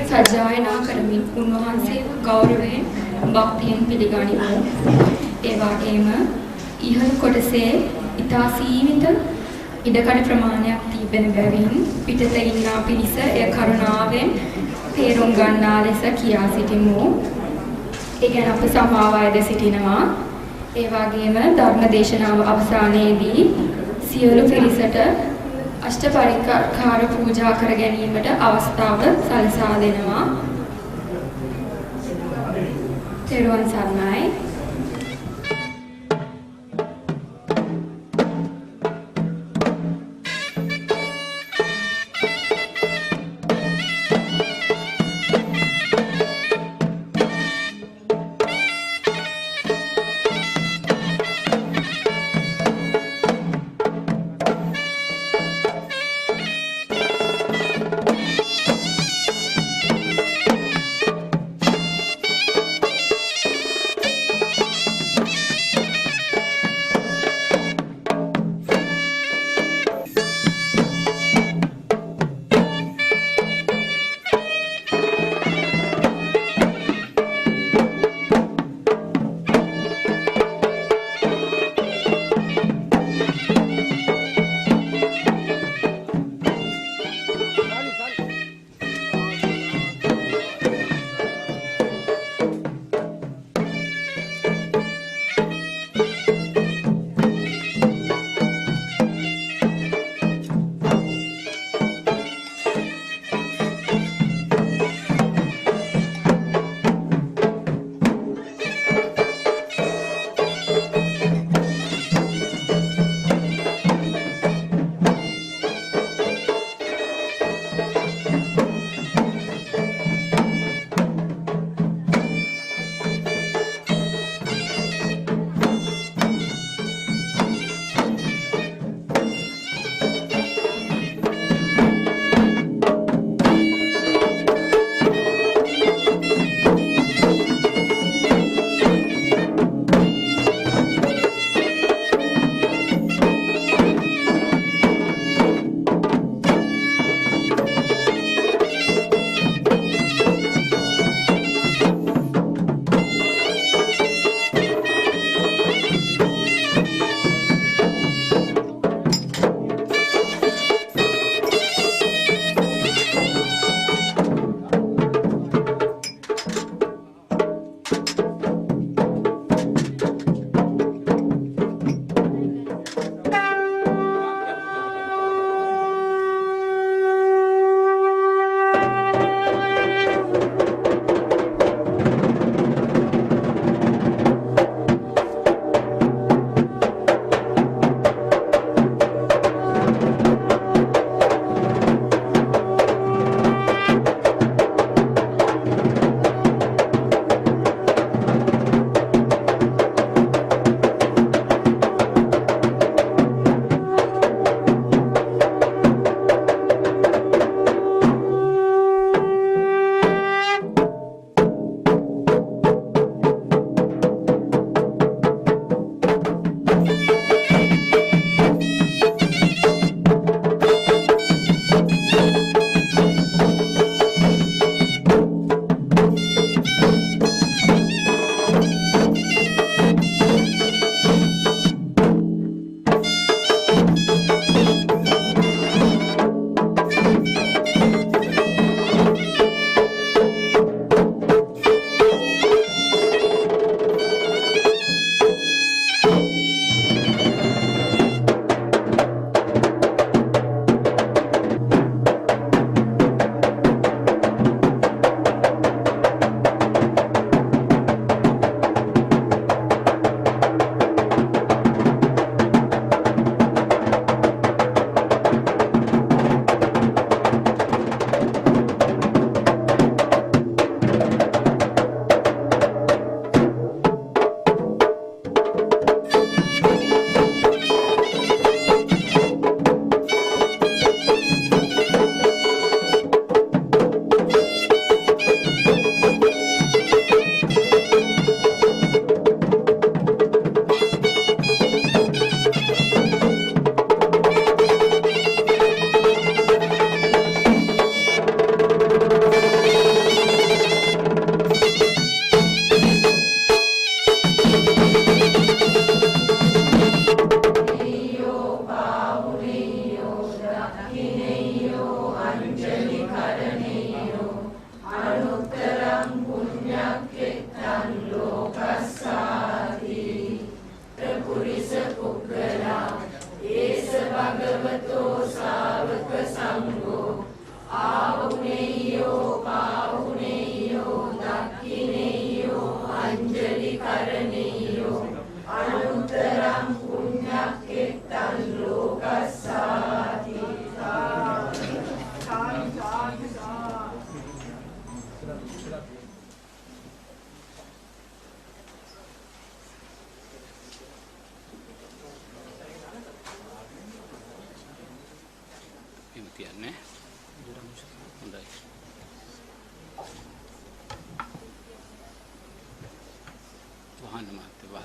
සජ්ජායනා කරමින් උන්වහන්සේ ගෞරවයෙන් භක්තියෙන් පිළිගනිමු. ඒ වගේම ඉහළ කොටසේ ඉතා සීමිත ඉඩකඩ ප්‍රමාණයක් තිබෙන බැවින් පිටත ඉන්නා පිරිස එය කරුණාවෙන් තේරුම් ගන්නා ලෙස කියා සිටිමු. ඒ ගැන අප සමාව අයද සිටිනවා. ඒ වගේම ධර්ම දේශනාව අවසානයේදී සියලු පිරිසට අෂ්ටපරිකාර පූජා කර ගැනීමට අවස්ථාව සලසා දෙනවා. තෙරුවන් සරණයි.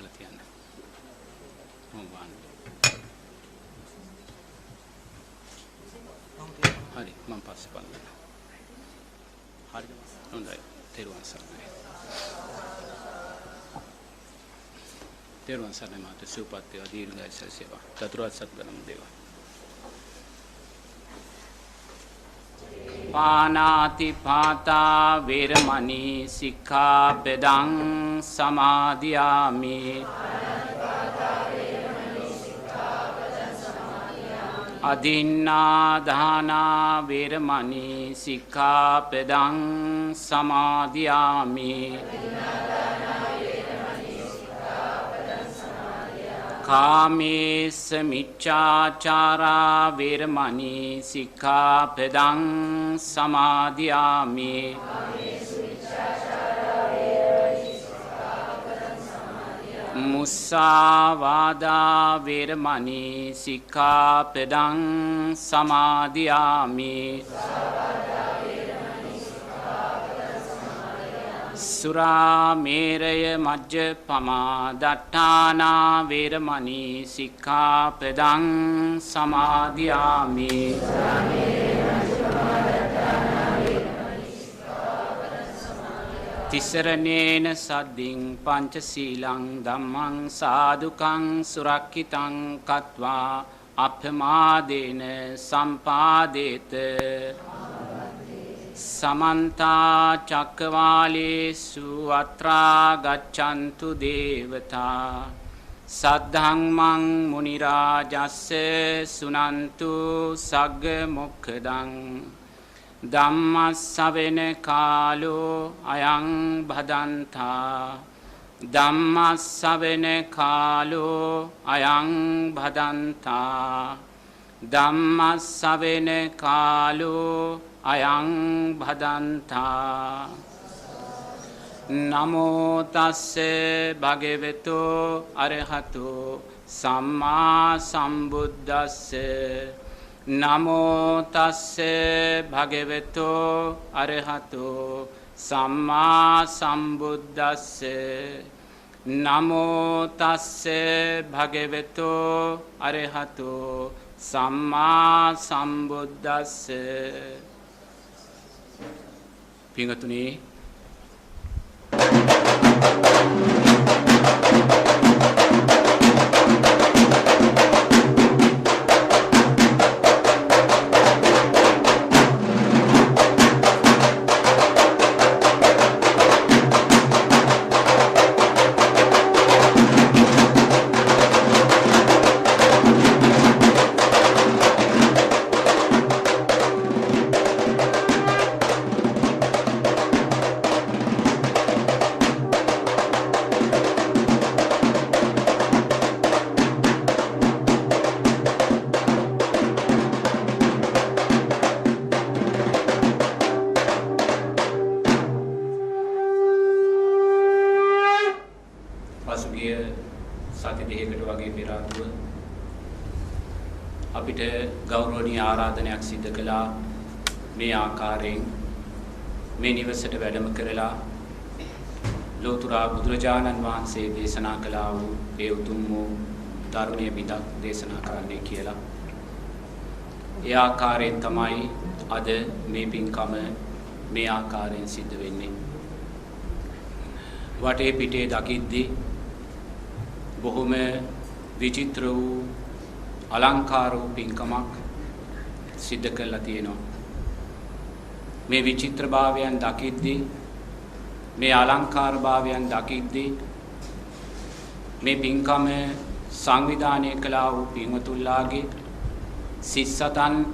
ගහලා තියන්න. හරි මම පස්සේ බලන්න. හරිද? හොඳයි. තෙරුවන් සරණයි. තෙරුවන් සරණයි මාත සුවපත් වේවා දීර්ඝායුෂ සේවා. චතුරාර්ය සත්‍ය ධර්ම දේවා. පානාති පාතා වේරමණී සික්ඛාපදං සමාදියාමි. අදින්නා දානා වේරමණී සික්ඛාපදං සමාදියාමි. කාමේස මිච්ඡාචාරා වේරමණී සික්ඛාපදං සමාදියාමි. මුස්සාවාදා වේරමණී සික්ඛාපදං සමාදියාමි. සුරාමේරය මජ්ජපමා දට්ඨානා වේරමණී සික්ඛාපදං සමාදියාමි. තිසරණේන සද්දින් පංචශීලං ධම්මං සාදුකං සුරක්ඛිතං කତ୍වා අප්‍රමාදේන සම්පාදේත. සමන්තා චක්කවාලේසු අත්‍රා ගච්ඡන්තු දේවතා සද්ධම්මං මුනි රාජස්ස සුනන්තු සග්ග මොක්ඛදං ධම්ම ශ්‍රවණ කාලෝ අයං භදන්තා. ධම්ම ශ්‍රවණ කාලෝ අයං භදන්තා. ධම්ම ශ්‍රවණ කාලෝ අයං භදන්තා. නමෝ තස්ස භගවතු අරහතෝ සම්මා සම්බුද්දස්ස. නමෝ තස්ස භගවතු අරහතෝ සම්මා සම්බුද්දස්ස. නමෝ තස්ස භගවතු අරහතෝ සම්මා සම්බුද්දස්ස. පින්වතුනි අපිට ගෞරවනීය ආරාධනයක් සිදු කළා. මේ ආකාරයෙන් මේ නිවසට වැඩම කරලා ලෝතර බුදුරජාණන් වහන්සේ දේශනා කළා වූ ඒ උතුම් වූ ධර්මයේ පිටක් දේශනා කරන්නයි කියලා. ඒ ආකාරයෙන් තමයි අද මේ පින්කම මේ ආකාරයෙන් සිද්ධ වෙන්නේ. වටේ පිටේ දකිද්දී බොහොම විචිත්‍ර වූ අලංකාර වූ පින්කමක් සිද්ධ කරලා තියෙනවා. මේ විචිත්‍ර භාවයන් දකිද්දී මේ අලංකාර භාවයන් දකිද්දී මේ පින්කම සංවිධානය කළා වූ පින්වතුන්ලාගේ සිස්සතන්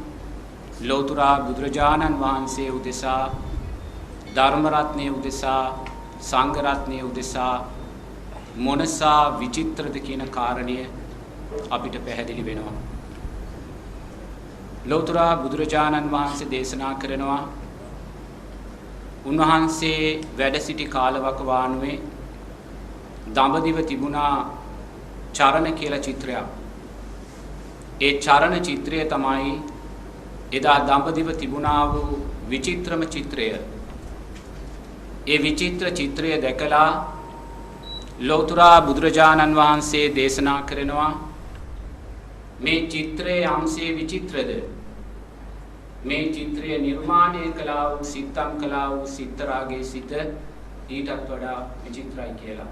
ලෝතර බුදුරජාණන් වහන්සේ උදෙසා ධර්ම රත්නයේ උදෙසා සංඝ රත්නයේ උදෙසා මොනසා විචිත්‍රද කියන කාරණය අපිට පැහැදිලි වෙනවා. ලෝතර බුදුරජාණන් වහන්සේ දේශනා කරනවා උන්වහන්සේ වැඩ සිටි කාලවකවානුවේ දඹදිව තිබුණා චරණ කියලා චිත්‍රයක්. ඒ චරණ චිත්‍රය තමයි එදා දඹදිව තිබුණා වූ විචිත්‍රම චිත්‍රය. ඒ විචිත්‍ර චිත්‍රය දැකලා ලෝතර බුදුරජාණන් වහන්සේ දේශනා කරනවා මේ චිත්‍රයේ අංශයේ විචිත්‍රද මේ චිත්‍රය නිර්මාණය කළා වූ සිත්තම් කළා වූ සිත්තරාගේ සිත ඊටත් වඩා විචිත්‍රයි කියලා.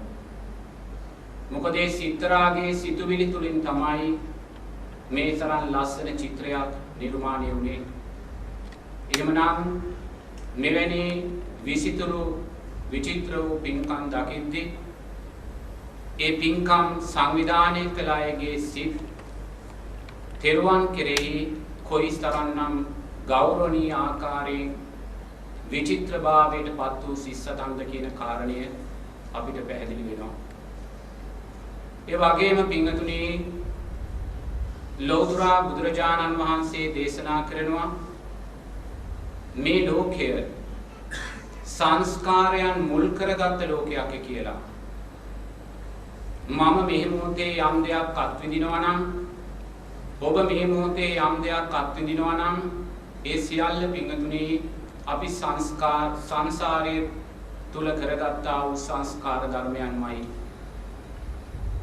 මොකද ඒ සිත්තරාගේ සිතුවිලි තුලින් තමයි මේ තරම් ලස්සන චිත්‍රයක් නිර්මාණය වුණේ. එහෙමනම් මෙවැනි විචිත්‍ර වූ පින්කම් දකිද්දී ඒ පින්කම් සංවිධානය කළ අයගේ සිත් තෙරුවන් කෙරෙහි කොයිතරම්නම් ගෞරවනීය ආකාරයෙන් විචිත්‍රභාවයට පත් වූ සිස්සතන්ද කියන කාරණය අපිට පැහැදිලි වෙනවා. ඒ වගේම පින්වතුනි ලෝතර බුදුරජාණන් වහන්සේ දේශනා කරනවා මේ ලෝකය සංස්කාරයන් මුල් කරගත් ලෝකයක් කියලා. මම මේ මොහොතේ යම් දෙයක් අත්විඳිනවා නම් ඔබ මේ මොහොතේ යම් දෙයක් අත්විඳිනවා නම් ඒ සියල්ල පින්වතුනි අපි සංසාරයේ තුල කරගත්තා වූ සංස්කාර ධර්මයන්මයි.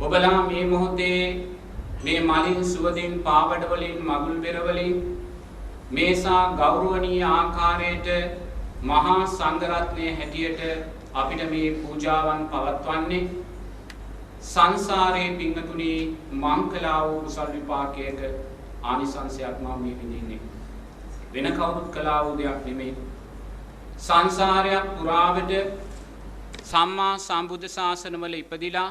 ඔබලා මේ මොහොතේ මේ මලින් සුවඳින් පාවඩ වලින් මගුල් බෙර වලින් මේසා ගෞරවනීය ආකාරයට මහා සංඝරත්නයේ හැටියට අපිට මේ පූජාවන් පවත්වන්නේ සංසාරයේ පින්වතුනි මංකලා වූ කුසල් විපාකයක ආනිසංසයක් මම මේ විඳින්නේ. වෙන කවුරුත් කළා වූ දෙයක් නෙමෙයි. සංසාරයක් පුරාවට සම්මා සම්බුද්ධ ශාසනවල ඉපදිලා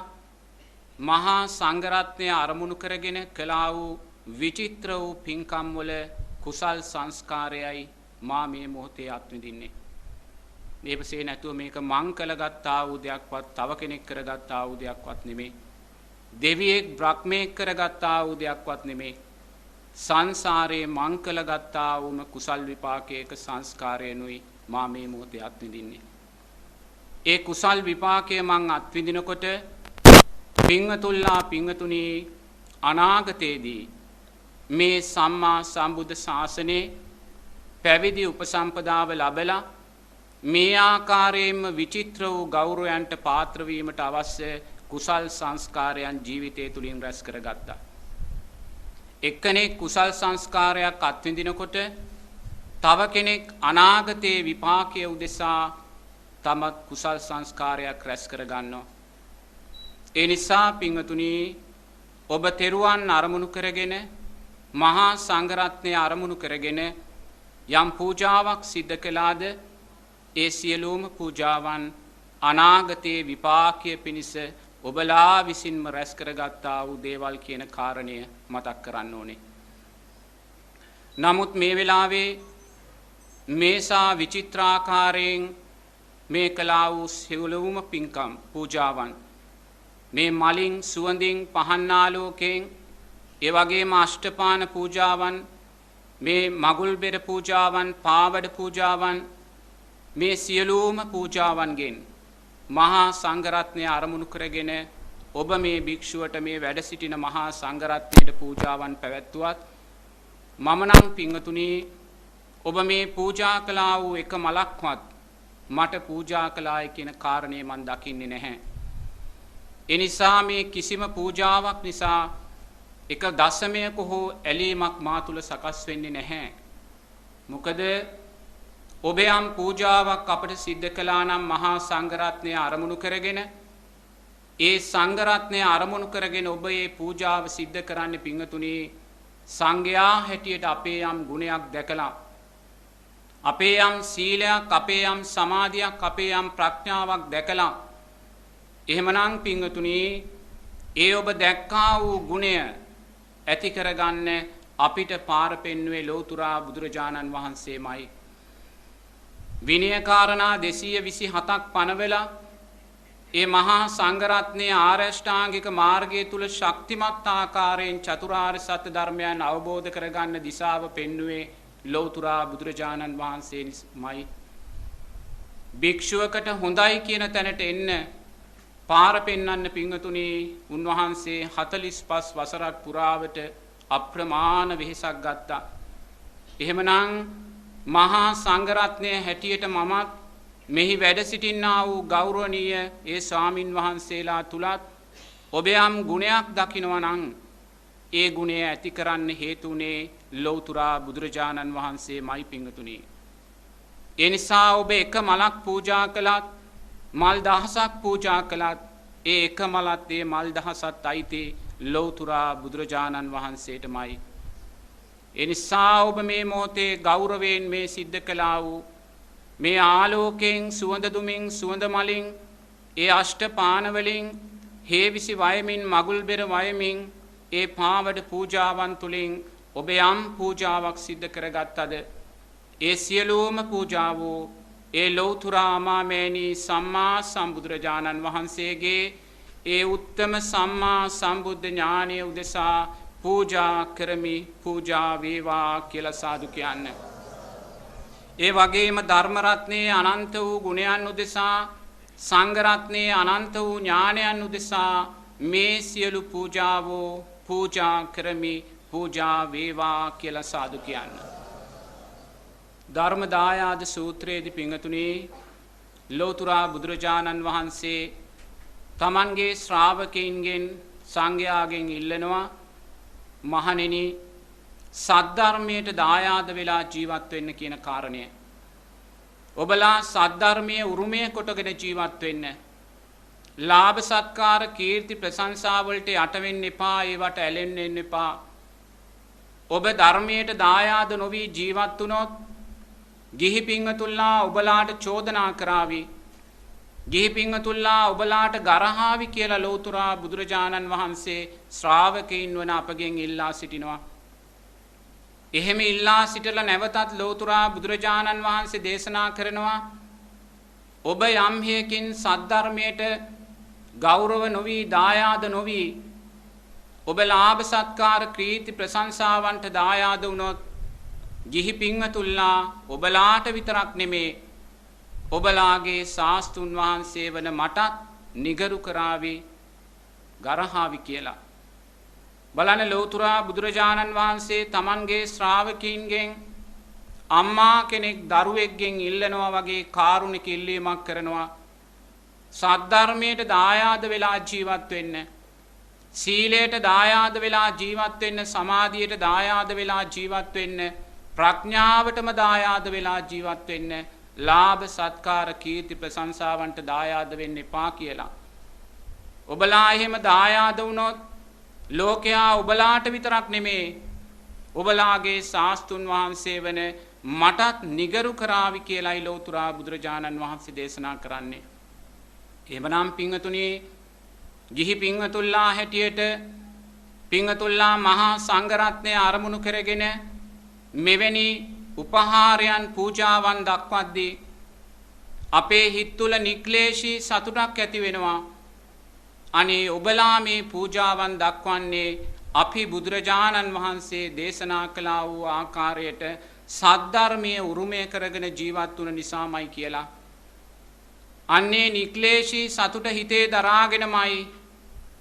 මහා සංඝරත්නය අරමුණු කරගෙන කළා වූ විචිත්‍ර වූ පින්කම් වල කුසල් සංස්කාරයයි මා මේ මොහොතේ අත්විඳින්නේ. මේපසේ නැතුව මේක මං කළගත්තා වූ දෙයක්වත් තව කෙනෙක් කරගත්තා වූ දෙයක්වත් නෙමෙයි. දෙවියෙක් බ්‍රහ්මයෙක් කරගත්තා වූ දෙයක්වත් නෙමෙයි. සංසාරයේ මං කළගත්තා වූම කුසල් විපාකයක සංස්කාරයනුයි මා මේ මොහොතේ අත්විඳින්නේ. ඒ කුසල් විපාකය මං අත්විඳිනකොට පින්වතුල්ලා පින්වතුනි අනාගතයේදී මේ සම්මා සම්බුද්ධ ශාසනයේ පැවිදි උපසම්පදාව ලැබලා මේ ආකාරයෙන්ම විචිත්‍ර වූ ගෞරවයන්ට පාත්‍ර වීමට අවශ්‍ය කුසල් සංස්කාරයන් ජීවිතය තුලින් රැස් කරගත්තා. එක්කෙනෙක් කුසල් සංස්කාරයක් අත්විඳිනකොට තව කෙනෙක් අනාගතයේ විපාකයේ උදෙසා තමත් කුසල් සංස්කාරයක් රැස් කරගන්නවා. ඒ නිසා පින්වතුනි ඔබ තෙරුවන් අරමුණු කරගෙන මහා සංඝරත්නය අරමුණු කරගෙන යම් පූජාවක් සිද්ධ කළාද ඒ සියලුම පූජාවන් අනාගතයේ විපාකයේ පිණිස ඔබලා විසින්ම රැස් කරගත්තා වූ දේවල් කියන කාරණය මතක් කරන්න ඕනේ. නමුත් මේ වෙලාවේ මේසා විචිත්‍රාකාරයෙන් මේ කළා වූ සියලුම පින්කම් පූජාවන් මේ මලින් සුවඳින් පහන් ආලෝකයෙන් ඒ වගේම අෂ්ටපාන පූජාවන් මේ මගුල් බෙර පූජාවන් පාවඩ පූජාවන් මේ සියලුම පූජාවන්ගෙන් මහා සංඝරත්නය අරමුණු කරගෙන ඔබ මේ භික්ෂුවට මේ වැඩ සිටින මහා සංඝරත්නයට පූජාවන් පැවැත්වුවත් මම නම් පින්වතුනි ඔබ මේ පූජා කළා වූ එක මලක්වත් මට පූජා කළායි කියන කාරණය මන් දකින්නේ නැහැ. ඒ නිසා මේ කිසිම පූජාවක් නිසා එක දශමයක හෝ ඇලීමක් මා තුල සකස් වෙන්නේ නැහැ. මොකද ඔබ යම් පූජාවක් අපට සිද්ධ කළා නම් මහා සංඝරත්නය අරමුණු කරගෙන ඒ සංඝරත්නය අරමුණු කරගෙන ඔබ මේ පූජාව සිද්ධ කරන්න පින්වතුනි සංඝයා හැටියට අපේ යම් ගුණයක් දැකලා අපේ යම් සීලයක් අපේ යම් සමාධියක් අපේ යම් ප්‍රඥාවක් දැකලා එහෙමනම් පින්වතුනි ඒ ඔබ දැක්කා වූ ගුණය ඇති කරගන්න අපිට පාර පෙන්වුවේ ලෝතර බුදුරජාණන් වහන්සේමයි. විනය කාරණා 227ක් පනවලා ඒ මහා සංඝරත්නයේ ආරෂ්ඨාංගික මාර්ගය තුල ශක්තිමත් ආකාරයෙන් චතුරාර්ය සත්‍ය ධර්මයන් අවබෝධ කරගන්න දිශාව පෙන්වුවේ ලෝතර බුදුරජාණන් වහන්සේමයි. භික්ෂුවකට හොඳයි කියන තැනට එන්න පාර පෙන්වන්න පින්වතුනි උන්වහන්සේ 45 වසරක් පුරාවට අප්‍රමාණ වෙහෙසක් ගත්තා. එහෙමනම් මහා සංඝරත්නයේ හැටියට මමත් මෙහි වැඩ සිටින්නා වූ ගෞරවනීය ඒ ස්වාමින් වහන්සේලා තුලත් ඔබ යම් ගුණයක් දකිනවා නම් ඒ ගුණය ඇති කරන්න හේතුුනේ ලෞතර බුදුරජාණන් වහන්සේමයි පිංගතුනි. ඒ නිසා ඔබ එක මලක් පූජා කළත් මල් දහසක් පූජා කළත් ඒ එක මලත් ඒ මල් දහසත් අයිති ලෞතර බුදුරජාණන් වහන්සේටමයි. ඒ නිසා ඔබ මේ මොහොතේ ගෞරවයෙන් මේ සිද්ධ කළා වූ මේ ආලෝකයෙන් සුවඳ දුමින් සුවඳ මලින් ඒ අෂ්ටපාන වලින් හේවිසි වයමින් මගුල් බෙර වයමින් ඒ පාවඩ පූජාවන් තුලින් ඔබ යම් පූජාවක් සිද්ධ කරගත්තද ඒ සියලුම පූජාවෝ ඒ ලෞතර අමාමෑණී සම්මා සම්බුදුරජාණන් වහන්සේගේ ඒ උත්තම සම්මා සම්බුද්ධ ඥානය උදෙසා පූජා කරමි පූජා වේවා කියලා සාදු කියන්න. ඒ වගේම ධර්ම රත්නයේ අනන්ත වූ ගුණයන් උදෙසා සංඝ රත්නයේ අනන්ත වූ ඥානයන් උදෙසා මේ සියලු පූජාවෝ පූජා කරමි පූජා වේවා කියලා සාදු කියන්න. ධර්ම දායාද සූත්‍රයේදී පිංගතුනි ලෞතර බුදුරජාණන් වහන්සේ තමන්ගේ ශ්‍රාවකයන්ගෙන් සංඝයාගෙන් ඉල්ලනවා මහණෙනි සද්ධර්මයට දායාද වෙලා ජීවත් වෙන්න කියන කාරණය. ඔබලා සද්ධර්මයේ උරුමය කොටගෙන ජීවත් වෙන්න. ලාභ සත්කාර කීර්ති ප්‍රශංසා වලට යට වෙන්න එපා, ඒවට ඇලෙන්න එපා. ඔබ ධර්මයට දායාද නොවි ජීවත් වුණොත් ගිහි පිංගතුල්ලා ඔබලාට චෝදනා කරાવી. ගිහි පිංගතුල්ලා ඔබලාට ගරහාවි කියලා ලෞතර බුදුරජාණන් වහන්සේ ශ්‍රාවකයින් වන අපගෙන් ඉල්ලා සිටිනවා. එහෙම ඉල්ලා සිටලා නැවතත් ලෞතර බුදුරජාණන් වහන්සේ දේශනා කරනවා ඔබ යම් හේකින් සද්ධර්මයට ගෞරව නොවි දායාද නොවි ඔබ ලාභ සත්කාර කීර්ති ප්‍රශංසාවන්ට දායාද වුණොත් ගිහි පිංගතුල්ලා ඔබලාට විතරක් නෙමේ ඔබලාගේ ශාස්තුන් වහන්සේ වන මටත් නිගරු කරાવી ගරහාවි කියලා. බලන්න ලෞතර බුදුරජාණන් වහන්සේ තමන්ගේ ශ්‍රාවකීන්ගෙන් අම්මා කෙනෙක් දරුවෙක්ගෙන් ඉල්ලනවා වගේ කාරුණික ඉල්ලීමක් කරනවා. සද්ධර්මයට දායාද වෙලා ජීවත් වෙන්න. සීලයට දායාද වෙලා ජීවත් වෙන්න, සමාධියට දායාද වෙලා ජීවත් වෙන්න, ප්‍රඥාවටම දායාද වෙලා ජීවත් වෙන්න, ලාභ සත්කාර කීර්ති ප්‍රශංසාවන්ට දායාද වෙන්න එපා කියලා. ඔබලා එහෙම දායාද වුණොත් ලෝකයා ඔබලාට විතරක් නෙමේ ඔබලාගේ ශාස්තුන් වහන්සේ වන මටත් නිගරු කරાવી කියලායි ලෞතර බුදුරජාණන් වහන්සේ දේශනා කරන්නේ. එහෙමනම් පිංගතුනි ගිහි පිංගතුල්ලා හැටියට පිංගතුල්ලා මහා සංඝ රත්නය අරමුණු කරගෙන මෙවැනි උපහාරයන් පූජාවන් දක්වද්දී අපේ හිත් තුළ නික්ලේශී සතුටක් ඇති වෙනවා. අනේ ඔබලා මේ පූජාවන් දක්වන්නේ අපි බුදුරජාණන් වහන්සේ දේශනා කළා වූ ආකාරයට සද්ධර්මයේ උරුමය කරගෙන ජීවත් වුණ නිසාමයි කියලා. අන්නේ නික්ලේශී සතුට හිතේ දරාගෙනමයි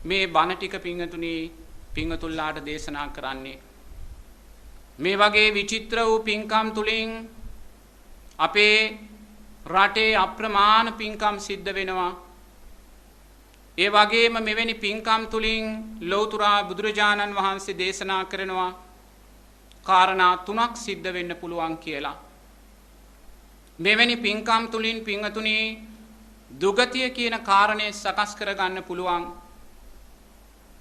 මේ බණ ටික පිංගතුනි පිංගතුල්ලාට දේශනා කරන්නේ. මේ වගේ විචිත්‍ර වූ පින්කම් තුලින් අපේ රටේ අප්‍රමාණ පින්කම් සිද්ධ වෙනවා. ඒ වගේම මෙවැනි පින්කම් තුලින් ලෞතර බුදුරජාණන් වහන්සේ දේශනා කරනවා කාරණා තුනක් සිද්ධ වෙන්න පුළුවන් කියලා. මෙවැනි පින්කම් තුලින් පිංගතුනි දුගතිය කියන කාරණය සකස් කරගන්න පුළුවන්.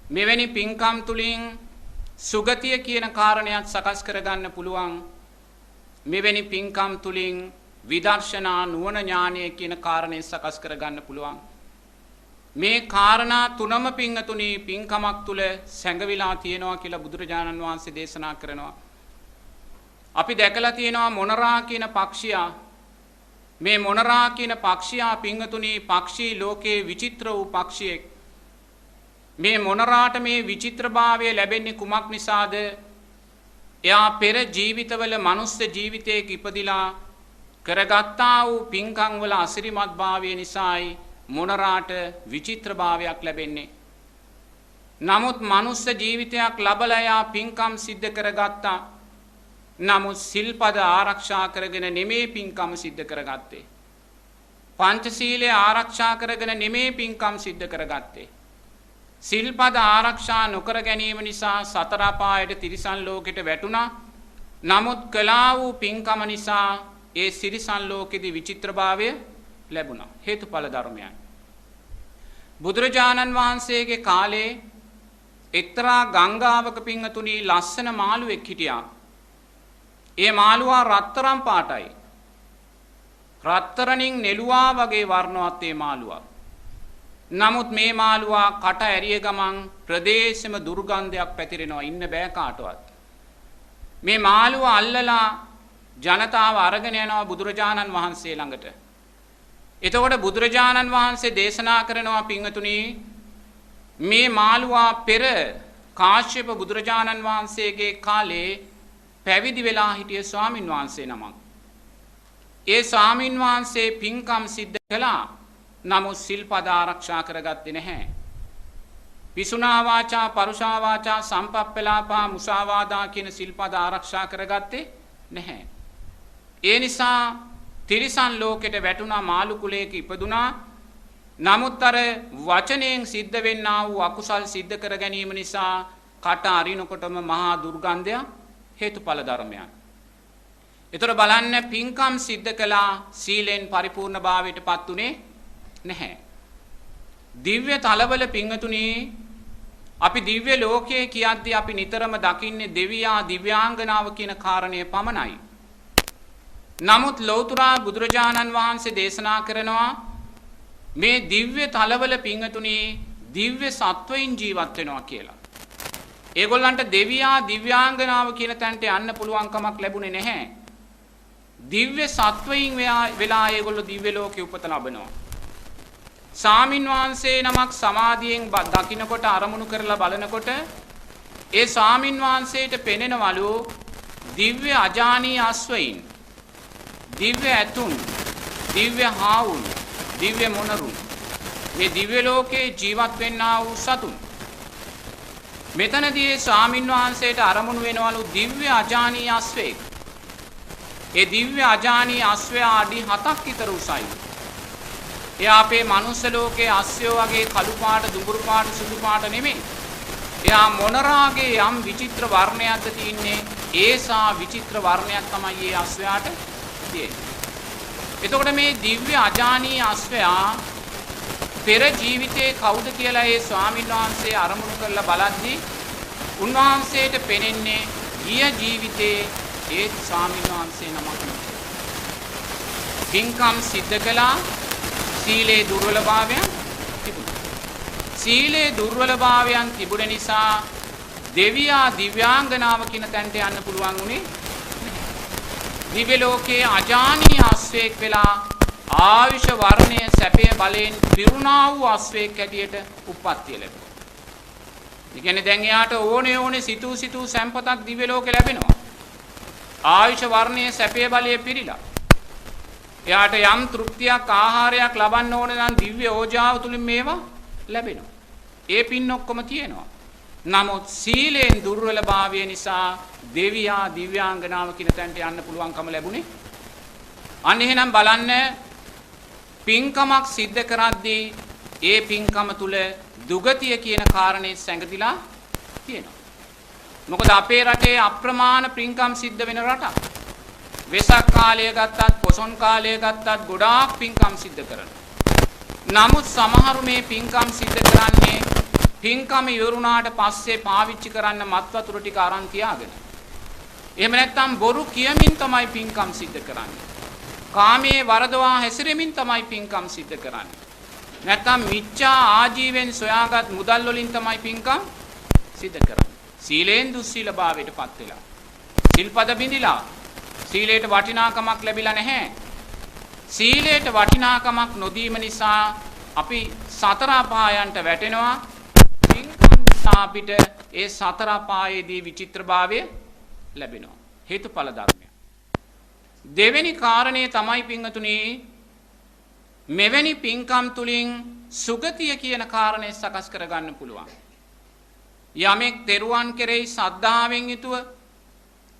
මෙවැනි පින්කම් තුලින් සුගතිය කියන කාරණයක් සකස් කරගන්න පුළුවන්. මෙවැනි පින්කම් තුලින් විදර්ශනා නුවණ ඥානය කියන කාරණය සකස් කරගන්න පුළුවන්. මේ කාරණා තුනම පිංගතුනි පින්කමක් තුල සැඟවිලා තියෙනවා කියලා බුදුරජාණන් වහන්සේ දේශනා කරනවා. අපි දැකලා තියෙනවා මොනරා කියන පක්ෂියා. මේ මොනරා කියන පක්ෂියා පිංගතුනි පක්ෂී ලෝකේ විචිත්‍ර වූ පක්ෂියෙක්. මේ මොනරාට මේ විචිත්‍රභාවය ලැබෙන්නේ කුමක් නිසාද? එයා පෙර ජීවිතවල මනුස්ස ජීවිතයක ඉපදිලා කරගත්තා වූ පින්කම් වල අසිරිමත් භාවය නිසායි මොනරාට විචිත්‍රභාවයක් ලැබෙන්නේ. නමුත් මනුස්ස ජීවිතයක් ලබලා එයා පින්කම් සිද්ධ කරගත්තා. නමුත් සිල්පද ආරක්ෂා කරගෙන නෙමේ පින්කම් සිද්ධ කරගත්තේ. පංචශීලය ආරක්ෂා කරගෙන නෙමේ පින්කම් සිද්ධ කරගත්තේ. සිල්පද ආරක්ෂා නොකර ගැනීම නිසා සතර අපායට තිරිසන් ලෝකෙට වැටුණා. නමුත් කළා වූ පින්කම නිසා ඒ තිරිසන් ලෝකෙදී විචිත්‍රභාවය ලැබුණා. හේතුඵල ධර්මයන්. බුදුරජාණන් වහන්සේගේ කාලේ එක්තරා ගංගාවක පිංගතුණී ලස්සන මාළුවෙක් හිටියා. ඒ මාළුවා රත්තරන් පාටයි. රත්තරණින් නෙළුවා වගේ වර්ණවත් ඒ මාළුවා. නමුත් මේ මාළුවා කට ඇරිය ගමන් ප්‍රදේශෙම දුර්ගන්ධයක් පැතිරෙනවා, ඉන්න බෑ කාටවත්. මේ මාළුවා අල්ලලා ජනතාව අරගෙන යනවා බුදුරජාණන් වහන්සේ ළඟට. එතකොට බුදුරජාණන් වහන්සේ දේශනා කරනවා පිංගතුණී මේ මාළුවා පෙර කාශ්‍යප බුදුරජාණන් වහන්සේගේ කාලේ පැවිදි වෙලා හිටිය ස්වාමින් වහන්සේ නමක්. ඒ ස්වාමින් වහන්සේ පින්කම් සිද්ධ කළා. නමුත් සිල්පද ආරක්ෂා කරගත්තේ නැහැ. පිසුනා වාචා, පරුෂා වාචා, සම්පප්පලාපා, මුසාවාදා කියන සිල්පද ආරක්ෂා කරගත්තේ නැහැ. ඒ නිසා තිරිසන් ලෝකෙට වැටුණා, මාළු කුලයක ඉපදුනා. නමුත් අර වචනයෙන් සිද්ධ වෙන්නා වූ අකුසල් සිද්ධ කර ගැනීම නිසා කට අරිනකොටම මහා දුර්ගන්ධය හේතුඵල ධර්මයන්. ඒතර බලන්න පින්කම් සිද්ධ කළා, සීලෙන් පරිපූර්ණ භාවයට පත් උනේ නැහැ. දිව්‍ය තලවල පිංගතුණී අපි දිව්‍ය ලෝකයේ කියද්දී අපි නිතරම දකින්නේ දෙවියා දිව්‍යාංගනාව කියන කාරණය පමණයි. නමුත් ලෞතුරා බුදුරජාණන් වහන්සේ දේශනා කරනවා මේ දිව්‍ය තලවල පිංගතුණී දිව්‍ය සත්වයින් ජීවත් වෙනවා කියලා. ඒගොල්ලන්ට දෙවියා දිව්‍යාංගනාව කියන තැනට යන්න පුළුවන් කමක් ලැබුණේ නැහැ. දිව්‍ය සත්වයින් වෙලා ඒගොල්ලෝ දිව්‍ය ලෝකේ උපත ලබනවා. ස්වාමින් වහන්සේ නමක් සමාධියෙන් දකින්නකොට අරමුණු කරලා බලනකොට ඒ ස්වාමින් වහන්සේට පෙනෙනවලු දිව්‍ය අජානීය අස්වැයින්, දිව්‍ය ඇතුන්, දිව්‍ය හාවුන්, දිව්‍ය මොනරුන්, මේ දිව්‍ය ලෝකේ ජීවත් වෙන්නා වූ සතුන්. මෙතනදී ස්වාමින් වහන්සේට අරමුණු වෙනවලු දිව්‍ය අජානීය අස්වැයෙක්. ඒ දිව්‍ය අජානීය අස්වැයා අඩි 7ක් විතර උසයි. එයා අපේ මනුස්ස ලෝකයේ අස්වැයෝ වගේ කළු පාට, දුඹුරු පාට, සුදු පාට නෙමෙයි. එයා මොනරාගේ යම් විචිත්‍ර වර්ණයක්ද තියෙන්නේ, ඒසා විචිත්‍ර වර්ණයක් තමයි මේ අස්වැයාට තියෙන්නේ. එතකොට මේ දිව්‍ය අජානීය අස්වැයා පෙර ජීවිතේ කවුද කියලා ඒ ස්වාමීන් වහන්සේ අරමුණු කරලා බලද්දී උන්වහන්සේට පෙනෙන්නේ ගිය ජීවිතේ ඒ ස්වාමීන් වහන්සේ නමක්. පින්කම් සිද්ධ කළා, සීලේ දුර්වලභාවයන් තිබුණා. සීලේ දුර්වලභාවයන් තිබුණ නිසා දෙවියා දිව්‍යාංගනාව කියන තැනට යන්න පුළුවන් උනේ නැහැ. දිව්‍ය ලෝකයේ අජානීය අස්වැයෙක් වෙලා ආයුෂ වර්ණය සැපය බලයෙන් පිරුණා වූ අස්වැයෙක් හැටියට උප්පත්තිය ලැබුවා. ඒ කියන්නේ දැන් එයාට ඕනේ සිතූ සම්පතක් දිව්‍ය ලෝකේ ලැබෙනවා. ආයුෂ වර්ණය සැපය බලයේ පිරීලා. එයාට යම් තෘප්තියක් ආහාරයක් ලබන්න ඕන නම් දිව්‍ය ඕජාව තුලින් මේවා ලැබෙනවා. ඒ පින් ඔක්කොම තියෙනවා. නමුත් සීලෙන් දුර්වලභාවය නිසා දෙවියා දිව්‍යාංගනාව කියන තැනට යන්න පුළුවන්කම ලැබුණේ. අන්න එහෙනම් බලන්න පින්කමක් සිද්ධ කරද්දී ඒ පින්කම තුල දුගතිය කියන කාරණේ සැඟදිලා තියෙනවා. මොකද අපේ රටේ අප්‍රමාණ පින්කම් සිද්ධ වෙන රටක්. වෙසක් කාලය ගත්තත්, පොසොන් කාලය ගත්තත් ගොඩාක් පින්කම් සිද්ධ කරනවා. නමුත් සමහරු මේ පින්කම් සිද්ධ කරන්නේ පින්කම ඉවරුණාට පස්සේ පාවිච්චි කරන්න මත් වතුර ටික අරන් තියාගෙන. එහෙම නැත්නම් බොරු කියමින් තමයි පින්කම් සිද්ධ කරන්නේ. කාමයේ වරදවා හැසිරෙමින් තමයි පින්කම් සිද්ධ කරන්නේ. නැත්නම් මිච්ඡා ආජීවෙන් සොයාගත් මුදල් වලින් තමයි පින්කම් සිද්ධ කරන්නේ. සීලෙන් දුස්සීලභාවයටපත් වෙලා. සිල්පද බිඳිලා. සීලයට වටිනාකමක් ලැබිලා නැහැ. සීලයට වටිනාකමක් නොදීම නිසා අපි සතර අපායන්ට වැටෙනවා. පින්කම් නිසා අපිට ඒ සතර අපායේදී විචිත්‍රභාවය ලැබෙනවා. හේතුඵල ධර්මය. දෙවෙනි කාරණේ තමයි පින්වතුනි මෙවැනි පින්කම් තුලින් සුගතිය කියන කාරණේ සකස් කරගන්න පුළුවන්. යමෙක් තෙරුවන් කෙරෙහි ශ්‍රද්ධාවෙන් යුතුව,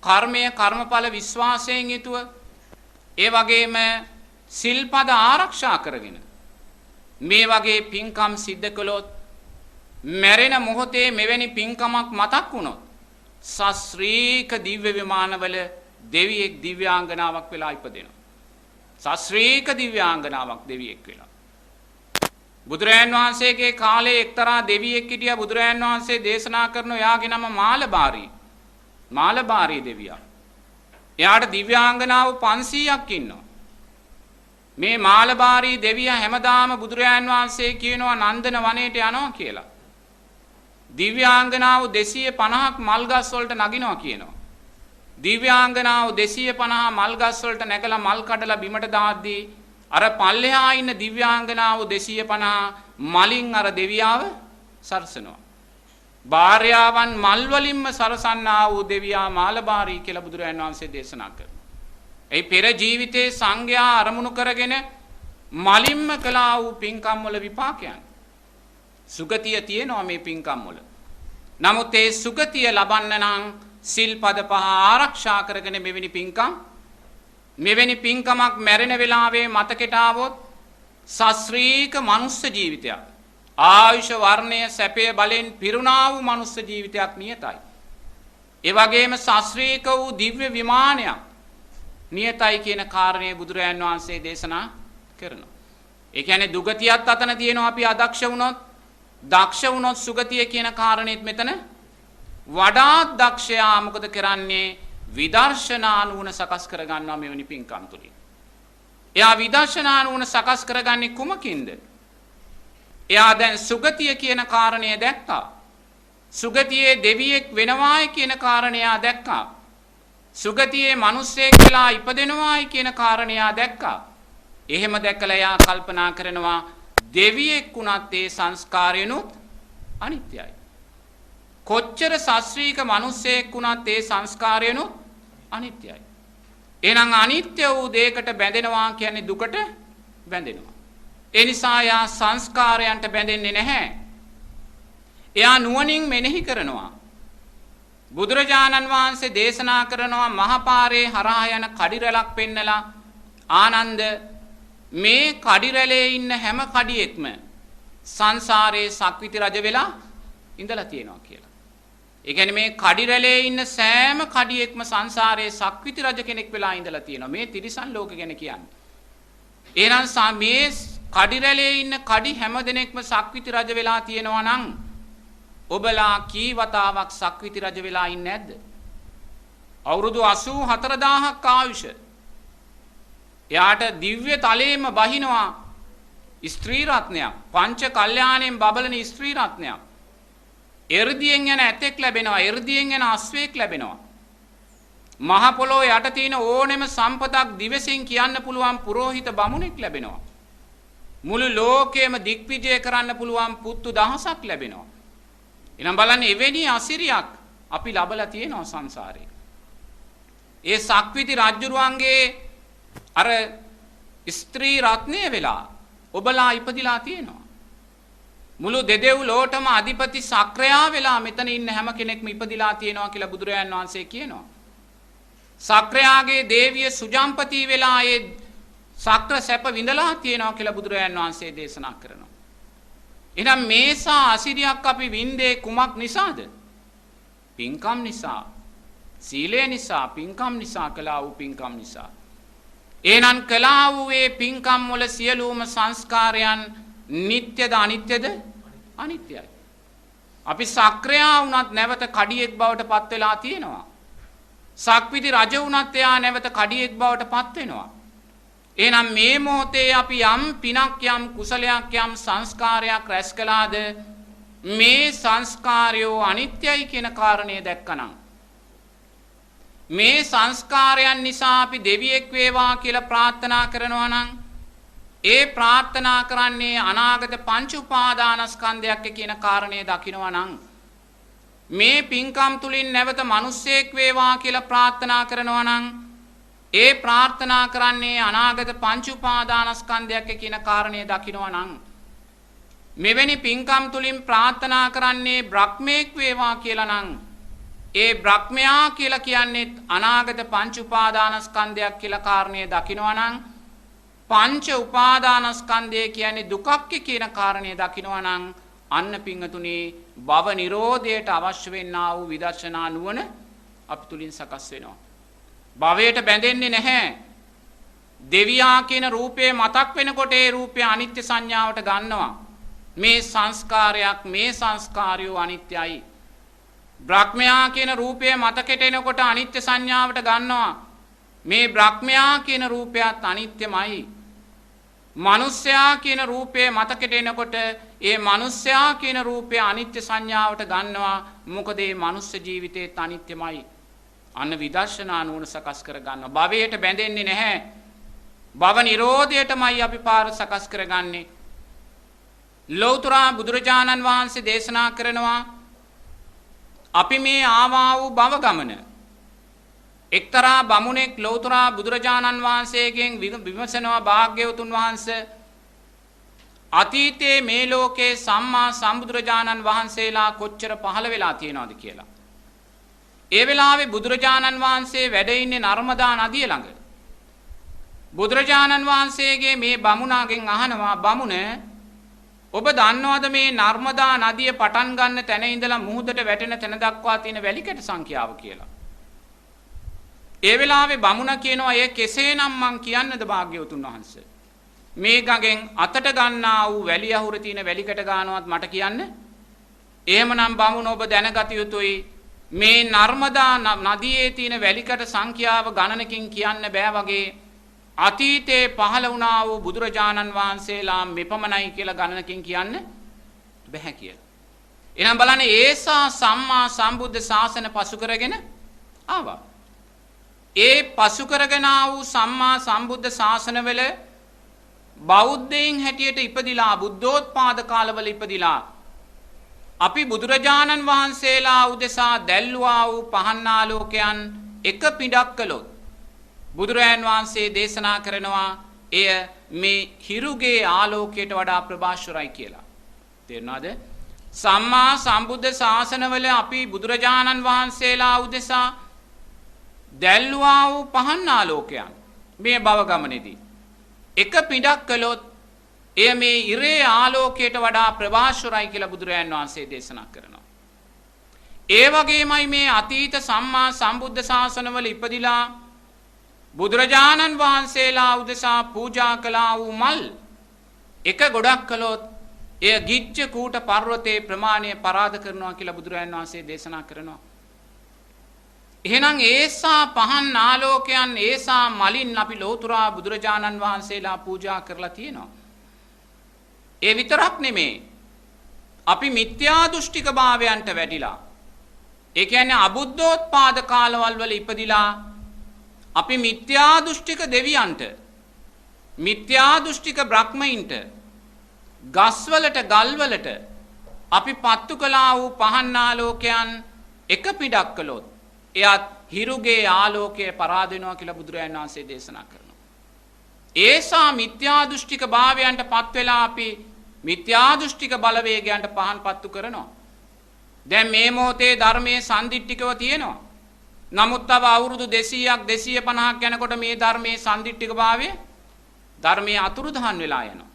කර්මය කර්මඵල විශ්වාසයෙන් යුතුව, ඒ වගේම සිල්පද ආරක්ෂා කරගෙන මේ වගේ පින්කම් සිද්ධ කළොත් මැරෙන මොහොතේ මෙවැනි පින්කමක් මතක් වුණොත් සස්ත්‍රීක දිව්‍ය විමානවල දෙවියෙක් දිව්‍යාංගනාවක් වෙලා ඉපදෙනවා. සස්ත්‍රීක දිව්‍යාංගනාවක් දෙවියෙක් වෙලා. බුදුරයන් වහන්සේගේ කාලේ එක්තරා දෙවියෙක් හිටියා. බුදුරයන් වහන්සේ දේශනා කරන එයාගේ නම මාලබාරී. මාලබාරී දෙවියා. එයාට දිව්‍යාංගනාව 500ක් ඉන්නවා. මේ මාලබාරී දෙවියා හැමදාම බුදුරයන් වහන්සේ කියනවා නන්දන වනයේට යනවා කියලා. දිව්‍යාංගනාව 250ක් මල්ගස් වලට නගිනවා කියනවා. දිව්‍යාංගනාව 250 මල්ගස් වලට නැගලා මල් කඩලා බිමට දාද්දී අර පල්ලෙහා ඉන්න දිව්‍යාංගනාව 250 මලින් අර දෙවියාව සරසනවා. භාර්යාවන් මල් වලින්ම සරසන්නා වූ දෙවියා මාලබාරී කියලා බුදුරජාණන් වහන්සේ දේශනා කරනවා. ඒ පෙර ජීවිතයේ සංඝයා අරමුණු කරගෙන මලින්ම කළා වූ පින්කම් වල විපාකයන්. සුගතිය තියෙනවා මේ පින්කම් වල. නමුත් ඒ සුගතිය ලබන්න නම් සිල්පද 5 ආරක්ෂා කරගෙන මෙවැනි පින්කමක් මැරෙන වෙලාවේ මතකෙට ආවොත් සස්ත්‍රීක මනුස්ස ජීවිතයක්. ආයුෂ වර්ණය සැපය බලෙන් පිරුණා වූ මනුස්ස ජීවිතයක් නියතයි. ඒ වගේම සස්ත්‍රීක වූ දිව්‍ය විමානයක් නියතයි කියන කාරණේ බුදුරජාන් වහන්සේ දේශනා කරනවා. ඒ කියන්නේ දුගතියත් අතන තියෙනවා. අපි අදක්ෂ වුණොත්, දක්ෂ වුණොත් සුගතිය කියන කාරණේත් මෙතන වඩාත් දක්ෂයා මොකද කරන්නේ? විදර්ශනා නුවණ සකස් කරගන්නවා මෙවැනි පින්කම් තුලින්. එයා විදර්ශනා නුවණ සකස් කරගන්නේ කුමකින්ද? එයා දැන් සුගතිය කියන කාරණය දැක්කා. සුගතියේ දෙවියෙක් වෙනවායි කියන කාරණය දැක්කා. සුගතියේ මිනිස්සෙක් වෙලා ඉපදෙනවායි කියන කාරණය දැක්කා. එහෙම දැකලා එයා කල්පනා කරනවා දෙවියෙක් වුණත් ඒ සංස්කාරයනුත් අනිත්‍යයි. කොච්චර සස්ත්‍රීක මිනිස්සෙක් වුණත් ඒ සංස්කාරයනුත් අනිත්‍යයි. එහෙනම් අනිත්‍ය වූ දෙයකට බැඳෙනවා කියන්නේ දුකට බැඳෙනවා. ඒ නිසා යා සංස්කාරයන්ට බැඳෙන්නේ නැහැ. එයා නුවණින් මෙනෙහි කරනවා. බුදුරජාණන් වහන්සේ දේශනා කරනවා මහපාරේ හරහා යන කඩිරැලක් පෙන්නලා ආනන්ද මේ කඩිරැලේ ඉන්න හැම කඩියෙක්ම සංසාරේ සක්විති රජ වෙලා ඉඳලා තියෙනවා කියලා. ඒ කියන්නේ මේ කඩිරැලේ ඉන්න සෑම කඩියෙක්ම සංසාරේ සක්විති රජ කෙනෙක් වෙලා ඉඳලා තියෙනවා. මේ තිරිසන් ලෝක ගැන කියන්නේ. එහෙනම් මේ කඩිරැලේ ඉන්න කඩි හැම දෙනෙක්ම සක්විති රජ වෙලා තියෙනවා නම් ඔබලා කී වතාවක් සක්විති රජ වෙලා ඉන්නේ නැද්ද? අවුරුදු 84000ක් ආයුෂ. එයාට දිව්‍ය තලයේම බහිනවා ස්ත්‍රී රත්නයක්. පංච කල්යාණයෙන් බබලන ස්ත්‍රී රත්නයක්. එර්දියෙන් යන ඇතෙක් ලැබෙනවා. එර්දියෙන් යන අස්වැක් ලැබෙනවා. මහ පොළොව යට තියෙන ඕනෙම සම්පතක් දිවසින් කියන්න පුළුවන් පුරෝහිත බමුණෙක් ලැබෙනවා. මුළු ලෝකෙම දිග්විජය කරන්න පුළුවන් පුත්තු දහසක් ලැබෙනවා. එනම් බලන්න එවැනි අසිරියක් අපි ලබලා තියෙනවා සංසාරේ. ඒ සක්විති රජුරුවන්ගේ අර ස්ත්‍රී රත්නය වෙලා ඔබලා ඉපදිලා තියෙනවා. මුළු දෙදෙව් ලෝටම අධිපති සක්‍රයා වෙලා මෙතන ඉන්න හැම කෙනෙක්ම ඉපදිලා තියෙනවා කියලා බුදුරජාන් වහන්සේ කියනවා. සක්‍රයාගේ දේවිය සුජම්පති වෙලා ඒ සක්‍ර සැප විඳලා තියෙනවා කියලා බුදුරජාන් වහන්සේ දේශනා කරනවා. එහෙනම් මේසා අසිරියක් අපි වින්දේ කුමක් නිසාද? පින්කම් නිසා. සීලය නිසා, පින්කම් නිසා, කළා වූ පින්කම් නිසා. එහෙනම් කළා වූ ඒ පින්කම් වල සියලුම සංස්කාරයන් නිට්ටයද අනිත්‍යද? අනිත්‍යයි. අපි සක්‍රයා වුණත් නැවත කඩියෙක් බවට පත් වෙලා තියෙනවා. සක්විති රජ වුණත් එයා නැවත කඩියෙක් බවට පත් වෙනවා. එහෙනම් මේ මොහොතේ අපි යම් පිනක් යම් කුසලයක් යම් සංස්කාරයක් රැස් කළාද මේ සංස්කාරයෝ අනිත්‍යයි කියන කාරණය දැක්කනම් මේ සංස්කාරයන් නිසා අපි දෙවියෙක් වේවා කියලා ප්‍රාර්ථනා කරනවා නම් ඒ ප්‍රාර්ථනා කරන්නේ අනාගත පංච උපාදානස්කන්ධයක් කියන කාරණය දකිනවා නම් මේ පින්කම් තුලින් නැවත මිනිස්සෙක් වේවා කියලා ප්‍රාර්ථනා කරනවා නම් ඒ ප්‍රාර්ථනා කරන්නේ අනාගත පංච උපාදානස්කන්ධයක් කියන කාරණය දකිනවා නම් මෙවැනි පින්කම් තුලින් ප්‍රාර්ථනා කරන්නේ බ්‍රහ්මෙක් වේවා කියලා නම් ඒ බ්‍රහ්මයා කියලා කියන්නේ අනාගත පංච උපාදානස්කන්ධයක් කියලා කාරණය දකිනවා නම් පංච උපාදානස්කන්ධය කියන්නේ දුකක් කියන කාරණය දකිනවා නම් අන්න පිංගතුනි භව නිරෝධයට අවශ්‍ය වෙන්නා වූ විදර්ශනා නුවණ අපි තුලින් සකස් වෙනවා. භවයට බැඳෙන්නේ නැහැ. දෙවියා කියන රූපේ මතක් වෙනකොට ඒ රූපය අනිත්‍ය සංඥාවට ගන්නවා. මේ සංස්කාරයක් මේ සංස්කාරයෝ අනිත්‍යයි. බ්‍රහ්මයා කියන රූපය මතකෙට එනකොට අනිත්‍ය සංඥාවට ගන්නවා. මේ බ්‍රහ්මයා කියන රූපයත් අනිත්‍යමයි. මනුස්සයා කියන රූපය මතකෙට එනකොට ඒ මනුස්සයා කියන රූපය අනිත්‍ය සංඥාවට ගන්නවා. මොකද මේ මනුස්ස ජීවිතේත් අනිත්‍යමයි. අන්න විදර්ශනා නුවණ සකස් කර ගන්නවා. භවයට බැඳෙන්නේ නැහැ. භව නිරෝධයටමයි අපි පාර සකස් කරගන්නේ. ලෞතර බුදුරජාණන් වහන්සේ දේශනා කරනවා අපි මේ ආවා වූ භව ගමන එක්තරා බමුණෙක් ලෞතර බුදුරජාණන් වහන්සේගෙන් විමසනවා භාග්‍යවතුන් වහන්සේ අතීතයේ මේ ලෝකේ සම්මා සම්බුදුරජාණන් වහන්සේලා කොච්චර පහළ වෙලා තියෙනවද කියලා. ඒ වෙලාවේ බුදුරජාණන් වහන්සේ වැඩ ඉන්නේ නර්මදා නදිය ළඟ. බුදුරජාණන් වහන්සේගේ මේ බමුණාගෙන් අහනවා බමුණ ඔබ දන්නවද මේ නර්මදා නදිය පටන් ගන්න තැන ඉඳලා මුහුදට වැටෙන තැන දක්වා තියෙන වැලිකඩ සංඛ්‍යාව කියලා. ඒ වෙලාවේ බමුණ කියනවා ඒ කෙසේනම් මං කියන්නද භාග්‍යවතුන් වහන්සේ. මේ ගඟෙන් අතට ගන්නා වූ වැලි අහුර තියෙන වැලිකඩ ගන්නවත් මට කියන්න. එහෙමනම් බමුණ ඔබ දැනගත යුතුයි මේ නර්මදා නදියේ තියෙන වැලිකඩ සංඛ්‍යාව ගණනකින් කියන්න බෑ වගේ අතීතේ පහළ වුණා වූ බුදුරජාණන් වහන්සේලා මෙපමණයි කියලා ගණනකින් කියන්න බෑ කියලා. එහෙනම් බලන්න ඒසා සම්මා සම්බුද්ධ ශාසන පසු කරගෙන ආවා. ඒ පසු කරගෙන ආ වූ සම්මා සම්බුද්ධ ශාසනවල බෞද්ධයින් හැටියට ඉපදිලා බුද්ධෝත්පාද කාලවල ඉපදිලා අපි බුදුරජාණන් වහන්සේලා උදෙසා දැල්වා වූ පහන් ආලෝකයන් එක පිටක් කළොත් බුදුරයන් වහන්සේ දේශනා කරනවා එය මේ හිරුගේ ආලෝකයට වඩා ප්‍රභාස්වරයි කියලා. තේරුණාද? සම්මා සම්බුද්ධ ශාසනවල අපි බුදුරජාණන් වහන්සේලා උදෙසා දැල්වා වූ පහන් ආලෝකයන් මේ භව ගමනේදී එක පිටක් කළොත් එය මේ ඉරේ ආලෝකයට වඩා ප්‍රභාස්වරයි කියලා බුදුරයන් වහන්සේ දේශනා කරනවා. ඒ වගේමයි මේ අතීත සම්මා සම්බුද්ධ ශාසනවල ඉපදිලා බුදුරජාණන් වහන්සේලා උදෙසා පූජා කළා වූ මල් එක ගොඩක් කළොත් එය ගිච්ඡ කූට පර්වතයේ ප්‍රමාණය පරාද කරනවා කියලා බුදුරජාණන් වහන්සේ දේශනා කරනවා. එහෙනම් ඒසා පහන් ආලෝකයන් ඒසා මලින් අපි ලෝතුරා බුදුරජාණන් වහන්සේලා පූජා කරලා තියෙනවා. ඒ විතරක් නෙමේ අපි මිත්‍යා දෘෂ්ටික භාවයන්ට වැටිලා ඒ කියන්නේ අබුද්ධෝත්පාද කාලවල වල ඉපදිලා අපි මිත්‍යා දෘෂ්ටික දෙවියන්ට මිත්‍යා දෘෂ්ටික බ්‍රහ්මයින්ට ගස්වලට ගල්වලට අපි පත්තු කළා වූ පහන් ආලෝකයන් එක පිටක් කළොත් එයත් හිරුගේ ආලෝකය පරාද වෙනවා කියලා බුදුරජාණන් වහන්සේ දේශනා කරනවා. ඒසා මිත්‍යා දෘෂ්ටික භාවයන්ට පත් වෙලා අපි මිත්‍යා දෘෂ්ටික බලවේගයන්ට පහන් පත්තු කරනවා. දැන් මේ මොහොතේ ධර්මයේ සම්දිට්ඨිකව තියෙනවා. නමුත් තව අවුරුදු 200ක් 250ක් යනකොට මේ ධර්මයේ සම්දිට්ඨික භාවය ධර්මයේ අතුරුදහන් වෙලා යනවා.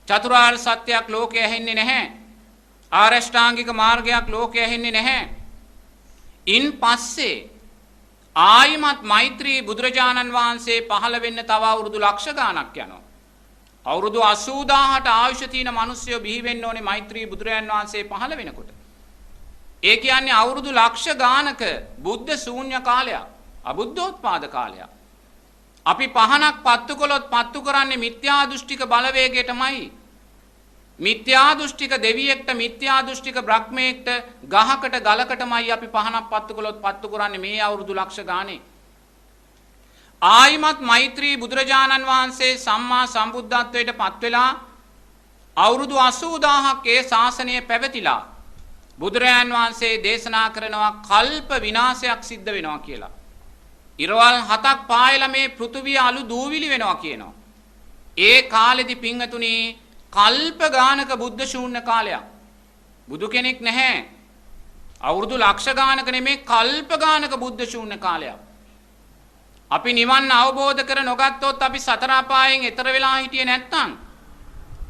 චතුරාර්ය සත්‍යයක් ලෝකයේ ඇහෙන්නේ නැහැ. ආරෂ්ඨාංගික මාර්ගයක් ලෝකයේ ඇහෙන්නේ නැහැ. ඉන් පස්සේ ආයිමත් මෛත්‍රී බුදුරජාණන් වහන්සේ පහළ වෙන්න තව අවුරුදු ලක්ෂ ගාණක් යනවා. අවුරුදු 80000ට ආයුෂ තියෙන මිනිස්සුયો බිහි වෙන්න ඕනේ මෛත්‍රී බුදුරජාණන් වහන්සේ පහළ වෙනකොට. ඒ කියන්නේ අවුරුදු ලක්ෂ ගානක බුද්ධ ශූන්‍ය කාලයක් අබුද්ධෝත්පාද කාලයක්. අපි පහනක් පත්තු කළොත් පත්තු කරන්නේ මිත්‍යා දෘෂ්ටික බලවේගයටමයි. මිත්‍යා දෘෂ්ටික දෙවියෙක්ට මිත්‍යා දෘෂ්ටික බ්‍රහ්මයෙක්ට ගහකට ගලකටමයි අපි පහනක් පත්තු කළොත් පත්තු කරන්නේ මේ අවුරුදු ලක්ෂ ගානේ. ආයිමත් මෛත්‍රී බුදුරජාණන් වහන්සේ සම්මා සම්බුද්ධත්වයට පත් වෙලා අවුරුදු 80000ක් ඒ ශාසනය පැවතිලා බුදුරජාන් වහන්සේ දේශනා කරනවා කල්ප විනාශයක් සිද්ධ වෙනවා කියලා. ඉරවල් 7ක් පායලා මේ පෘථුවිය අලු දූවිලි වෙනවා කියනවා. ඒ කාලෙදි පින්වතුනි කල්ප ගානක බුද්ධ ශූන්‍ය කාලයක්. බුදු කෙනෙක් නැහැ. අවුරුදු ලක්ෂ ගානක නෙමේ කල්ප ගානක බුද්ධ ශූන්‍ය කාලයක්. අපි නිවන් අවබෝධ කර නොගත්තොත් අපි සතර අපායෙන් එතර වෙලා හිටියේ නැත්තම්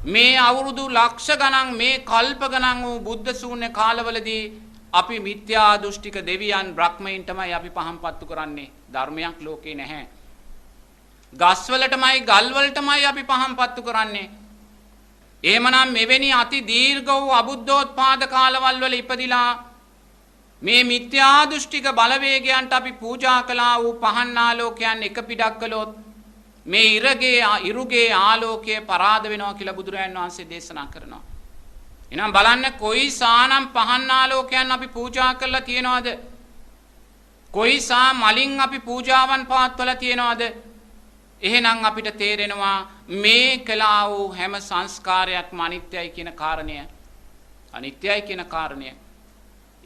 මේ අවුරුදු ලක්ෂ ගණන් මේ කල්ප ගණන් වූ බුද්ධ ශූන්‍ය කාලවලදී අපි මිත්‍යා දෘෂ්ටික දෙවියන් බ්‍රහ්මයන් තමයි අපි පහම්පත්තු කරන්නේ. ධර්මයක් ලෝකේ නැහැ. ගස්වලටමයි ගල්වලටමයි අපි පහම්පත්තු කරන්නේ. එහෙමනම් මෙවැනි අති දීර්ඝ වූ අබුද්ධෝත්පාද කාලවල වල ඉපදිලා මේ මිත්‍යා දෘෂ්ටික බලවේගයන්ට අපි පූජා කළා වූ පහන් ආලෝකයන් එක පිටක් කළොත් මේ ඉරුගේ ආලෝකය පරාද වෙනවා කියලා බුදුරජාණන් වහන්සේ දේශනා කරනවා. එහෙනම් බලන්න කොයිසානම් පහන් ආලෝකයන් අපි පූජා කරලා තියනවද? කොයිසා මලින් අපි පූජාවන් පවත්වලා තියනවද? එහෙනම් අපිට තේරෙනවා මේ කළා වූ හැම සංස්කාරයක්ම අනිත්‍යයි කියන කාරණය. අනිත්‍යයි කියන කාරණය.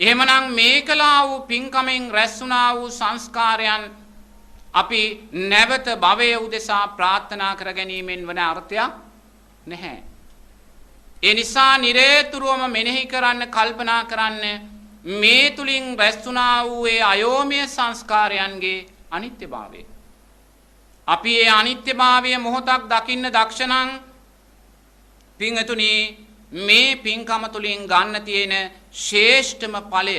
එහෙමනම් මේ කළා වූ පින්කමෙන් රැස් වුණා වූ සංස්කාරයන් අපි නැවත භවයේ උදෙසා ප්‍රාර්ථනා කර ගැනීමෙන් වන අර්ථයක් නැහැ. ඒ නිසා නිරේතුරුවම මෙනෙහි කරන්න කල්පනා කරන්න මේ තුලින් රැස් වුණා වූ ඒ අයෝමය සංස්කාරයන්ගේ අනිත්‍යභාවය. අපි ඒ අනිත්‍යභාවය මොහොතක් දකින්න දක්ෂණං පින්තුනි මේ පින්කම තුලින් ගන්න තියෙන ශ්‍රේෂ්ඨම ඵලය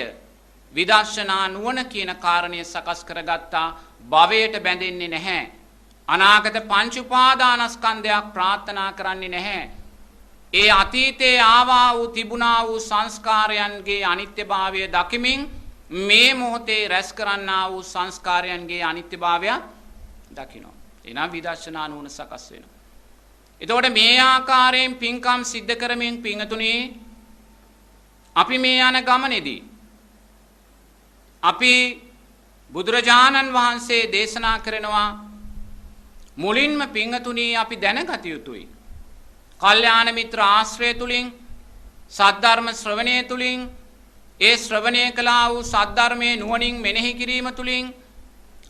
විදර්ශනා නුවණ කියන කාරණය සකස් කරගත්තා. භවයට බැඳෙන්නේ නැහැ. අනාගත පංච උපාදානස්කන්ධයක් ප්‍රාර්ථනා කරන්නේ නැහැ. ඒ අතීතයේ ආවා වූ තිබුණා වූ සංස්කාරයන්ගේ අනිත්‍යභාවය දකිමින් මේ මොහොතේ රැස් කරන්නා වූ සංස්කාරයන්ගේ අනිත්‍යභාවය දකිනවා. එනම් විදර්ශනා නුවණ සකස් වෙනවා. එතකොට මේ ආකාරයෙන් පින්කම් සිද්ධ කරමින් පින්තුණි අපි මේ යන ගමනේදී අපි බුදුරජාණන් වහන්සේ දේශනා කරනවා මුලින්ම පින්තුණි අපි දැනගත යුතුයි. කල්යාණ මිත්‍ර ආශ්‍රය තුලින් සද්ධර්ම ශ්‍රවණය තුලින් ඒ ශ්‍රවණය කළා වූ සද්ධර්මයේ නුවණින් මෙනෙහි කිරීම තුලින්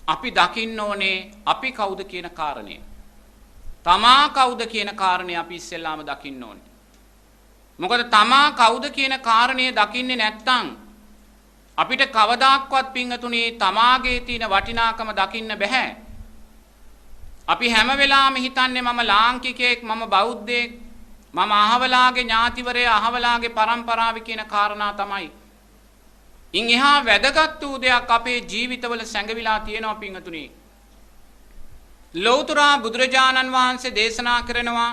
අපි දකින්න ඕනේ අපි කවුද කියන කාරණය. තමා කවුද කියන කාරණය අපි ඉස්සෙල්ලාම දකින්න ඕනේ. මොකද තමා කවුද කියන කාරණය දකින්නේ නැත්නම් අපිට කවදාක්වත් පින්තුණි තමාගේ තියෙන වටිනාකම දකින්න බෑ. අපි හැම වෙලාවෙම හිතන්නේ මම ලාංකිකයෙක්, මම බෞද්ධයෙක්, මම අහවලාගේ ඥාතිවරයා, අහවලාගේ පරම්පරාව කියන කාරණා තමයි. ඉන් එහා වැදගත් වූ දෙයක් අපේ ජීවිතවල සැඟවිලා තියෙනවා පින්තුණි. ලෞතර බුදුරජාණන් වහන්සේ දේශනා කරනවා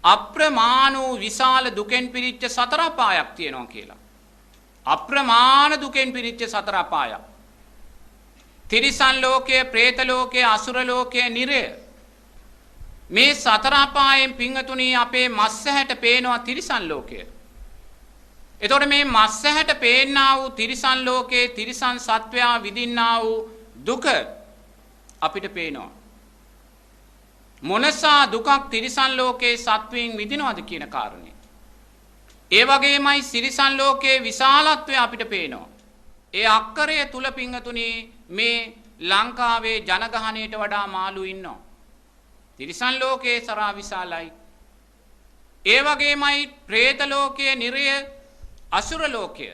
අප්‍රමාණ වූ විශාල දුකෙන් පිරිච්ච සතර අපායක් තියෙනවා කියලා. අප්‍රමාණ දුකෙන් පිරිච්ච සතර අපායක්. තිරිසන් ලෝකයේ, പ്രേත ලෝකයේ, අසුර ලෝකයේ, නිරය. මේ සතර අපායෙන් පින්තුණි අපේ මස්සහැට පේනවා තිරිසන් ලෝකය. එතකොට මේ මස්සහැට පේන්නා වූ තිරිසන් ලෝකයේ තිරිසන් සත්වයා විඳින්නා වූ දුක අපිට පේනවා. මොනසා දුකක් තිරිසන් ලෝකයේ සත්වයන් විඳිනවද කියන කාරණේ. ඒ වගේමයි තිරිසන් ලෝකයේ විශාලත්වය අපිට පේනවා. ඒ අක්කරය තුල පින්තුණි මේ ලංකාවේ ජනගහණයට වඩා මාළු ඉන්නවා. තිරිසන් ලෝකයේ සරා විශාලයි. ඒ වගේමයි പ്രേත ලෝකයේ, නිරය, අසුර ලෝකය.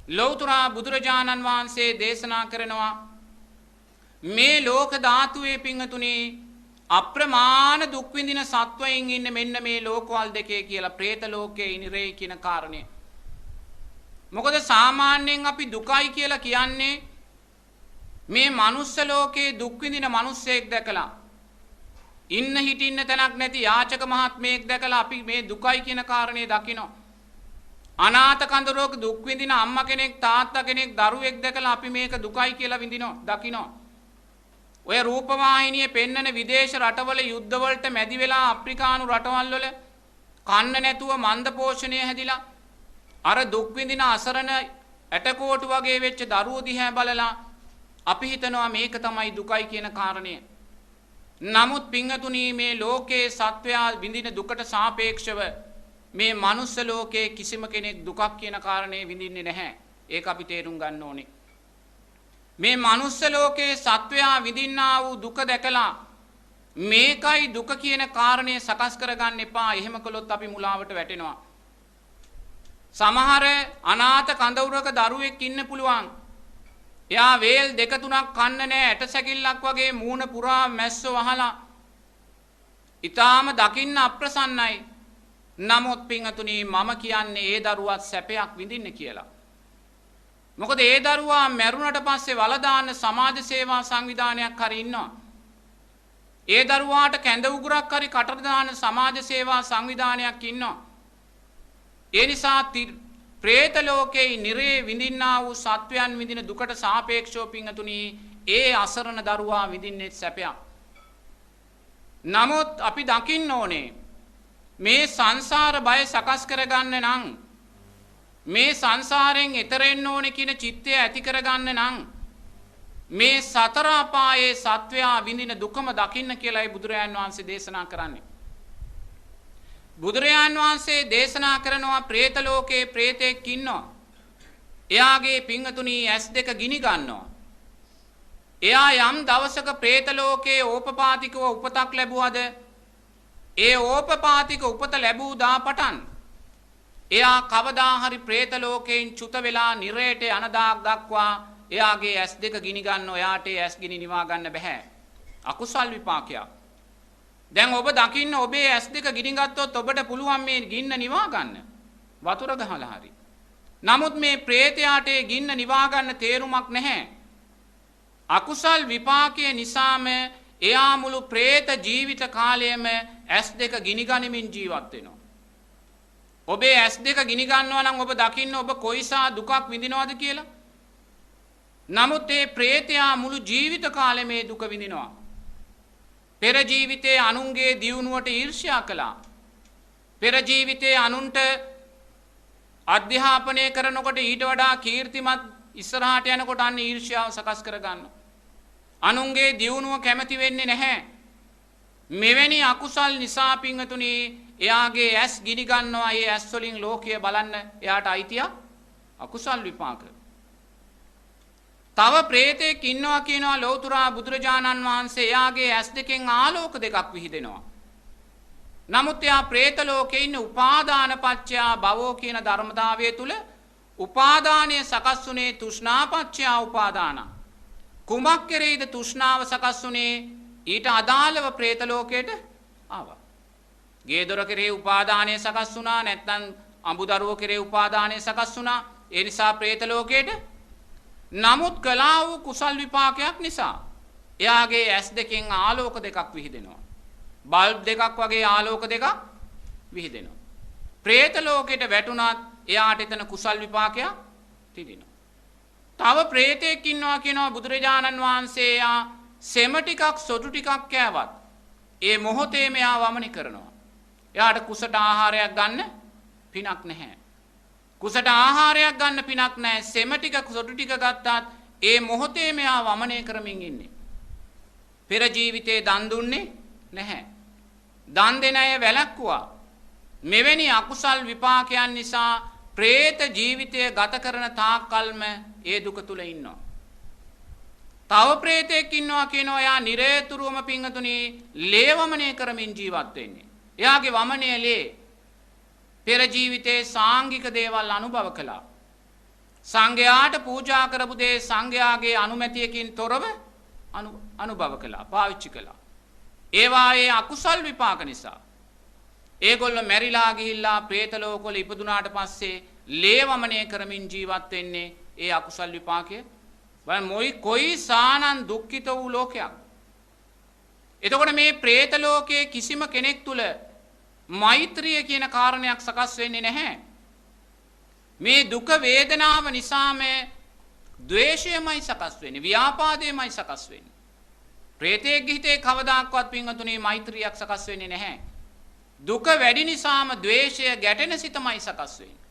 ලෞතර බුදුරජාණන් වහන්සේ දේශනා කරනවා මේ ලෝක ධාතුවේ පින්තුණි අප්‍රමාණ දුක් විඳින සත්වයින් ඉන්න මෙන්න මේ ලෝකවල දෙකේ කියලා, പ്രേත ලෝකයේ, නිරය කියන කාරණය. මොකද සාමාන්‍යයෙන් අපි දුකයි කියලා කියන්නේ මේ මනුස්ස ලෝකයේ දුක් විඳින මිනිස්සෙක් දැකලා, ඉන්න හිටින්න තැනක් නැති යාචක මහත්මයෙක් දැකලා අපි මේ දුකයි කියන කාරණේ දකිනවා. අනාථ කඳුරක දුක් විඳින අම්මා කෙනෙක්, තාත්තා කෙනෙක්, දරුවෙක් දැකලා අපි මේක දුකයි කියලා විඳිනවා, දකිනවා. ඔය රූපවාහිනියේ පෙන්නන විදේශ රටවල යුද්ධ වලට මැදි වෙලා අප්‍රිකානු රටවල් වල කන්න නැතුව මන්ද පෝෂණය හැදිලා අර දුක් විඳින අසරණ ඇටකොටු වගේ වෙච්ච දරුවෝ දිහා බලලා අපි හිතනවා මේක තමයි දුකයි කියන කාරණය. නමුත් පින්තුණි මේ ලෝකයේ සත්වයා විඳින දුකට සාපේක්ෂව මේ මනුස්ස ලෝකයේ කිසිම කෙනෙක් දුකක් කියන කාරණේ විඳින්නේ නැහැ. ඒක අපි තේරුම් ගන්න ඕනේ. මේ මනුස්ස ලෝකයේ සත්වයා විඳින්නා වූ දුක දැකලා මේකයි දුක කියන කාරණේ සකස් කරගන්න එපා. එහෙම කළොත් අපි මුලාවට වැටෙනවා. සමහර අනාථ කඳවුරක දරුවෙක් ඉන්න පුළුවන්. එයා වේල් දෙක තුනක් කන්න නැහැ ඇට සැකිල්ලක් වගේ මූණ පුරා මැස්සෝ වහලා. ඊටාම දකින්න අප්‍රසන්නයි. නමුත් පින්වතුනි මම කියන්නේ ඒ දරුවත් සැපයක් විඳින්න කියලා. මොකද ඒ දරුවා මැරුණට පස්සේ වල දාන්න සමාජ සේවා සංවිධානයක් හරි ඉන්නවා. ඒ දරුවාට කැඳ උගුරක් හරි කට දාන සමාජ සේවා සංවිධානයක් ඉන්නවා. ඒ නිසා പ്രേත ලෝකේ නිරේ විඳින්නා වූ සත්වයන් විඳින දුකට සාපේක්ෂව පින්තුණි ඒ අසරණ දරුවා විඳින්නේ සැපයක්. නමුත් අපි දකින්න ඕනේ මේ සංසාර බය සකස් කරගන්න නම් මේ සංසාරයෙන් එතර වෙන්න ඕනේ කියන චිත්තය ඇති කරගන්න නම් මේ සතර අපායේ සත්වයා විඳින දුකම දකින්න කියලායි බුදුරජාන් වහන්සේ දේශනා කරන්නේ. බුදුරජාන් වහන්සේ දේශනා කරනවා പ്രേත ලෝකේ പ്രേතෙක් ඉන්නවා. එයාගේ පිංගතුණී S2 ගිනි ගන්නවා. එයා යම් දවසක പ്രേත ලෝකේ ඕපපාතිකව උපතක් ලැබුවද ඒ ඕපපාතික උපත ලැබූ දා පටන් එයා කවදා හරි പ്രേත ලෝකයෙන් චුත වෙලා නිරයට යන දාක් දක්වා එයාගේ S2 ගිනි ගන්නවා. එයාට S ගිනි නිවා ගන්න බෑ. අකුසල් විපාකයක්. දැන් ඔබ දකින්න ඔබේ S2 ගිනි ගත්තොත් ඔබට පුළුවන් මේ ගින්න නිවා ගන්න. වතුර ගහලා හරි. නමුත් මේ പ്രേතයාට ගින්න නිවා ගන්න තේරුමක් නැහැ. අකුසල් විපාකයේ නිසාම එයා මුළු പ്രേත ජීවිත කාලයම S2 ගිනි ගනිමින් ජීවත් වෙනවා. ඔබේ S2 ගිනි ගන්නවා නම් ඔබ දකින්න ඔබ කොයිසා දුකක් විඳිනවද කියලා. නමුත් මේ പ്രേතයා මුළු ජීවිත කාලෙම මේ දුක විඳිනවා. පෙර ජීවිතයේ අනුන්ගේ දියුණුවට ඊර්ෂ්‍යා කළා. පෙර ජීවිතයේ අනුන්ට අධ්‍යාපනය කරනකොට ඊට වඩා කීර්තිමත් ඉස්සරහට යනකොට අන්න ඊර්ෂ්‍යාව සකස් කරගන්නවා. අනුන්ගේ දියුණුව කැමති වෙන්නේ නැහැ. මෙවැනි අකුසල් නිසා පින්වතුනි එයාගේ ඇස් ගිනි ගන්නවා. ඒ ඇස් වලින් ලෝකය බලන්න එයාට අයිතිය අකුසල් විපාක. තව പ്രേතෙක් ඉන්නවා කියනවා ලෞතුරා බුදුරජාණන් වහන්සේ. එයාගේ ඇස් දෙකෙන් ආලෝක දෙකක් විහිදෙනවා. නමුත් එයා പ്രേත ලෝකේ ඉන්න උපාදාන පත්‍යා භවෝ කියන ධර්මතාවය තුල උපාදානයේ සකස් වුනේ තෘෂ්ණා පත්‍යා උපාදාන. කුමක් කෙරෙහිද තෘෂ්ණාව සකස් වුනේ? ඊට අදාළව പ്രേත ලෝකයට ආවා. ගේ දොර කෙරෙහි උපාදානයේ සකස් වුණා. නැත්නම් අඹදරුවෝ කෙරෙහි උපාදානයේ සකස් වුණා. ඒ නිසා പ്രേත ලෝකයට. නමුත් කළා වූ කුසල් විපාකයක් නිසා එයාගේ ඇස් දෙකෙන් ආලෝක දෙකක් විහිදෙනවා. බල්බ් දෙකක් වගේ ආලෝක දෙකක් විහිදෙනවා. പ്രേත ලෝකයට වැටුණත් එයාට එතන කුසල් විපාකයක් තිබෙනවා. තව പ്രേතෙක් ඉන්නවා කියනවා බුදුරජාණන් වහන්සේ. යා සෙම ටිකක් සොටු ටිකක් කෑවත් ඒ මොහොතේම එයා වමනි කරනවා. එයාට කුසට ආහාරයක් ගන්න පිනක් නැහැ. කුසට ආහාරයක් ගන්න පිනක් නැහැ. සෙම ටික සොටු ටික ගත්තත් ඒ මොහොතේ මෙයා වමනය කරමින් ඉන්නේ. පෙර ජීවිතේ දන් දුන්නේ නැහැ. දන් දෙන අය වැළැක්කුවා. මෙවැනි අකුසල් විපාකයන් නිසා പ്രേත ජීවිතය ගත කරන තාක්කල්ම ඒ දුක තුල ඉන්නවා. තව പ്രേතෙක් ඉන්නවා කියනවා එයා නිරේතුරුවම පිංගතුණි ලේවමනය කරමින් ජීවත් වෙන්නේ. එයාගේ වමනය ලේ. පෙර ජීවිතේ සාංගික දේවල් අනුභව කළා. සංඝයාට පූජා කරපු දේ සංඝයාගේ අනුමැතියකින් තොරව අනුභව කළා, පාවිච්චි කළා. ඒවායේ අකුසල් විපාක නිසා ඒගොල්ලෝ මැරිලා ගිහිල්ලා പ്രേත ලෝකවල ඉපදුනාට පස්සේ ලේවමනය කරමින් ජීවත් වෙන්නේ ඒ අකුසල් විපාකයේ. මොයි කොයි සානන් දුක්ඛිත වූ ලෝකයක්. එතකොට මේ പ്രേත ලෝකයේ කිසිම කෙනෙක් තුල මෛත්‍රිය කියන කාරණයක් සකස් වෙන්නේ නැහැ. මේ දුක වේදනාව නිසාම ද්වේෂයමයි සකස් වෙන්නේ, ව්‍යාපාදයමයි සකස් වෙන්නේ. പ്രേතයේ හිතේ කවදාක්වත් පින්වතුනි මෛත්‍රියක් සකස් වෙන්නේ නැහැ. දුක වැඩි නිසාම ද්වේෂය ගැටෙන සිතමයි සකස් වෙන්නේ.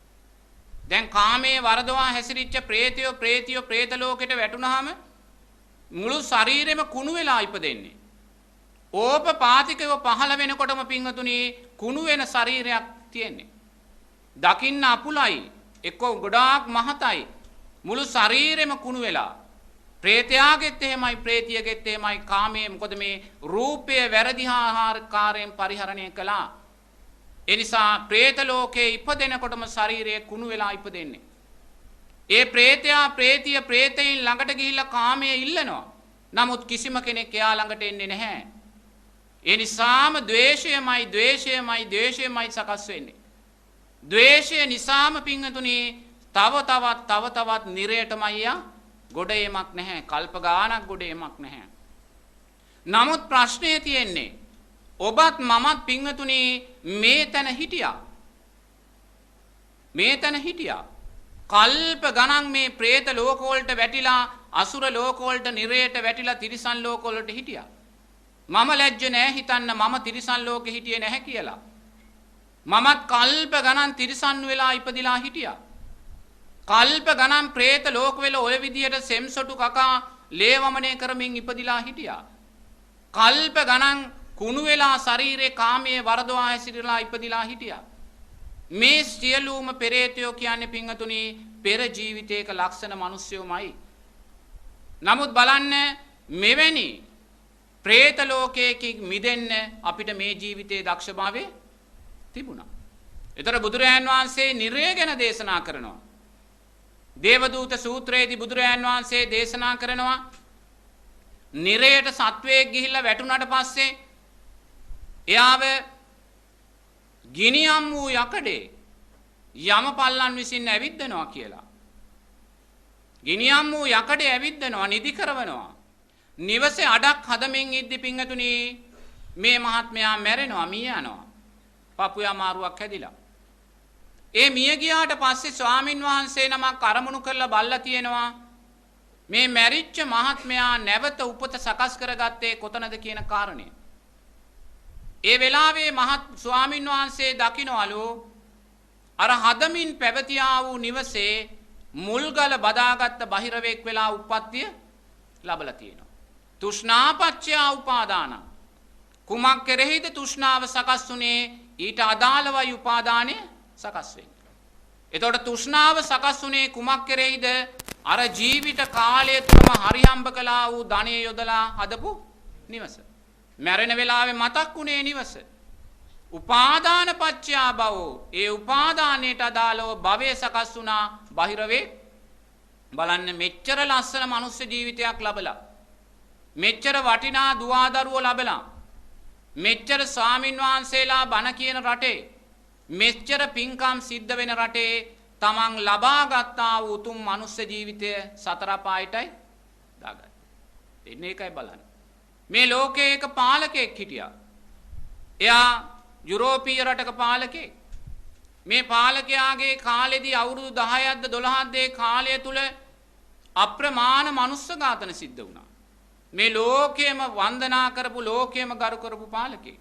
දැන් කාමයේ වරදවා හැසිරිච්ච ප්‍රේතයෝ പ്രേත ලෝකෙට වැටුනහම මුළු ශරීරෙම කුණු වෙලා ඉපදෙන්නේ. ඕපපාතිකව පහළ වෙනකොටම පින්වතුනි කුණු වෙන ශරීරයක් තියෙන්නේ. දකින්න අපුලයි, එක්ක ගොඩාක් මහතයි. මුළු ශරීරෙම කුණු වෙලා. പ്രേතයාගෙත් එහෙමයි, പ്രേතියගෙත් එහෙමයි. කාමයේ මොකද මේ රූපය වැරදි ආකාරයෙන් පරිහරණය කළා. ඒ නිසා പ്രേත ලෝකේ ඉපදෙනකොටම ශරීරය කුණු වෙලා ඉපදෙන්නේ. ඒ ප්‍රේතයා ප්‍රේතිය ප්‍රේතයින් ළඟට ගිහිල්ලා කාමයේ ඉල්ලනවා. නමුත් කිසිම කෙනෙක් එයා ළඟට එන්නේ නැහැ. ඒ නිසාම ද්වේෂයමයි සකස් වෙන්නේ. ද්වේෂය නිසාම පින්වතුනි තව තවත් නිරයටමයි යා ගොඩ එමක් නැහැ. කල්ප ගානක් ගොඩ එමක් නැහැ. නමුත් ප්‍රශ්නය තියෙන්නේ ඔබත් මමත් පින්වතුනි මේ තැන හිටියා. කල්ප ගණන් මේ പ്രേත ලෝක වලට වැටිලා අසුර ලෝක වලට නිරයට වැටිලා තිරිසන් ලෝක වලට හිටියා. මම ලැජ්ජ නැහැ හිතන්න මම තිරිසන් ලෝකෙ හිටියේ නැහැ කියලා. මමත් කල්ප ගණන් තිරිසන් වෙලා ඉපදිලා හිටියා. කල්ප ගණන් പ്രേත ලෝක වල ඔය විදියට සෙම්සොටු කකා ලේවමනේ කරමින් ඉපදිලා හිටියා. කල්ප ගණන් කුණු වෙලා ශරීරේ කාමයේ වරදවා හැසිරලා ඉපදිලා හිටියා. මේ සියලුම පෙරේතයෝ කියන්නේ පින්වතුනි පෙර ජීවිතයක ලක්ෂණ මිනිස්සුමයි. නමුත් බලන්න මෙවැනි പ്രേත ලෝකයකින් මිදෙන්න අපිට මේ ජීවිතයේ දක්ෂභාවය තිබුණා. ඒතර බුදුරජාන් වහන්සේ නිරය ගැන දේශනා කරනවා. දේවදූත සූත්‍රයේදී බුදුරජාන් වහන්සේ දේශනා කරනවා නිරයට සත්වයෙක් ගිහිල්ලා වැටුණාට පස්සේ එයාව ගිනියම් වූ යකඩේ යමපල්ලන් විසින් ඇවිද්දනවා කියලා. ගිනියම් වූ යකඩේ ඇවිද්දනවා නිදි කරවනවා. නිවසේ අඩක් හදමින් ඉද්දි පිංගතුනි මේ මහත්මයා මැරෙනවා මිය යනවා. පපුවේ අමාරුවක් හැදිලා. ඒ මිය ගියාට පස්සේ ස්වාමින් වහන්සේ නමක් අරමුණු කරලා බල්ලා තියෙනවා මේ මැරිච්ච මහත්මයා නැවත උපත සකස් කරගත්තේ කොතනද කියන කාරණය. ඒ වෙලාවේ මහත් ස්වාමින් වහන්සේ දකින්නවලු අර හදමින් පැවතියා වූ නිවසේ මුල්ගල බදාගත්ත බහිරවෙක් වෙලා උප්පත්තිය ලැබලා තියෙනවා. තෘෂ්ණාපච්චය උපාදාන. කුමක් කෙරෙහිද තෘෂ්ණාව සකස් වුනේ? ඊට අදාළවයි උපාදානය සකස් වෙන්නේ. එතකොට තෘෂ්ණාව සකස් වුනේ කුමක් කෙරෙහිද? අර ජීවිත කාලය තුරම හරිහම්බ කළා වූ ධනෙ යොදලා හදපු නිවස. මැරෙන වෙලාවේ මතක් වුණේ නිවස. උපාදාන පච්චයා භවෝ. ඒ උපාදානයට අදාළව භවය සකස් වුණා බහිරවේ. බලන්න මෙච්චර ලස්සන මනුස්ස ජීවිතයක් ලැබලා මෙච්චර වටිනා දුවදරුවෝ ලැබලා මෙච්චර ස්වාමින් වහන්සේලා බණ කියන රටේ මෙච්චර පින්කම් සිද්ධ වෙන රටේ තමන් ලබා ගත්තා වූ උතුම් මනුස්ස ජීවිතය සතර පායටයි දාගන්න. එන්නේ ඒකයි බලන්න. මේ ලෝකයේ එක පාලකෙක් හිටියා. එයා යුරෝපීය රටක පාලකෙක්. මේ පාලකයාගේ කාලෙදී අවුරුදු 10ක්ද 12ක්ද ඒ කාලය තුල අප්‍රමාණ මනුස්ස ඝාතන සිද්ධ වුණා. මේ ලෝකයේම වන්දනා කරපු ලෝකයේම ගරු කරපු පාලකෙක්.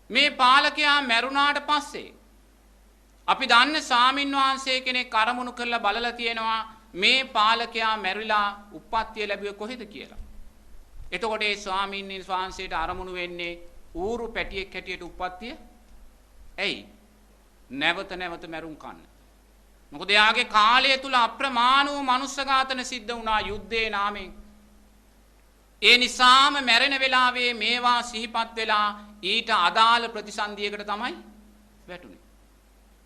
මේ පාලකයා මැරුණාට පස්සේ අපි දන්න ස්වාමින් වහන්සේ කෙනෙක් අරමුණු කරලා බලලා තියෙනවා මේ පාලකයා මැරිලා උප්පත්තිය ලැබුවේ කොහෙද කියලා. එතකොට ඒ ස්වාමීන් වහන්සේට අරමුණු වෙන්නේ ඌරු පැටියෙක් හැටියට උප්පත්තිය. ඇයි? නැවත මැරුම් කන්න. මොකද එයාගේ කාලය තුල අප්‍රමාණ වූ මනුස්ස ඝාතන සිද්ධ වුණා යුද්ධයේ නාමයෙන්. ඒ නිසාම මැරෙන වෙලාවේ මේවා සිහිපත් වෙලා ඊට අදාළ ප්‍රතිසන්දියකට තමයි වැටුනේ.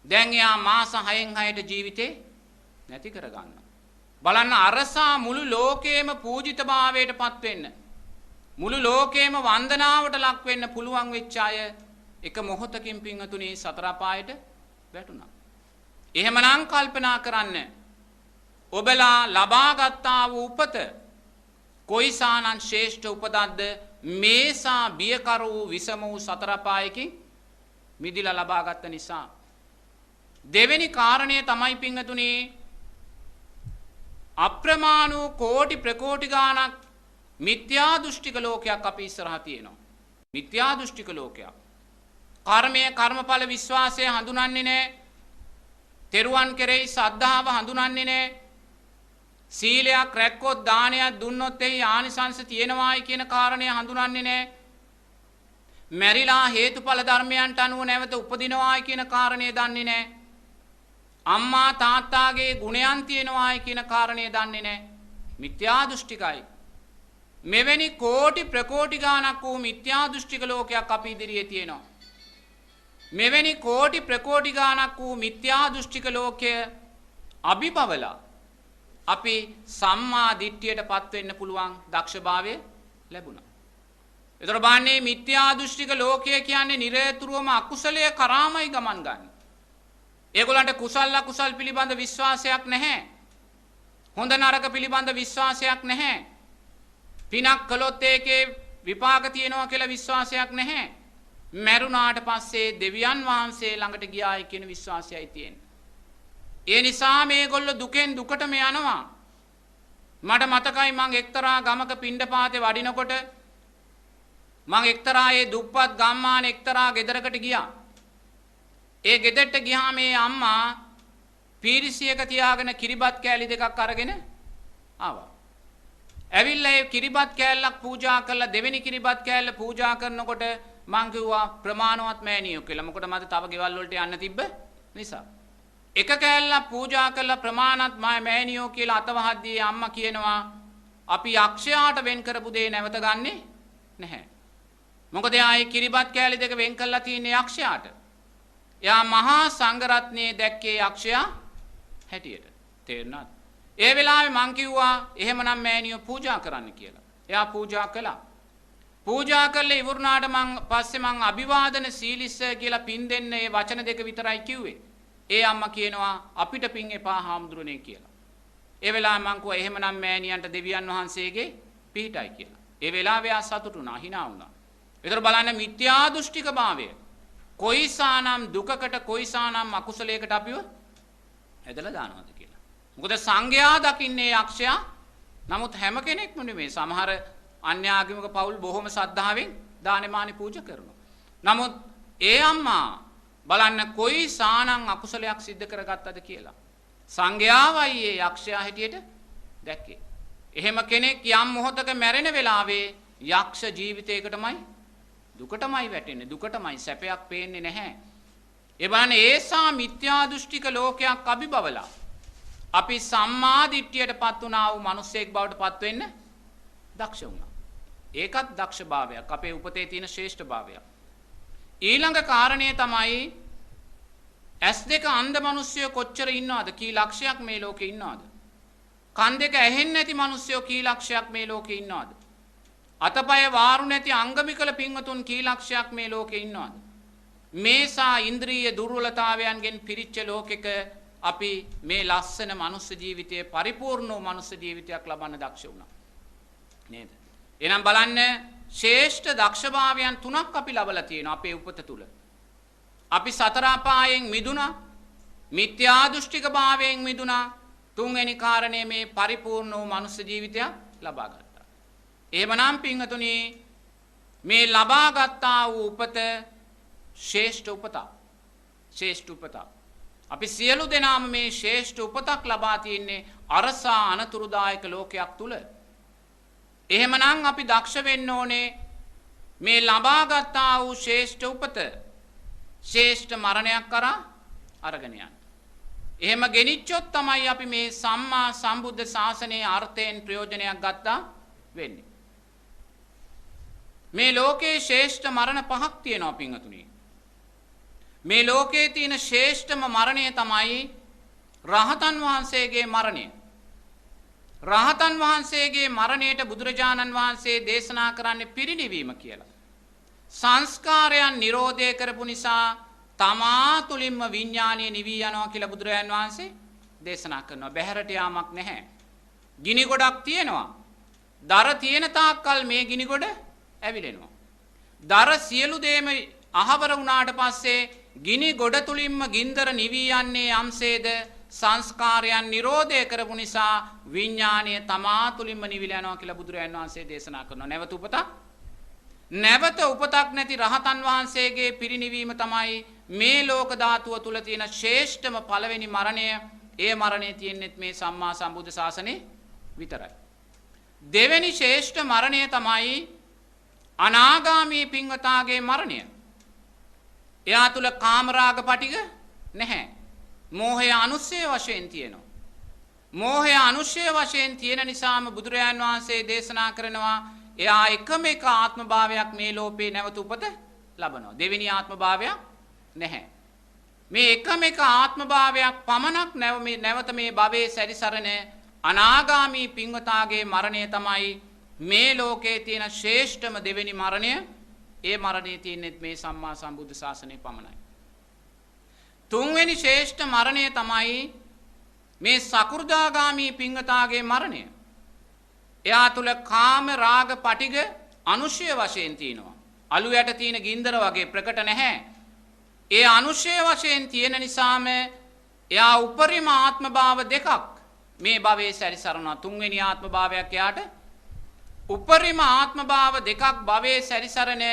දැන් එයා මාස 6න් 6ට ජීවිතේ නැති කරගන්නවා. බලන්න අරසා මුළු ලෝකේම පූජිතභාවයට පත් වෙන්න මුළු ලෝකේම වන්දනාවට ලක් වෙන්න පුළුවන් වෙච්ච අය එක මොහොතකින් පින්වතුනි සතර පායට වැටුණා. එහෙමනම් කල්පනා කරන්න ඔබලා ලබා ගත්තා වූ උපත කොයිසානං ශ්‍රේෂ්ඨ උපතක්ද මේසා බියකර වූ විසම වූ සතර පායකින් මිදිලා ලබා ගත්ත නිසා. දෙවෙනි කාරණය තමයි පින්වතුනි අප්‍රමාණ වූ කෝටි ප්‍රකෝටි ගාණක් මිත්‍යා දෘෂ්ටික ලෝකයක් අපි ඉස්සරහා තියෙනවා. මිත්‍යා දෘෂ්ටික ලෝකයක්. කර්මය කර්මඵල විශ්වාසය හඳුනන්නේ නැහැ. තෙරුවන් කෙරෙහි ශ්‍රද්ධාව හඳුනන්නේ නැහැ. සීලයක් රැක්කොත් දානයක් දුන්නොත් එහි ආනිසංස තියෙනවායි කියන කාරණය හඳුනන්නේ නැහැ. මැරිලා හේතුඵල ධර්මයන්ට අනුව නැවත උපදිනවායි කියන කාරණය දන්නේ නැහැ. අම්මා තාත්තාගේ ගුණයන් තියෙනවායි කියන කාරණය දන්නේ නැහැ. මිත්‍යා දෘෂ්ටිකයි. මෙවැනි කෝටි ප්‍රකෝටි ගාණක් වූ මිත්‍යා දෘෂ්ටික ලෝකයක් අපි ඉදිරියේ තියෙනවා. මෙවැනි කෝටි ප්‍රකෝටි ගාණක් වූ මිත්‍යා දෘෂ්ටික ලෝකය අභිබවලා අපි සම්මා දිට්ඨියටපත් වෙන්න පුළුවන් දක්ෂභාවය ලැබුණා. ඒතර බාන්නේ මිත්‍යා දෘෂ්ටික ලෝකය කියන්නේ නිරතුරුවම අකුසලයේ කරාමයි ගමන් ගන්න. ඒගොල්ලන්ට කුසල අකුසල් පිළිබඳ විශ්වාසයක් නැහැ. හොඳ නරක පිළිබඳ විශ්වාසයක් නැහැ. පිනක් කළොත් ඒකේ විපාක තියෙනවා කියලා විශ්වාසයක් නැහැ. මරුණාට පස්සේ දෙවියන් වහන්සේ ළඟට ගියායි කියන විශ්වාසයයි තියෙන්නේ. ඒ නිසා මේගොල්ලෝ දුකෙන් දුකටම යනවා. මට මතකයි මං එක්තරා ගමක පිණ්ඩපාතේ වඩිනකොට මං එක්තරා ඒ දුප්පත් ගම්මාන එක්තරා ගෙදරකට ගියා. ඒ ගෙදරට ගියාම මේ අම්මා පීරිසියක තියාගෙන කිරිබත් කෑලි දෙකක් අරගෙන ආවා. ඇවිල්ලා ඒ කිරිබත් කෑල්ලක් පූජා කරලා දෙවෙනි කිරිබත් කෑල්ල පූජා කරනකොට මං කිව්වා ප්‍රමාණවත් මෑණියෝ කියලා. මොකද මට තව ගෙවල් වලට යන්න තිබ්බ නිසා. එක කෑල්ලක් පූජා කරලා ප්‍රමාණවත් මෑණියෝ කියලා අතවහද්දී අම්මා කියනවා අපි යක්ෂයාට වෙන් කරපු දේ නැවත ගන්නෙ නැහැ. මොකද එයා ඒ කිරිබත් කෑලි දෙක වෙන් කරලා තියෙන්නේ යක්ෂයාට. එයා මහා සංඝරත්නයේ දැක්කේ යක්ෂයා හැටියට. තේරුණාද? ඒ වෙලාවේ මං කිව්වා එහෙමනම් මෑණියෝ පූජා කරන්න කියලා. එයා පූජා කළා. පූජා කරලා ඉවරනාට පස්සේ මං අභිවාදන සීලිස්ස කියලා පින් දෙන්න මේ වචන දෙක විතරයි කිව්වේ. ඒ අම්මා කියනවා අපිට පින් එපා හාමුදුරනේ කියලා. ඒ වෙලාවේ මං කිව්වා එහෙමනම් මෑණියන්ට දෙවියන් වහන්සේගේ පිහිටයි කියලා. ඒ වෙලාවේ ආ සතුටු වුණා, hina වුණා. ඒතර බලන්න මිත්‍යා දෘෂ්ටික භාවය කොයිසානම් දුකකට කොයිසානම් අකුසලයකට අපිව ඇදලා දානවද කියලා. මොකද සංඝයා දකින්නේ යක්ෂයා. නමුත් හැම කෙනෙක්ම නෙමෙයි. සමහර අන්‍යාගමික පවුල් බොහොම ශ්‍රද්ධාවෙන් දානෙමානි පූජා කරනවා. නමුත් ඒ අම්මා බලන්න කොයිසානම් අකුසලයක් සිද්ධ කරගත්තද කියලා. සංඝයාවයි ඒ යක්ෂයා හැටියට දැක්කේ. එහෙම කෙනෙක් යම් මොහොතක මැරෙන වෙලාවේ යක්ෂ ජීවිතයකටමයි දුකටමයි වැටෙන්නේ. දුකටමයි, සැපයක් පේන්නේ නැහැ. ඒ බලන්න ඒසා මිත්‍යා දෘෂ්ටික ලෝකයක් අභිබවලා අපි සම්මා දිට්ඨියටපත් වුණා වූ මිනිසෙක් බවට පත් වෙන්න දක්ෂ වුණා. ඒකත් දක්ෂභාවයක්. අපේ උපතේ තියෙන ශ්‍රේෂ්ඨභාවයක්. ඊළඟ කාරණය තමයි S2 අන්ධ මිනිස්සුયો කොච්චර ඉන්නවද? කී ලක්ෂයක් මේ ලෝකේ ඉන්නවද? කන් දෙක ඇහෙන්නේ නැති මිනිස්සුયો කී ලක්ෂයක් මේ ලෝකේ ඉන්නවද? අතපය වාරු නැති අංගමිකල පින්වතුන් කී ලක්ෂයක් මේ ලෝකේ ඉන්නවද? මේසා ඉන්ද්‍රිය දුර්වලතාවයන්ගෙන් පිරිච්ච ලෝකෙක අපි මේ ලස්සන මනුස්ස ජීවිතයේ පරිපූර්ණ වූ මනුස්ස ජීවිතයක් ලබන්න දක්ෂ වුණා. නේද? එහෙනම් බලන්න ශ්‍රේෂ්ඨ දක්ෂභාවයන් තුනක් අපි ලබලා තියෙනවා අපේ උපත තුල. අපි සතර අපායෙන් මිදුණා. මිත්‍යා දෘෂ්ටික භාවයෙන් මිදුණා. තුන්වෙනි කාරණේ මේ පරිපූර්ණ වූ මනුස්ස ජීවිතයක් ලබා ගත්තා. එහෙමනම් පින්වතුනි මේ ලබා ගත්තා වූ උපත ශ්‍රේෂ්ඨ උපතක්. ශ්‍රේෂ්ඨ උපතක්. අපි සියලු දෙනාම මේ ශ්‍රේෂ්ඨ උපතක් ලබා තින්නේ අරසා අනතුරුදායක ලෝකයක් තුල. එහෙමනම් අපි දක්ෂ වෙන්න ඕනේ මේ ලබා ගත්තා වූ ශ්‍රේෂ්ඨ උපත ශ්‍රේෂ්ඨ මරණයක් කරා අරගෙන යන්න. එහෙම ගෙනිච්චොත් තමයි අපි මේ සම්මා සම්බුද්ධ ශාසනයේ අර්ථයෙන් ප්‍රයෝජනයක් ගත්තා වෙන්නේ. මේ ලෝකේ ශ්‍රේෂ්ඨ මරණ පහක් තියෙනවා පින්වතුනි. මේ ලෝකේ තියෙන ශ්‍රේෂ්ඨම මරණය තමයි රහතන් වහන්සේගේ මරණය. රහතන් වහන්සේගේ මරණයට බුදුරජාණන් වහන්සේ දේශනා කරන්නේ පිරිනිවීම කියලා. සංස්කාරයන් නිරෝධය කරපු නිසා තමා තුලින්ම විඥානීය නිවී යනවා කියලා බුදුරජාණන් වහන්සේ දේශනා කරනවා. බැහැරට යාමක් නැහැ. ගිනි ගොඩක් තියෙනවා. දර තියෙන තාක්කල් මේ ගිනි ගොඩ ඇවිලෙනවා. දර සියලු දේම අහවර වුණාට පස්සේ ගිනි ගොඩ තුලින්ම ගින්දර නිවී යන්නේ යම්සේද සංස්කාරයන් නිරෝධය කරපු නිසා විඥානීය තමා තුලින්ම නිවිල යනවා කියලා බුදුරජාණන් වහන්සේ දේශනා කරනවා. නැවත උපතක් නැති රහතන් වහන්සේගේ පිරිනිවීම තමයි මේ ලෝක ධාතුව තුල තියෙන ශ්‍රේෂ්ඨම පළවෙනි මරණය. ඒ මරණය තියෙන්නේ මේ සම්මා සම්බුද්ධ ශාසනයේ විතරයි. දෙවෙනි ශ්‍රේෂ්ඨ මරණය තමයි අනාගාමී පින්වතාගේ මරණය. එයා තුල කාමරාග පටිග නැහැ. මෝහය අනුස්සය වශයෙන් තියෙනවා. මෝහය අනුස්සය වශයෙන් තියෙන නිසාම බුදුරජාන් වහන්සේ දේශනා කරනවා එයා එකම එක ආත්ම භාවයක් මේ ලෝකේ නැවත උපත ලබනවා. දෙවෙනි ආත්ම භාවයක් නැහැ. මේ එකම එක ආත්ම භාවයක් පමණක් නැවත මේ භවයේ සැරිසරන අනාගාමී පින්වතාගේ මරණය තමයි මේ ලෝකයේ තියෙන ශ්‍රේෂ්ඨම දෙවෙනි මරණය. ඒ මරණය තියෙන්නේ මේ සම්මා සම්බුද්ධ ශාසනය පමණයි. තුන්වෙනි ශ්‍රේෂ්ඨ මරණය තමයි මේ සකෘදාගාමී පින්වතාගේ මරණය. එයා තුල කාම රාග පටිග අනුශය වශයෙන් තියෙනවා. අලු යට තියෙන ගින්දර වගේ ප්‍රකට නැහැ. ඒ අනුශය වශයෙන් තියෙන නිසාම එයා උපරිම ආත්ම භාව දෙකක් මේ භවයේ සැරිසරනවා. තුන්වෙනි ආත්ම භාවයක් එයාට උපරිම ආත්ම භාව දෙකක් භවයේ සැරිසරන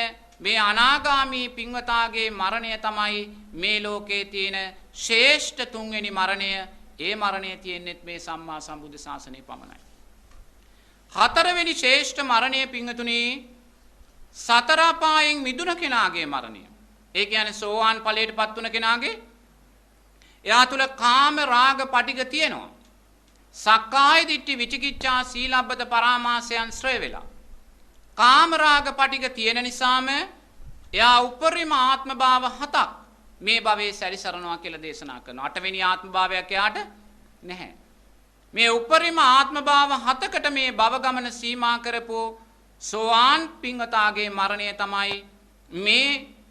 මේ අනාගාමී පින්වතාගේ මරණය තමයි මේ ලෝකයේ තියෙන ශ්‍රේෂ්ඨ තුන්වෙනි මරණය. ඒ මරණය තියෙන්නේ මේ සම්මා සම්බුද්ධ ශාසනය පමණයි. හතරවෙනි ශ්‍රේෂ්ඨ මරණය පින්වතුනි සතර අපායෙන් මිදුණ කෙනාගේ මරණය. ඒ කියන්නේ සෝවාන් ඵලයටපත් වුණ කෙනාගේ එයා තුල කාම රාග පටිග තියෙනවා. සක්කාය දිට්ඨි විචිකිච්ඡා සීලබ්බත පරාමාසයන් ශ්‍රේ වෙලා. කාම රාග පටිග තියෙන නිසාම එයා උපරිම ආත්ම භාව හතක් මේ භවයේ සැරිසරනවා කියලා දේශනා කරනවා. අටවෙනි ආත්ම භාවයක් එයාට නැහැ. මේ උපරිම ආත්ම භාව හතකට මේ භව ගමන සීමා කරපු සෝවාන් පින්වතාගේ මරණය තමයි මේ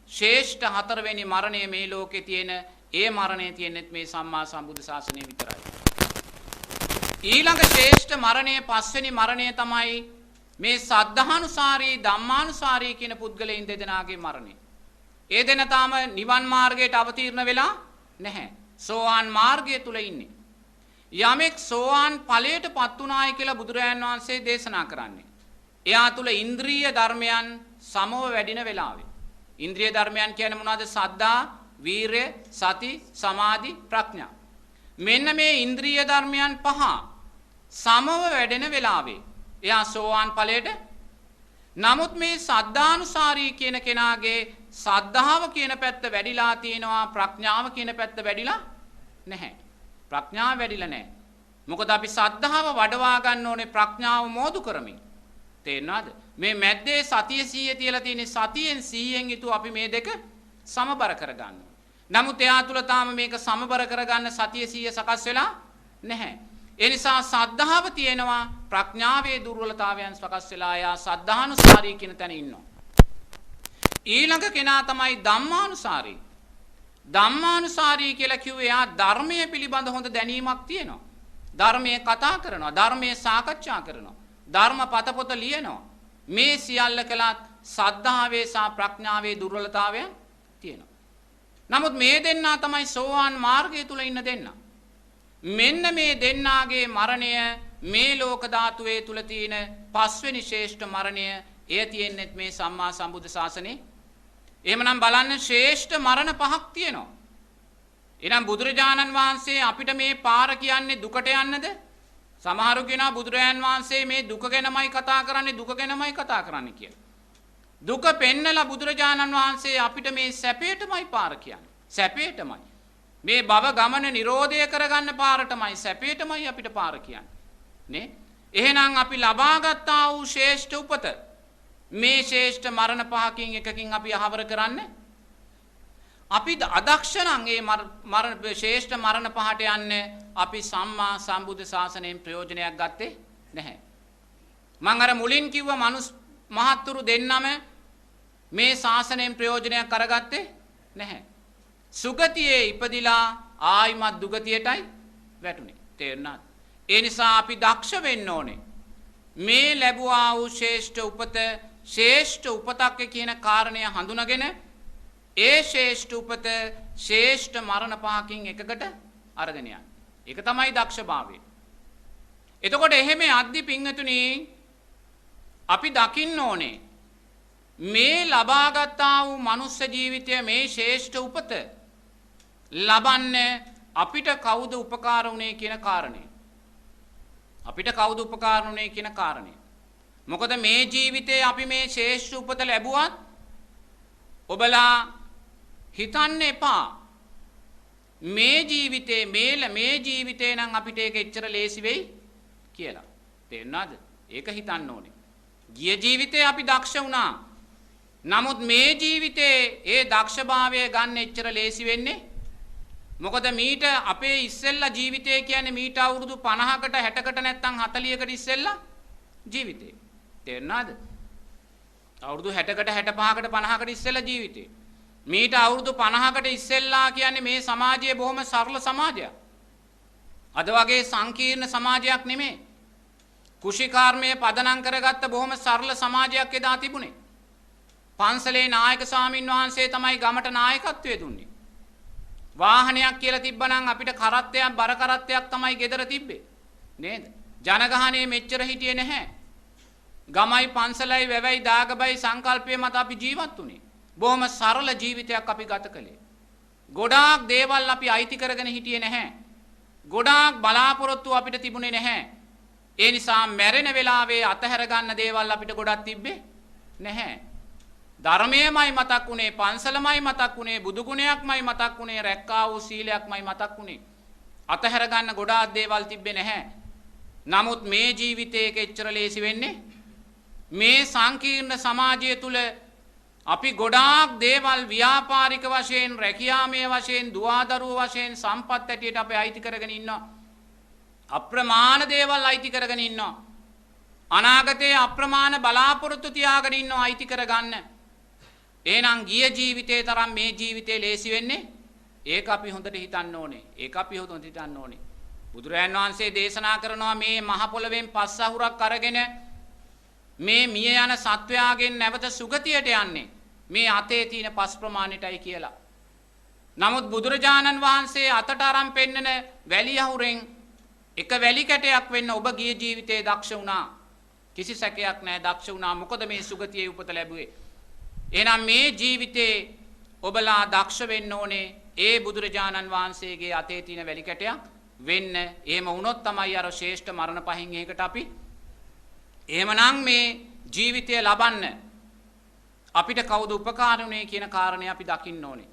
ශ්‍රේෂ්ඨ හතරවෙනි මරණය මේ ලෝකේ තියෙන. ඒ මරණය තියෙන්නේ මේ සම්මා සම්බුද්ධ ශාසනය විතරයි. ඊළඟ ශ්‍රේෂ්ඨ මරණය පස්වෙනි මරණය තමයි මේ සද්ධානුසාරී ධම්මානුසාරී කියන පුද්ගලයන් දෙදෙනාගේ මරණය. ඒ දෙන තාම නිවන් මාර්ගයට අවතීර්ණ වෙලා නැහැ. සෝවාන් මාර්ගය තුල ඉන්නේ. යමෙක් සෝවාන් ඵලයටපත් උනායි කියලා බුදුරජාණන් වහන්සේ දේශනා කරන්නේ. එයා තුල ඉන්ද්‍රිය ධර්මයන් සමව වැඩින වෙලාවේ. ඉන්ද්‍රිය ධර්මයන් කියන්නේ මොනවද? සද්ධා, වීරය, සති, සමාධි, ප්‍රඥා. මෙන්න මේ ඉන්ද්‍රිය ධර්මයන් පහ සමව වැඩෙන වෙලාවේ එයා සෝවාන් ඵලයට. නමුත් මේ සද්ධානුසාරී කියන කෙනාගේ සද්ධාව කියන පැත්ත වැඩිලා තියෙනවා, ප්‍රඥාව කියන පැත්ත වැඩිලා නැහැ. ප්‍රඥාව වැඩිලා නැහැ. මොකද අපි සද්ධාව වඩවා ගන්න ඕනේ ප්‍රඥාව මෝදු කරමින්. තේරෙනවද? මේ මැද්දේ සතිය 100 තියලා තියෙන සතියෙන් 100න් යුතු අපි මේ දෙක සමබර කරගන්න. නමුත් එයා තුල තාම මේක සමබර කරගන්න සතිය 100 සකස් වෙලා නැහැ. ඒ නිසා සද්ධාව තියෙනවා, ප්‍රඥාවේ දුර්වලතාවයන් සකස් වෙලා එයා සද්ධානුසාරී කියන තැන ඉන්නවා. ඊළඟ කෙනා තමයි ධම්මානුසාරී. ධම්මානුසාරී කියලා කිව්වේ එයා ධර්මයේ පිළිබඳ හොඳ දැනීමක් තියෙනවා. ධර්මයේ කතා කරනවා, ධර්මයේ සාකච්ඡා කරනවා, ධර්ම පතපොත ලියනවා. මේ සියල්ල කළත් සද්ධාවේ සහ ප්‍රඥාවේ දුර්වලතාවයන් තියෙනවා. නමුත් මේ දෙන්නා තමයි සෝවාන් මාර්ගය තුල ඉන්න දෙන්නා. මෙන්න මේ දෙන්නාගේ මරණය මේ ලෝක ධාතුවේ තුල තියෙන පස්වෙනි ශ්‍රේෂ්ඨ මරණය. එය තියෙන්නේ මේ සම්මා සම්බුද්ධ ශාසනේ. එහෙමනම් බලන්න ශ්‍රේෂ්ඨ මරණ පහක් තියෙනවා. එහෙනම් බුදුරජාණන් වහන්සේ අපිට මේ පාර කියන්නේ දුකට යන්නද? සමහරු කියනවා බුදුරජාණන් වහන්සේ මේ දුක ගැනමයි කතා කරන්නේ, දුක ගැනමයි කතා කරන්නේ කියලා. දුක පෙන්නලා බුදුරජාණන් වහන්සේ අපිට මේ සැපේටමයි පාර කියන්නේ. සැපේටමයි. මේ භව ගමන නිරෝධය කරගන්න පාරටමයි, සැපේටමයි අපිට පාර කියන්නේ. නේ? එහෙනම් අපි ලබාගත්තා වූ ශ්‍රේෂ්ඨ උපත මේ ශ්‍රේෂ්ඨ මරණ පහකින් එකකින් අපි අහවර කරන්න. අපි අදක්ෂ නම් මේ මරණ ශ්‍රේෂ්ඨ මරණ පහට යන්න අපි සම්මා සම්බුද්ධ ශාසනයෙන් ප්‍රයෝජනයක් ගත්තේ නැහැ. මම අර මුලින් කිව්ව මහත්තුරු දෙන්නම මේ ශාසනයෙන් ප්‍රයෝජනයක් අරගත්තේ නැහැ. සුගතියේ ඉපදිලා ආයිමත් දුගතියටයි වැටුනේ. තේරුණාද? ඒ නිසා අපි දක්ෂ වෙන්න ඕනේ. මේ ලැබුවා වූ ශ්‍රේෂ්ඨ උපත ශ්‍රේෂ්ඨ උපතක් කියන කාරණය හඳුනාගෙන ඒ ශ්‍රේෂ්ඨ උපත ශ්‍රේෂ්ඨ මරණ පහකින් එකකට අරගෙන යන්න. ඒක තමයි දක්ෂභාවය. එතකොට එහෙම අද්දි පින්වතුනි අපි දකින්න ඕනේ මේ ලබාගත්තා වූ මනුස්ස ජීවිතය මේ ශ්‍රේෂ්ඨ උපත ලබන්න අපිට කවුද උපකාර වුනේ කියන කාරණය. අපිට කවුද උපකාර වුනේ කියන කාරණය. මොකද මේ ජීවිතේ අපි මේ ශ්‍රේෂ්ඨ උපත ලැබුවත් ඔබලා හිතන්න එපා මේ ජීවිතේ මේ ජීවිතේ නම් අපිට ඒක එච්චර ලේසි වෙයි කියලා. තේරුණාද? ඒක හිතන්න ඕනේ. ගිය ජීවිතේ අපි දක්ෂ වුණා. නමුත් මේ ජීවිතේ ඒ දක්ෂභාවය ගන්න එච්චර ලේසි වෙන්නේ මොකද මීට අපේ ඉස්සෙල්ලා ජීවිතය කියන්නේ මීට අවුරුදු 50කට 60කට නැත්නම් 40කට ඉස්සෙල්ලා ජීවිතේ. තේරුණාද? අවුරුදු 60කට 65කට 50කට ඉස්සෙල්ලා ජීවිතේ. මීට අවුරුදු 50කට ඉස්සෙල්ලා කියන්නේ මේ සමාජය බොහොම සරල සමාජයක්. අද වගේ සංකීර්ණ සමාජයක් නෙමෙයි. කුෂිකාර්මයේ පදනම් කරගත්ත බොහොම සරල සමාජයක් එදා තිබුණේ. පන්සලේ නායක ස්වාමින් වහන්සේ තමයි ගමට නායකත්වයේ දුන්නේ. වාහනයක් කියලා තිබ්බනම් අපිට කරත්තයක් බර කරත්තයක් තමයි ගෙදර තිබ්බේ. නේද? ජනගහණය මෙච්චර හිටියේ නැහැ. ගමයි පන්සලයි වැවයි දාගබයි සංකල්පයේ මත අපි ජීවත් වුණේ. බොහොම සරල ජීවිතයක් අපි ගත කළේ. ගොඩාක් දේවල් අපි අයිති කරගෙන හිටියේ නැහැ. ගොඩාක් බලාපොරොත්තු අපිට තිබුණේ නැහැ. ඒ නිසා මැරෙන වෙලාවේ අතහැර ගන්න දේවල් අපිට ගොඩක් තිබ්බේ නැහැ. ධර්මයමයි මතක් වුණේ, පන්සලමයි මතක් වුණේ, බුදු ගුණයක්මයි මතක් වුණේ, රැක්කා වූ සීලයක්මයි මතක් වුණේ. අතහැර ගන්න ගොඩාක් දේවල් තිබ්බේ නැහැ. නමුත් මේ ජීවිතයේ එච්චර ලේසි වෙන්නේ මේ සංකීර්ණ සමාජය තුල අපි ගොඩාක් දේවල් ව්‍යාපාරික වශයෙන්, රැකියාමය වශයෙන්, දුවදරුව වශයෙන් සම්පත් ඇටියට අපි අයිති කරගෙන ඉන්නවා. අප්‍රමාණ දේවල් අයිති කරගෙන ඉන්නවා. අනාගතයේ අප්‍රමාණ බලාපොරොත්තු තියාගෙන ඉන්නවා අයිති කරගන්න. එහෙනම් ගිය ජීවිතේ තරම් මේ ජීවිතේ ලේසි වෙන්නේ ඒක අපි හොඳට හිතන්න ඕනේ. ඒක අපි හොඳට හිතන්න ඕනේ. බුදුරජාන් වහන්සේ දේශනා කරනවා මේ මහ පොළවෙන් පස් අහුරක් අරගෙන මේ මිය යන සත්වයාගෙන් නැවත සුගතියට යන්නේ මේ අතේ තියෙන පස් ප්‍රමාණයටයි කියලා. නමුත් බුදුරජාණන් වහන්සේ අතට අරන් පෙන්නන වැලි අහුරෙන් එක වැලි කැටයක් වෙන්න ඔබ ගිය ජීවිතේ දක්ෂ වුණා. කිසි සැකයක් නැහැ දක්ෂ වුණා. මොකද මේ සුගතියේ උපත ලැබුවේ. එහෙනම් මේ ජීවිතේ ඔබලා දක්ෂ වෙන්න ඕනේ ඒ බුදුරජාණන් වහන්සේගේ අතේ තියෙන වැලි කැටයක් වෙන්න. එහෙම වුණොත් තමයි අර ශ්‍රේෂ්ඨ මරණ පහෙන් එකකට අපි එහෙමනම් මේ ජීවිතය ලබන්න අපිට කවුද උපකාර වුනේ කියන කාරණේ අපි දකින්න ඕනේ.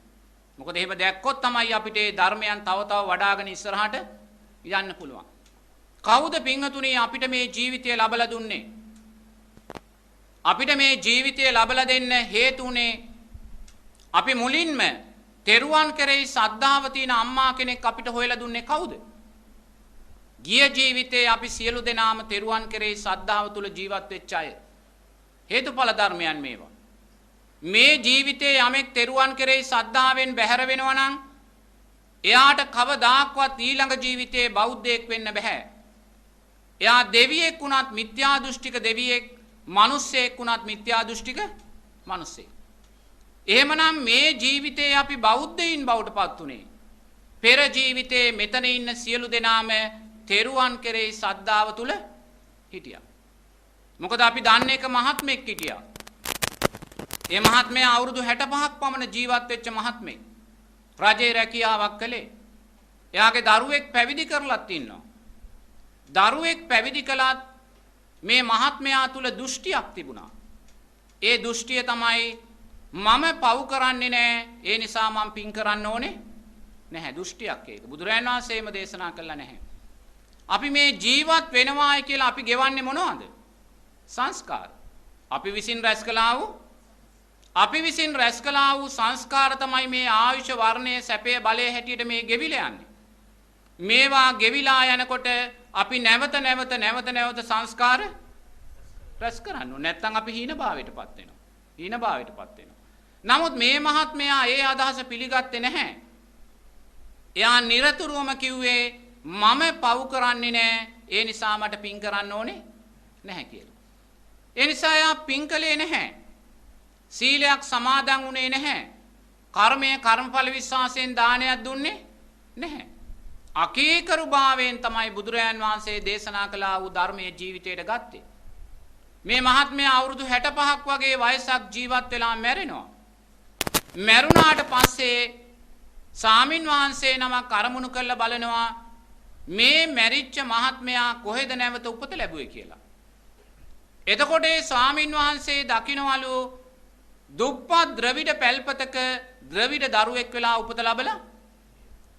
මොකද එහෙම දැක්කොත් තමයි අපිට මේ ධර්මයන් තව තව වඩාගෙන ඉස්සරහට යන්න පුළුවන්. කවුද පින්වතුනි අපිට මේ ජීවිතය ලබලා දුන්නේ? අපිට මේ ජීවිතය ලබලා දෙන්න හේතු උනේ අපි මුලින්ම තෙරුවන් කෙරෙහි ශ්‍රද්ධාව තියෙන අම්මා කෙනෙක් අපිට හොයලා දුන්නේ කවුද? ගිය ජීවිතේ අපි සියලු දෙනාම තෙරුවන් කෙරෙහි ශ්‍රද්ධාව තුල ජීවත් වෙච්ච අය. හේතුඵල ධර්මයන් මේවා. මේ ජීවිතේ යමෙක් තෙරුවන් කෙරෙහි ශ්‍රද්ධාවෙන් බැහැර වෙනවා නම් එයාට කවදාක්වත් ඊළඟ ජීවිතේ බෞද්ධයෙක් වෙන්න බෑ. එයා දෙවියෙක් වුණත් මිත්‍යා දෘෂ්ටික දෙවියෙක්, මිනිස්සෙක් වුණත් මිත්‍යා දෘෂ්ටික මිනිස්සෙක්. එහෙමනම් මේ ජීවිතේ අපි බෞද්ධයින් බවට පත් උනේ පෙර ජීවිතේ මෙතන ඉන්න සියලු දෙනාම තෙරුවන් කෙරෙහි ශ්‍රද්ධාව තුල හිටියා. මොකද අපි දන්නේ එක මහත්මෙක් හිටියා. ඒ මහත්මයා අවුරුදු 65ක් පමණ ජීවත් වෙච්ච මහත්මෙක්. රජේ රැකියාවක් කළේ. එයාගේ දරුවෙක් පැවිදි කරලත් ඉන්නවා. දරුවෙක් පැවිදි කළත් මේ මහත්මයා තුල දෘෂ්ටියක් තිබුණා. ඒ දෘෂ්ටිය තමයි මම පව් කරන්නේ නැහැ. ඒ නිසා මම පින් කරන්න ඕනේ නැහැ. දෘෂ්ටියක් ඒක. බුදුරජාණන් වහන්සේම දේශනා කළා නැහැ. අපි මේ ජීවත් වෙනවායි කියලා අපි ගෙවන්නේ මොනවද? සංස්කාර. අපි විසින් රැස් කළා වූ සංස්කාර තමයි මේ ආයුෂ වර්ණයේ සැපේ බලයේ හැටියට මේ ගෙවිලා යන්නේ. මේවා ගෙවිලා යනකොට අපි නැවත සංස්කාර රැස් කරන්න ඕනේ. නැත්නම් අපි හීනභාවයටපත් වෙනවා. නමුත් මේ මහත්මයා ඒ අදහස පිළිගත්තේ නැහැ. එයා නිරතුරුවම කිව්වේ මම පව් කරන්නේ නැහැ. ඒ නිසා මට පින් කරන්න ඕනේ නැහැ කියලා. ඒ නිසා එයා පින් කළේ නැහැ. සීලයක් සමාදන් වුණේ නැහැ. කර්මඵල විශ්වාසයෙන් දානයක් දුන්නේ නැහැ. අකීකරු භාවයෙන් තමයි බුදුරජාන් වහන්සේ දේශනා කළා වූ ධර්මයේ ජීවිතයට ගත්තේ. මේ මහත්මයා අවුරුදු 65ක් වගේ වයසක් ජීවත් වෙලා මැරෙනවා. මැරුණාට පස්සේ සාමින් වහන්සේ නමක් අරමුණු කරලා බලනවා මේ මැරිච්ච මහත්මයා කොහෙද නැවත උපත ලැබුවේ කියලා. එතකොට ඒ ස්වාමින් වහන්සේ දකින්නවලු දුප්පත් ද්‍රවිඩ පැල්පතක ද්‍රවිඩ දරුවෙක් වෙලා උපත ලැබලා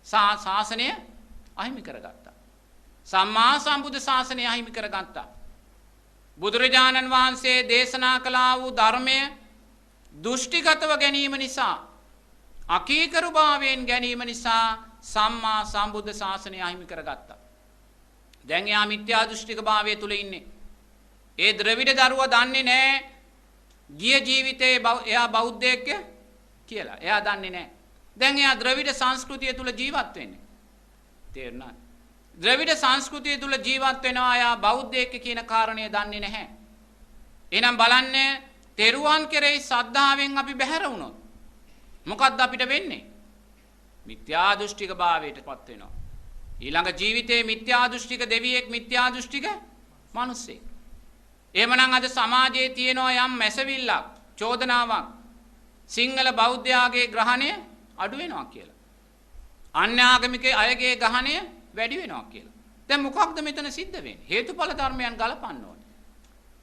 ශාසනය අහිමි කරගත්තා. සම්මා සම්බුද්ධ ශාසනය අහිමි කරගත්තා. බුදුරජාණන් වහන්සේ දේශනා කළා වූ ධර්මය දෘෂ්ටිගතව ගැනීම නිසා, අකීකරු භාවයෙන් ගැනීම නිසා සම්මා සම්බුද්ධ ශාසනය අහිමි කරගත්තා. දැන් එයා මිත්‍යා දෘෂ්ටික භාවය තුල ඉන්නේ. ඒ ද්‍රවිඩ දරුවා දන්නේ නැහැ ගිය ජීවිතේ එයා බෞද්ධයෙක් කියලා. එයා දන්නේ නැහැ. දැන් එයා ද්‍රවිඩ සංස්කෘතිය තුල ජීවත් වෙන්නේ. තේරුණාද? ද්‍රවිඩ සංස්කෘතිය තුල ජීවත් වෙනවා එයා බෞද්ධයෙක් කියන කාරණය දන්නේ නැහැ. එහෙනම් බලන්න තෙරුවන් කෙරෙහි ශ්‍රද්ධාවෙන් අපි බැහැර වුණොත් මොකද්ද අපිට වෙන්නේ? මිත්‍යා දෘෂ්ටික භාවයටපත් වෙනවා. ඊළඟ ජීවිතේ මිත්‍යා දෘෂ්ටික දෙවියෙක් මිත්‍යා දෘෂ්ටික මිනිස්සෙක්. එහෙමනම් අද සමාජයේ තියෙනවා යම් මැසවිල්ලක් චෝදනාවක් සිංහල බෞද්ධයාගේ ග්‍රහණය අඩු වෙනවා කියලා. අන්‍ය ආගමික අයගේ ග්‍රහණය වැඩි වෙනවා කියලා. දැන් මොකක්ද මෙතන සිද්ධ වෙන්නේ? හේතුඵල ධර්මයන් ගලපන්න ඕනේ.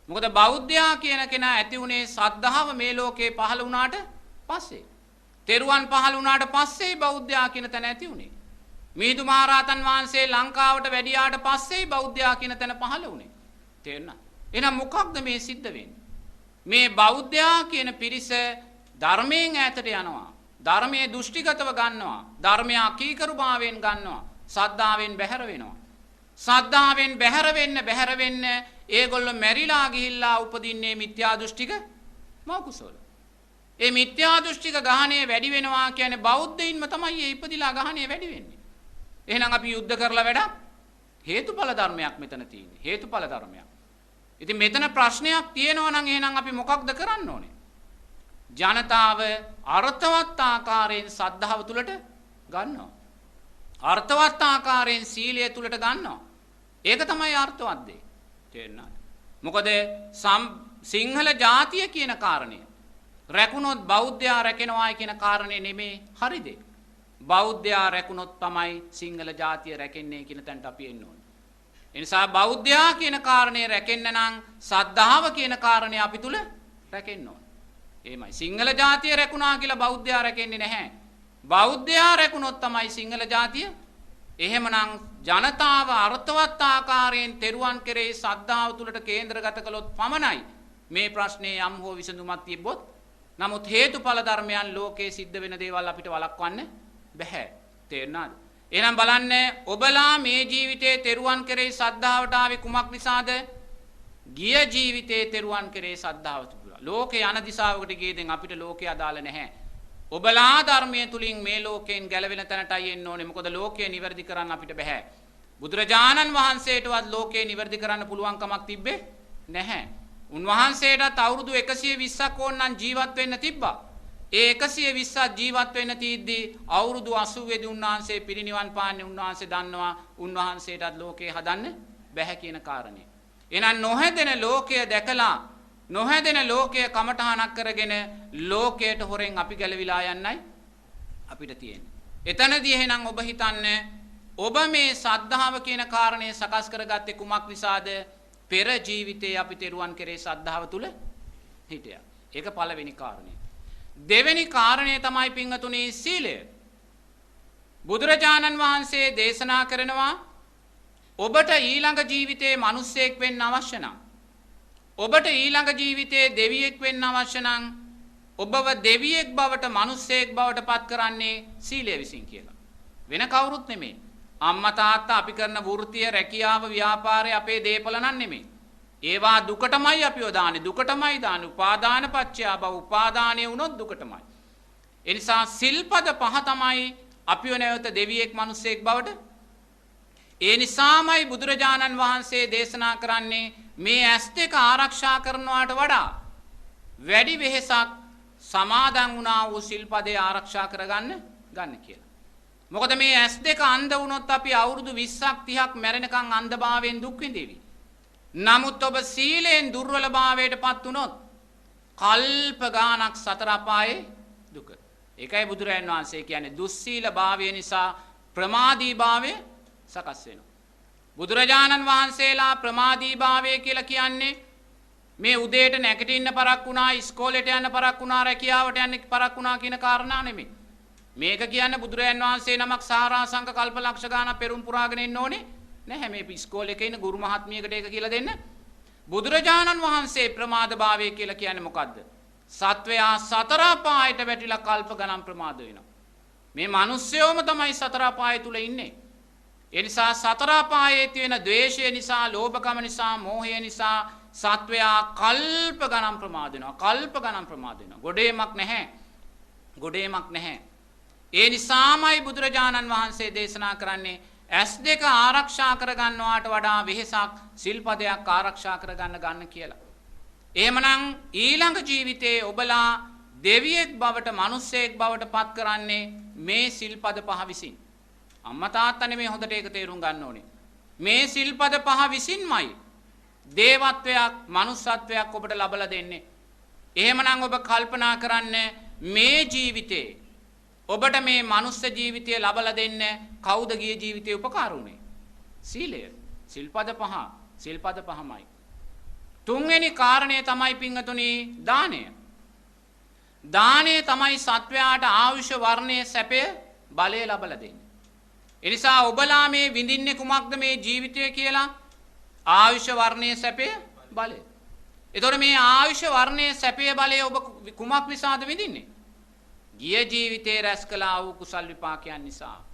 මොකද බෞද්ධයා කියන කෙනා ඇති උනේ ශ්‍රද්ධාව මේ ලෝකේ පහළ වුණාට පස්සේ. තෙරුවන් පහළ වුණාට පස්සේ බෞද්ධයා කියන තැන ඇති උනේ. මිහිඳු මහරහතන් වහන්සේ ලංකාවට වැඩියාට පස්සේ බෞද්ධයා කියන තැන පහළ වුනේ. තේරුණා? එහෙනම් මොකක්ද මේ සිද්ධ වෙන්නේ? මේ බෞද්ධයා කියන පිරිස ධර්මයෙන් ඈතට යනවා. ධර්මයේ දෘෂ්ටිගතව ගන්නවා. ධර්මයේ අකීකරුභාවයෙන් ගන්නවා. සද්ධාවෙන් බැහැර වෙනවා. සද්ධාවෙන් බැහැර වෙන්න ඒගොල්ලෝ මැරිලා ගිහිල්ලා උපදින්නේ මිත්‍යා දෘෂ්ටික මෞකුසවල. ඒ මිත්‍යා දෘෂ්ටික ගහණය වැඩි වෙනවා කියන්නේ බෞද්ධයින්ම තමයි ඒ ඉපදිලා ගහණය වැඩි වෙන්නේ. එහෙනම් අපි යුද්ධ කරලා වැඩක් හේතුඵල ධර්මයක් මෙතන තියෙන්නේ. හේතුඵල ධර්මයක්. ඉතින් මෙතන ප්‍රශ්නයක් තියෙනවා නම් එහෙනම් අපි මොකක්ද කරන්න ඕනේ? ජනතාව අර්ථවත් ආකාරයෙන් සද්ධාව තුලට ගන්නවා. අර්ථවත් ආකාරයෙන් සීලය තුලට ගන්නවා. ඒක තමයි අර්ථවත් දේ. තේරුණාද? මොකද සිංහල ජාතිය කියන කාරණය රැකුණොත් බෞද්ධයා රැකෙනවායි කියන කාරණේ නෙමේ හරිද? බෞද්ධයා රැකුණොත් තමයි සිංහල ජාතිය රැකෙන්නේ කියන තැනට අපි එන්න ඕනේ. ඒ නිසා බෞද්ධයා කියන කාරණේ රැකෙන්න නම් සද්ධාව කියන කාරණේ අපි තුල රැකෙන්න ඕනේ. එහෙමයි. සිංහල ජාතිය රැකුණා කියලා බෞද්ධයා රැකෙන්නේ නැහැ. බෞද්ධයා රැකුණොත් තමයි සිංහල ජාතිය. එහෙමනම් ජනතාව අර්ථවත් ආකාරයෙන් තෙරුවන් කෙරෙහි ශ්‍රද්ධාව තුලට කේන්ද්‍රගත කළොත් පමණයි මේ ප්‍රශ්නේ යම් හෝ විසඳුමක් තිබ්බොත්. නමුත් හේතුඵල ධර්මයන් ලෝකේ සිද්ධ වෙන දේවල් අපිට වළක්වන්න බැහැ. තේරුණාද? එහෙනම් බලන්න ඔබලා මේ ජීවිතේ තෙරුවන් කෙරෙහි ශ්‍රද්ධාවට ආවේ කුමක් නිසාද? ගිය ජීවිතේ තෙරුවන් කෙරෙහි ශ්‍රද්ධාව තිබුණා. ලෝකේ යන දිශාවකට ගියේ දැන් අපිට ලෝකේ අදාළ නැහැ. ඔබලා ධර්මයේ තුලින් මේ ලෝකයෙන් ගැලවෙන තැනටයි එන්න ඕනේ. මොකද ලෝකය නිවැරදි කරන්න අපිට බෑ. බුදුරජාණන් වහන්සේටවත් ලෝකය නිවැරදි කරන්න පුළුවන් කමක් තිබ්බේ නැහැ. උන්වහන්සේටත් අවුරුදු 120ක් ඕනනම් ජීවත් වෙන්න තිබ්බා. ඒ 120ක් ජීවත් වෙන්න තීද්දී අවුරුදු 80 දී උන්වහන්සේ පිරිනිවන් පාන්නේ. උන්වහන්සේ දන්නවා උන්වහන්සේටත් ලෝකය හදන්න බැහැ කියන කාරණේ. එහෙනම් නොහැදෙන ලෝකය දැකලා නොහැදෙන ලෝකය කමඨහනක් කරගෙන ලෝකයට හොරෙන් අපි ගැලවිලා යන්නයි අපිට තියෙන්නේ. එතනදී එහෙනම් ඔබ හිතන්නේ ඔබ මේ සද්ධාව කියන කාරණය සකස් කරගත්තේ කුමක් නිසාද? පෙර ජීවිතයේ අපි තෙරුවන් කෙරේ සද්ධාව තුල හිටියා. ඒක පළවෙනි කාරණය. දෙවෙනි කාරණය තමයි පින්වතුනි සීලය. බුදුරජාණන් වහන්සේ දේශනා කරනවා ඔබට ඊළඟ ජීවිතයේ මිනිසෙක් වෙන්න අවශ්‍ය නම් ඔබට ඊළඟ ජීවිතයේ දෙවියෙක් වෙන්න අවශ්‍ය නම් ඔබව දෙවියෙක් බවට මිනිසෙක් බවට පත් කරන්නේ සීලය විසින් කියලා. වෙන කවුරුත් නෙමෙයි. අම්මා තාත්තා අපි කරන වෘත්තිය රැකියාව ව්‍යාපාරය අපේ දේපල නන් නෙමෙයි. ඒවා දුකටමයි අපිව දාන්නේ. දුකටමයි දාන්නේ. උපාදාන පත්‍ය භව උපාදානය වුණොත් දුකටමයි. ඒ නිසා සිල්පද පහ තමයි අපිව නැවත දෙවියෙක් මිනිසෙක් බවට. ඒ නිසාමයි බුදුරජාණන් වහන්සේ දේශනා කරන්නේ මේ ඇස් දෙක ආරක්ෂා කරනවාට වඩා වැඩි වෙහෙසක් සමාදන් වුණා වූ සිල්පදේ ආරක්ෂා කරගන්න ගන්න කියලා. මොකද මේ ඇස් දෙක අන්ධ වුණොත් අපි අවුරුදු 20ක් 30ක් මැරෙනකන් අන්ධභාවයෙන් දුක් විඳිවි. නමුත් ඔබ සීලෙන් දුර්වලභාවයටපත් වුණොත් කල්ප ගානක් සතර අපායේ දුක. ඒකයි බුදුරජාණන් වහන්සේ කියන්නේ දුස්සීල භාවය නිසා ප්‍රමාදී භාවය සකස් වෙනවා. බුදුරජාණන් වහන්සේලා ප්‍රමාදී භාවය කියලා කියන්නේ මේ උදේට නැගිටින්න පරක් වුණා, ඉස්කෝලේට යන්න පරක් වුණා, රැකියාවට යන්න පරක් වුණා කියන කාරණා නෙමෙයි. මේක කියන්නේ බුදුරජාණන් වහන්සේ නමක් සාරාංශක කල්පලක්ෂ ගානක් පෙරම් පුරාගෙන ඉන්න ඕනේ නැහැ. මේ ඉස්කෝලේක ඉන්න ගුරු මහත්මියකට ඒක කියලා දෙන්න. බුදුරජාණන් වහන්සේ ප්‍රමාද භාවය කියලා කියන්නේ මොකද්ද? සත්වයා සතර පායට වැටිලා කල්ප ගණන් ප්‍රමාද වෙනවා. මේ මිනිස්සයෝම තමයි සතර අපාය තුල ඉන්නේ. ඒ නිසා සතර අපායේ තියෙන ද්වේෂය නිසා, ලෝභකම නිසා, මෝහය නිසා සත්වයා කල්ප ගණන් ප්‍රමාද වෙනවා. කල්ප ගණන් ප්‍රමාද වෙනවා. ගොඩේමක් නැහැ. ගොඩේමක් නැහැ. ඒ නිසාමයි බුදුරජාණන් වහන්සේ දේශනා කරන්නේ S2 ආරක්ෂා කරගන්නවාට වඩා වෙහෙසක් සිල්පදයක් ආරක්ෂා කරගන්න ගන්න කියලා. එහෙමනම් ඊළඟ ජීවිතේ ඔබලා දෙවියෙක් බවට, මිනිසෙක් බවට පත් කරන්නේ මේ සිල්පද පහ විසින්. අම්මා තාත්තා නෙමෙයි, හොඳට ඒක තේරුම් ගන්න ඕනේ. මේ සිල්පද පහ විසින්මයි දේවත්වයක්, මනුස්සත්වයක් ඔබට ලබලා දෙන්නේ. එහෙමනම් ඔබ කල්පනා කරන්න මේ ජීවිතේ ඔබට මේ මනුස්ස ජීවිතය ලබලා දෙන්න කවුද ගිය ජීවිතේ උපකාර උනේ? සීලය. සිල්පද පහ. සිල්පද පහමයි. තුන්වෙනි කාරණය තමයි පින්වතුනි දානය. දානය තමයි සත්වයාට ආයුෂ, වර්ණය, සැපය, බලය ලබලා දෙන්නේ. ඒ නිසා ඔබලා මේ විඳින්නේ කුමක්ද මේ ජීවිතය කියලා? ආයුෂ, වර්ණය, සැපය, බලය. එතකොට මේ ආයුෂ, වර්ණය, සැපය, බලය ඔබ කුමක් නිසාද විඳින්නේ? ගිය ජීවිතේ රැස් කළා වූ කුසල් විපාකයන් නිසා.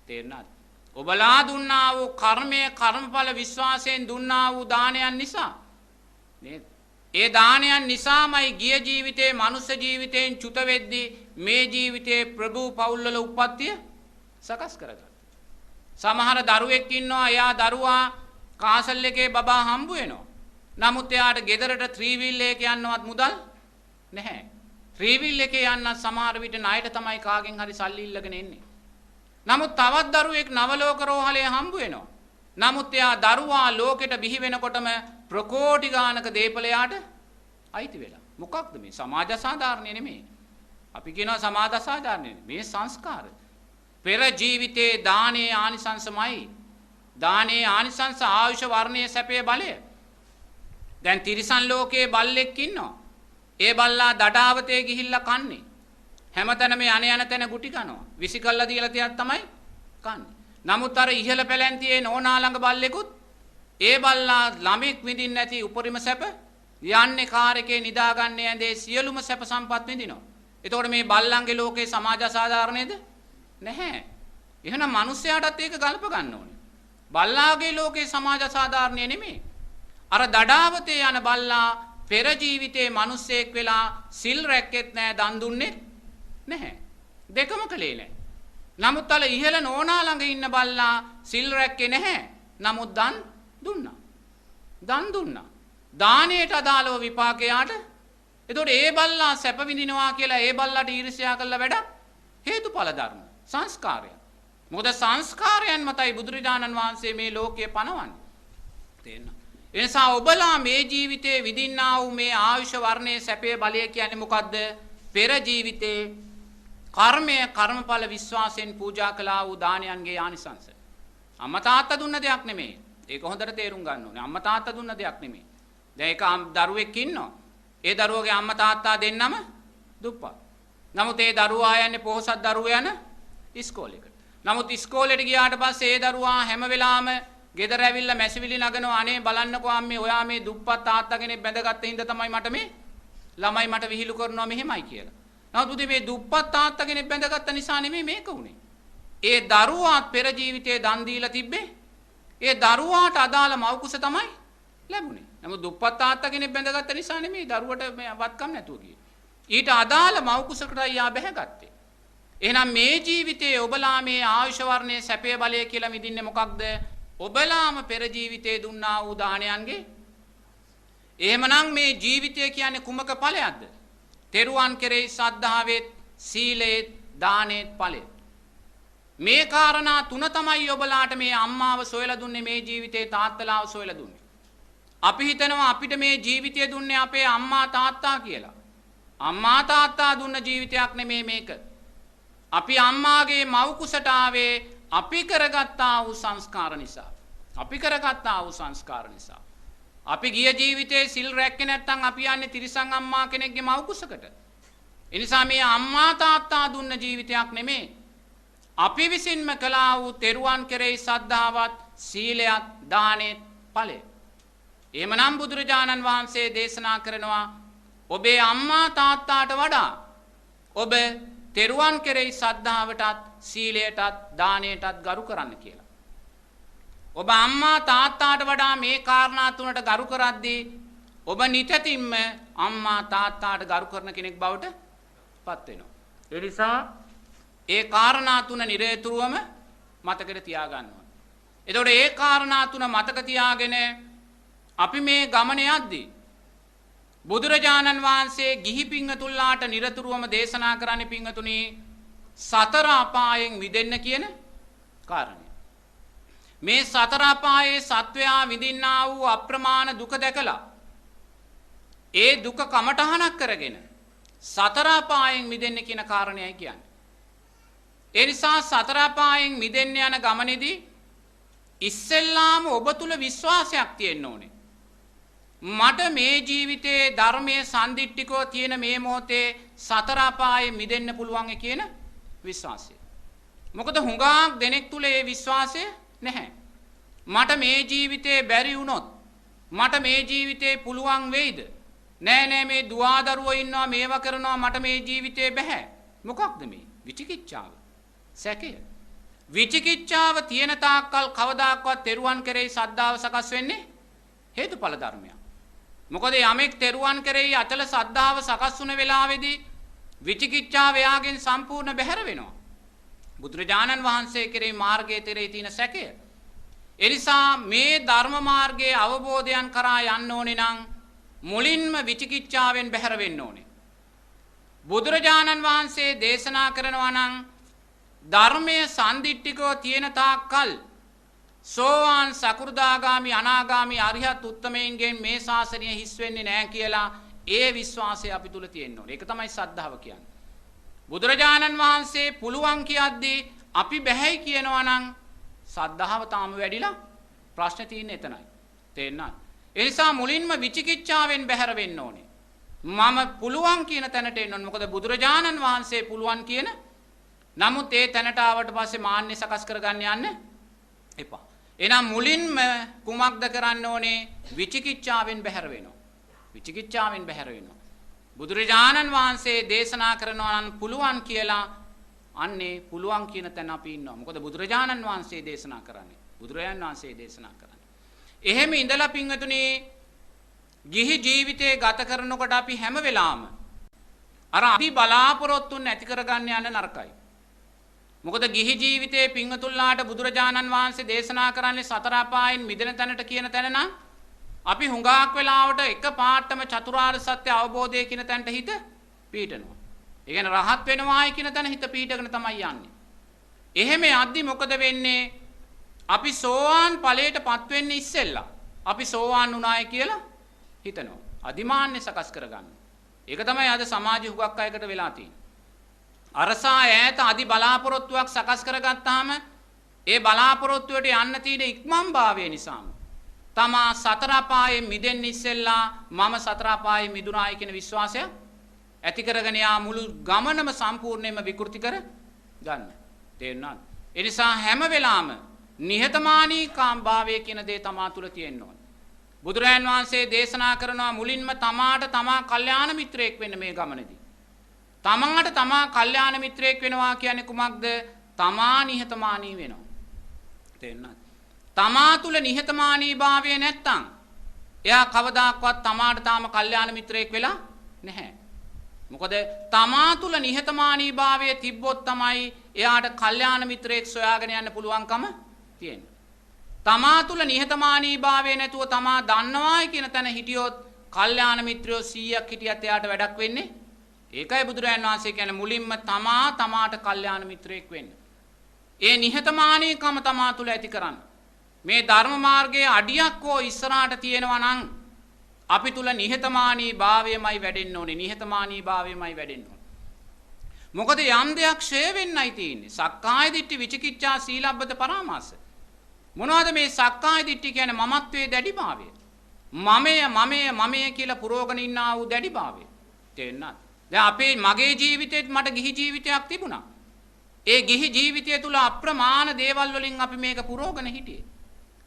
තේරුණාද? ඔබලා දුන්නා වූ කර්මය, කර්මඵල විශ්වාසයෙන් දුන්නා වූ දානයන් නිසා නේද? ඒ දානයන් නිසාමයි ගිය ජීවිතේ, මනුෂ්‍ය ජීවිතයෙන් චුත වෙද්දී මේ ජීවිතේ ප්‍රභූ පවුල්වල උප්පත්තිය සකස් කරගත්තා. සමහර දරුවෙක් ඉන්නවා, එයා දරුවා කාසල් එකේ බබා හම්බ වෙනවා. නමුත් එයාට ගෙදරට ත්‍රී වීල් එකක යන්නවත් මුදල් නැහැ. ත්‍රී වීල් එකේ යන්න සමහර විට ණයට තමයි කාගෙන් හරි සල්ලි ඉල්ලගෙන එන්නේ. නමුත් තවත් දරුවෙක් නවලෝක රෝහලේ හම්බ වෙනවා. නමුත් එයා දරුවා ලෝකෙට බිහි වෙනකොටම ප්‍රකෝටි ගානක දේපලයට අයිති වෙලා. මොකක්ද මේ? සමාජ සාධාරණය නෙමෙයි. අපි කියනවා සමාජ සාධාරණය. මේ සංස්කාර. පෙර ජීවිතේ දානයේ ආනිසංසමයි. දානයේ ආනිසංස ආයුෂ, වර්ණයේ, සැපේ, බලය. දැන් තිරිසන් ලෝකයේ බල්ලෙක් ඉන්නවා. ඒ බල්ලා දඩාවතේ ගිහිල්ලා කන්නේ. හැමතැනම යන තැන ගුටි කනවා. විසි කල්ලා දීලා තියක් තමයි කන්නේ. නමුත් අර ඉහළ පැලැන්තියේ නෝනා ළඟ බල්ලෙකුත් ඒ බල්ලා ළමෙක් විඳින්න නැති උපරිම සැප යන්නේ කාර් එකේ නිදාගන්නේ ඇඳේ සියලුම සැප සම්පත් විඳිනවා. එතකොට මේ බල්ලන්ගේ ලෝකේ සමාජ සාධාරණේද? නැහැ. එහෙනම් මිනිස්යාටත් ඒක ගලප ගන්න ඕනේ. බල්ලාගේ ලෝකේ සමාජ සාධාරණේ නෙමෙයි. අර දඩාවතේ යන බල්ලා පෙර ජීවිතේ මිනිස්සෙක් වෙලා සිල් රැක්කෙත් නැහැ, දන් දුන්නෙත් නැහැ. දෙකම කළේ නැහැ. නමුත් අර ඉහළ නෝනා ළඟ ඉන්න බල්ලා සිල් රැක්කේ නැහැ. නමුත් දන් දුන්නා. දන් දුන්නා. දානයට අදාළව විපාකයට. එතකොට ඒ බල්ලා සැප විඳිනවා කියලා ඒ බල්ලාට ඊර්ෂ්‍යා කළා වැඩක්? හේතුඵල ධර්ම. සංස්කාරය. මොකද සංස්කාරයන් මතයි බුදුරජාණන් වහන්සේ මේ ලෝකයේ පනවන්නේ. තේරෙනවද? ඒ නිසා ඔබලා මේ ජීවිතේ විඳින්නා වූ මේ ආයුෂ, වර්ණයේ, සැපේ, බලය කියන්නේ මොකද්ද? පෙර ජීවිතේ කර්මය, කර්මඵල විශ්වාසයෙන් පූජා කළා වූ දානයන්ගේ ආනිසංස. අම්මා තාත්තා දුන්න දෙයක් නෙමෙයි. ඒක හොඳට තේරුම් ගන්න ඕනේ. අම්මා තාත්තා දුන්න දෙයක් නෙමෙයි. දැන් ඒක දරුවෙක් ඉන්නවා. ඒ දරුවගේ අම්මා තාත්තා දෙන්නම දුප්පත්. නමුත් ඒ දරුවා යන්නේ පොහොසත් දරුවෝ යන ඉස්කෝලේකට. නමුත් ඉස්කෝලේට ගියාට පස්සේ ඒ දරුවා හැම වෙලාවෙම ගෙදර ඇවිල්ලා මැසිවිලි නගනවා. අනේ බලන්නකෝ අම්මේ, ඔයා මේ දුප්පත් තාත්තා කෙනෙක් බැඳගත්ත හින්දා තමයි මට මේ ළමයි මට විහිළු කරනවා මෙහෙමයි කියලා. නමුත් බුදේ මේ දුප්පත් තාත්තා කෙනෙක් බැඳගත්ත නිසා නෙමෙයි මේක උනේ. ඒ දරුවාත් පෙර ජීවිතේ දන් දීලා තිබ්බේ. ඒ දරුවාට අදාළ මව්කුස තමයි ලැබුණේ. නමුත් දුප්පත් තාත්තා කෙනෙක් බැඳගත්ත නිසා නෙමෙයි දරුවට මේ වත්කම් නැතුව ගියේ. ඊට අදාළ මව්කුසකටයි යා බැහැගත්තේ. එහෙනම් මේ ජීවිතේ ඔබලා මේ ආයුෂ, වර්ණයේ, සැපේ, බලය කියලා විඳින්නේ මොකක්ද? ඔබලාම පෙර ජීවිතේ දුන්නා වූ දානයන්ගේ. එහෙමනම් මේ ජීවිතය කියන්නේ කුමක ඵලයක්ද? තෙරුවන් කෙරෙහි ශ්‍රද්ධාවෙත්, සීලෙත්, දානෙත් ඵලෙත්. මේ කාරණා තුන තමයි ඔබලාට මේ අම්මාව සොයලා දුන්නේ, මේ ජීවිතේ තාත්තලාව සොයලා දුන්නේ. අපි හිතනවා අපිට මේ ජීවිතය දුන්නේ අපේ අම්මා තාත්තා කියලා. අම්මා තාත්තා දුන්න ජීවිතයක් නෙමේ මේක. අපි අම්මාගේ මව් කුසට ආවේ අපි කරගත්තා වූ සංස්කාර නිසා. අපි කරගත්තා වූ සංස්කාර නිසා. අපි ගිය ජීවිතේ සිල් රැක්කේ නැත්නම් අපි යන්නේ තිරිසන් අම්මා කෙනෙක්ගේ මව් කුසකට. ඒ නිසා මේ අම්මා තාත්තා දුන්න ජීවිතයක් නෙමේ. අපි විසින්ම කළා වූ තෙරුවන් කෙරෙහි ශ්‍රද්ධාවත්, සීලයත්, දානෙත් ඵලය. එහෙමනම් බුදුරජාණන් වහන්සේ දේශනා කරනවා ඔබේ අම්මා තාත්තාට වඩා ඔබ තෙරුවන් කෙරෙහි සද්ධාවටත් සීලයටත් දානයටත් ගරු කරන්න කියලා. ඔබ අම්මා තාත්තාට වඩා මේ කාරණා තුනට ගරු කරද්දී ඔබ නිතැතින්ම අම්මා තාත්තාට ගරු කරන කෙනෙක් බවට පත් වෙනවා. ඒ නිසා ඒ කාරණා තුන නිරේතුරුවම මතකෙට තියාගන්න ඕනේ. එතකොට ඒ කාරණා තුන මතක තියාගෙන අපි මේ ගමන යද්දී බුදුරජාණන් වහන්සේ ගිහි පිංගතුල්ලාට නිරතුරුවම දේශනා කරන්නේ පිංගතුනි සතර අපායෙන් මිදෙන්න කියන කාරණය. මේ සතර අපායේ සත්වයා විඳින්නා වූ අප්‍රමාණ දුක දැකලා ඒ දුක කමටහනක් කරගෙන සතර අපායෙන් මිදෙන්න කියන කාරණයයි කියන්නේ. ඒ නිසා සතර අපායෙන් මිදෙන්න යන ගමනේදී ඉස්සෙල්ලාම ඔබ තුල විශ්වාසයක් තියෙන්න ඕනේ. මට මේ ජීවිතයේ ධර්මයේ සම්දිට්ඨිකව තියෙන මේ මොහොතේ සතර අපායෙන් මිදෙන්න පුළුවන් කියන විශ්වාසය. මොකද හුඟක් දෙනෙක් තුල ඒ විශ්වාසය නැහැ. මට මේ ජීවිතේ බැරි වුණොත් මට මේ ජීවිතේ පුළුවන් වෙයිද? නෑ මේ දුවදරුවෝ ඉන්නවා මේවා කරනවා මට මේ ජීවිතේ බෑ. මොකක්ද මේ? විචිකිච්ඡාව. සැකය. විචිකිච්ඡාව තියෙන තාක්කල් කවදාකවත් තෙරුවන් කෙරෙහි සද්ධාව සකස් වෙන්නේ හේතුඵල ධර්මයක්. මොකද යමෙක් තෙරුවන් කෙරෙහි අචල සද්ධාව සකස් වුණ වෙලාවේදී විචිකිච්ඡාව එයාගෙන් සම්පූර්ණ බැහැර වෙනවා. බුදුරජාණන් වහන්සේ කෙරෙහි මාර්ගයේ තෙරේ තියෙන සැකය. එනිසා මේ ධර්ම මාර්ගයේ අවබෝධයන් කරා යන්න ඕනේ නම් මුලින්ම විචිකිච්ඡාවෙන් බැහැර වෙන්න ඕනේ. බුදුරජාණන් වහන්සේ දේශනා කරනවා නම් ධර්මයේ සම්දිට්ඨිකව තියෙන තාක්කල් සෝවාන් සකු르දාගාමි අනාගාමි අරිහත් උත්තමයන්ගෙන් මේ ශාසනය හිස් වෙන්නේ නැහැ කියලා ඒ විශ්වාසය අපි තුල තියෙන්න ඕනේ. ඒක තමයි සද්ධාව කියන්නේ. බුදුරජාණන් වහන්සේ පුළුවන් කියද්දී අපි බැහැයි කියනවා නම් සද්ධාව තාම වැඩිලා ප්‍රශ්න තියෙන්නේ එතනයි. තේරෙනවද? ඒ නිසා මුලින්ම විචිකිච්ඡාවෙන් බැහැර වෙන්න ඕනේ. මම පුළුවන් කියන තැනට එන්න ඕනේ. මොකද බුදුරජාණන් වහන්සේ පුළුවන් කියන නමුත් ඒ තැනට ආවට පස්සේ මාන්නේ සකස් කරගන්න යන්න එපා. එහෙනම් මුලින්ම කුමක්ද කරන්න ඕනේ? විචිකිච්ඡාවෙන් බැහැර වෙනවා. විචිකිච්ඡාවෙන් බැහැර වෙනවා. බුදුරජාණන් වහන්සේ දේශනා කරනවා නම් පුළුවන් කියලා අන්නේ පුළුවන් කියන තැන අපි ඉන්නවා. මොකද බුදුරජාණන් වහන්සේ දේශනා කරන්නේ. බුදුරජාණන් වහන්සේ දේශනා කරන්නේ. එහෙම ඉඳලා පින්වතුනි ගිහි ජීවිතේ ගත කරනකොට අපි හැම වෙලාවම අර අපි බලාපොරොත්තු නැති කරගන්න යන නරකයි. මොකද ගිහි ජීවිතේ පින්වතුන්ලාට බුදුරජාණන් වහන්සේ දේශනා කරන්නේ සතර අපායන් මිදෙන තැනට කියන තැන නම් අපි හුඟක් වෙලාවට එක පාටම චතුරාර්ය සත්‍ය අවබෝධය කියන තැනට හිත පීඩනවා. ඒ කියන්නේ රහත් වෙනවායි කියන තැන හිත පීඩගෙන තමයි යන්නේ. එහෙම යද්දි මොකද වෙන්නේ? අපි සෝවාන් ඵලයටපත් වෙන්නේ ඉස්සෙල්ලා. අපි සෝවාන් වුණායි කියලා හිතනවා. අදිමාන්නේ සකස් කරගන්න. ඒක තමයි අද සමාජ හුඟක් අයකට වෙලා තියෙන්නේ. අරසා ඈත අදි බලාපොරොත්තුවක් සකස් කරගත්තාම ඒ බලාපොරොත්තුවට යන්න තියෙන ඉක්මන් භාවය නිසාම තමා සතර අපායේ මිදෙන්න ඉස්සෙල්ලා මම සතර අපායේ මිදුණායි කියන විශ්වාසය ඇති කරගෙන යා මුළු ගමනම සම්පූර්ණයෙන්ම විකෘති කර ගන්න. තේරුණාද? ඒ නිසා හැම වෙලාවම නිහතමානීකාම් භාවය කියන දේ තමා තුළ තියෙන්න ඕනේ. බුදුරජාන් වහන්සේ දේශනා කරනවා මුලින්ම තමාට තමා කල්යාණ මිත්‍රයෙක් වෙන්න මේ ගමනේදී. තමාට තමා කල්යාණ මිත්‍රයෙක් වෙනවා කියන්නේ කුමක්ද? තමා නිහතමානී වෙනවා. තේරුණාද? තමා තුල නිහතමානී භාවය නැත්තම් එයා කවදාක්වත් තමාට තාම කල්යාණ මිත්‍රයෙක් වෙලා නැහැ. මොකද තමා තුල නිහතමානී භාවය තිබ්බොත් තමයි එයාට කල්යාණ මිත්‍රයෙක් සොයාගෙන යන්න පුළුවන්කම තියෙන්නේ. තමා තුල නිහතමානී භාවය නැතුව තමා දන්නවායි කියන තැන හිටියොත් කල්යාණ මිත්‍රයෝ 100ක් හිටියත් එයාට වැඩක් වෙන්නේ. ඒකයි බුදුරජාණන් වහන්සේ කියන්නේ මුලින්ම තමාට කල්යාණ මිත්‍රයෙක් වෙන්න. ඒ නිහතමානීකම තමා තුල ඇති කරන්න. මේ ධර්ම මාර්ගයේ අඩියක් හෝ ඉස්සරහට තියෙනවා නම් අපි තුල නිහතමානී භාවයමයි වැඩෙන්න ඕනේ. නිහතමානී භාවයමයි වැඩෙන්න ඕනේ. මොකද යම් දෙයක් ක්ෂය වෙන්නයි තියෙන්නේ. සක්කාය දිට්ඨි විචිකිච්ඡා සීලබ්බත පරාමාස. මොනවද මේ සක්කාය දිට්ඨි කියන්නේ? මමත්වයේ දැඩිභාවය. මමය කියලා පුරෝගණ ඉන්නා වූ දැඩිභාවය. තේරෙනවද? දැන් අපේ මගේ ජීවිතේත් මට ගිහි ජීවිතයක් තිබුණා. ඒ ගිහි ජීවිතය තුල අප්‍රමාණ දේවල් වලින් අපි මේක පුරෝගණ හිටියේ.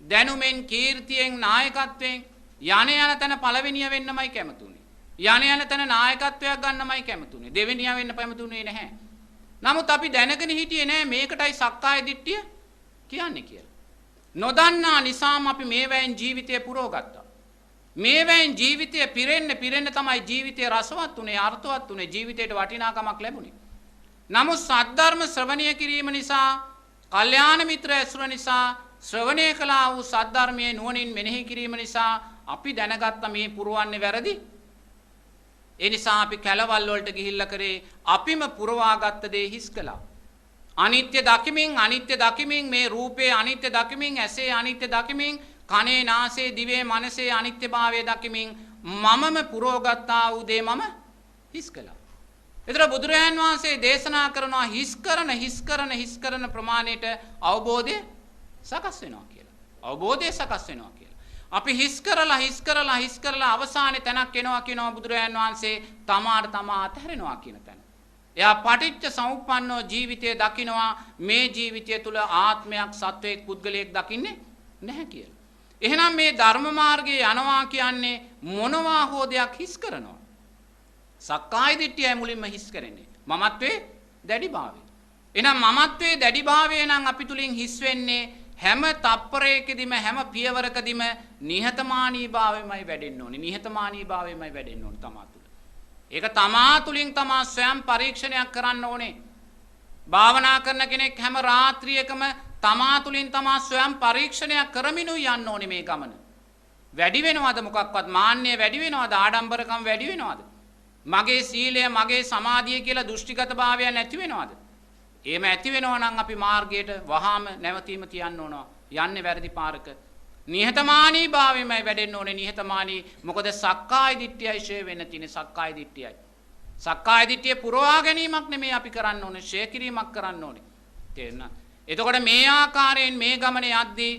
දැනුමෙන්, කීර්තියෙන්, නායකත්වයෙන් යන තැන පළවෙනිය වෙන්නමයි කැමතුනේ. යන තැන නායකත්වයක් ගන්නමයි කැමතුනේ. දෙවෙනිය වෙන්න කැමතුනේ නැහැ. නමුත් අපි දැනගෙන හිටියේ නෑ මේකටයි සක්කාය දිට්ඨිය කියන්නේ කියලා. නොදන්නා නිසාම අපි මේවැයෙන් ජීවිතය පුරවගත්තා. මේවැයෙන් ජීවිතය පිරෙන්න තමයි ජීවිතය රසවත් උනේ, අර්ථවත් උනේ, ජීවිතයට වටිනාකමක් ලැබුණේ. නමුත් සද්ධර්ම ශ්‍රවණය කිරීම නිසා, කල්යාණ මිත්‍ර ඇසුර නිසා, ශ්‍රවණය කළා වූ සද්ධර්මයේ නුවණින් මෙනෙහි කිරීම නිසා අපි දැනගත්ත මේ පුරවන්නේ වැරදි. ඒ නිසා අපි කැලවල් වලට ගිහිල්ලා කරේ අපිම පුරවාගත්ත දේ හිස් කළා. අනිත්‍ය දකිමින් මේ රූපේ අනිත්‍ය දකිමින්, ඇසේ අනිත්‍ය දකිමින්, කනේ නාසයේ දිවේ මනසේ අනිත්‍යභාවය දකිමින් මමම පුරවගත්තා වූ දේ මම හිස් කළා. ඒතර බුදුරජාන් වහන්සේ දේශනා කරනවා හිස් කරන ප්‍රමාණයට අවබෝධය සකස් වෙනවා කියලා. අවබෝධය සකස් වෙනවා කියලා. අපි හිස් කරලා අවසානයේ තැනක් එනවා කියනවා බුදුරජාන් වහන්සේ තමාට තමා අතහැරෙනවා කියන තැන. එයා පටිච්ච සමුප්පන්නෝ ජීවිතය දකිනවා මේ ජීවිතය තුළ ආත්මයක් සත්වයක් පුද්ගලයෙක් දකින්නේ නැහැ කියලා. එහෙනම් මේ ධර්ම මාර්ගයේ යනවා කියන්නේ මොනවා හෝ දෙයක් හිස් කරනවා. සක්කාය දිට්ඨියයි මුලින්ම හිස් කරන්නේ. මමත්වයේ දැඩිභාවය. එහෙනම් මමත්වයේ දැඩිභාවය නම් අපි තුලින් හිස් වෙන්නේ හැම තප්පරයකදීම හැම පියවරකදීම නිහතමානීභාවයමයි වැඩෙන්න ඕනේ. නිහතමානීභාවයමයි වැඩෙන්න ඕනේ තමා තුළ. ඒක තමා තුලින් තමා ස්වයං පරීක්ෂණයක් කරන්න ඕනේ. භාවනා කරන කෙනෙක් හැම රාත්‍රියකම තමා තුලින් තමා ස්වයං පරීක්ෂණයක් කරමිනුයි යන්න ඕනේ මේ ගමන. වැඩි වෙනවද මොකක්වත්? මාන්නය වැඩි වෙනවද? ආඩම්බරකම් වැඩි වෙනවද? මගේ සීලය, මගේ සමාධිය කියලා දෘෂ්ටිගත භාවය නැති වෙනවද? එහෙම ඇති වෙනවා නම් අපි මාර්ගයට වහාම නැවතීම තියන්න ඕනවා. යන්නේ වැරදි පාරක. නිහතමානී භාවයමයි වැඩෙන්න ඕනේ. නිහතමානී මොකද සක්කාය දිට්ඨියයි ෂේ වෙන්න තියෙන්නේ. සක්කාය දිට්ඨියයි. සක්කාය දිට්ඨිය පුරවා ගැනීමක් නෙමෙයි අපි කරන්න ඕනේ. ෂේ කිරීමක් කරන්න ඕනේ. තේරුණා? එතකොට මේ ආකාරයෙන් මේ ගමනේ යද්දී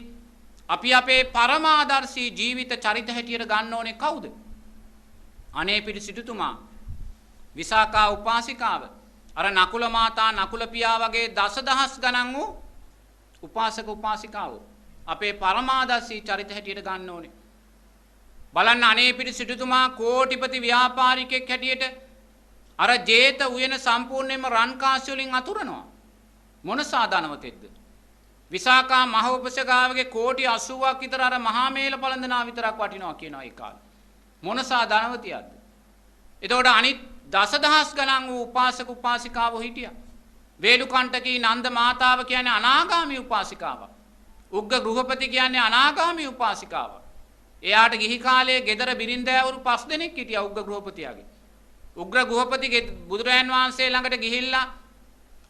අපි අපේ පරමාදර්ශී ජීවිත චරිත හැටියට ගන්න ඕනේ කවුද? අනේපිඩි සිටුතුමා, විසාකා උපාසිකාව, අර නකුල මාතා, නකුල පියා වගේ දසදහස් ගණන් වූ උපාසක උපාසිකාවෝ අපේ පරමාදර්ශී චරිත හැටියට ගන්න ඕනේ. බලන්න අනේපිඩි සිටුතුමා කෝටිපති ව්‍යාපාරිකෙක් හැටියට අර ජේත උයන සම්පූර්ණයෙන්ම රන් කාසි වලින් අතුරනවා. මොන සාධනවතෙක්ද? විසාකා මහෝපසකාවගේ කෝටි 80ක් විතර අර මහා මේල පළඳනා විතරක් වටිනවා කියනවා ඒ කාලේ. මොන සාධනවතියක්ද? එතකොට අනිත් දසදහස් ගණන් වූ උපාසක උපාසිකාවෝ හිටියා. වේලුකණ්ඨකී නන්ද මාතාව කියන්නේ අනාගාමී උපාසිකාවක්. උග්ග ගෘහපති කියන්නේ අනාගාමී උපාසිකාවක්. එයාට ගිහි කාලයේ ගෙදර බිරින්දෑවරු 5 දෙනෙක් හිටියා උග්ග ගෘහපතියාගේ. උග්‍ර ගෘහපති බුදුරයන් වහන්සේ ළඟට ගිහිල්ලා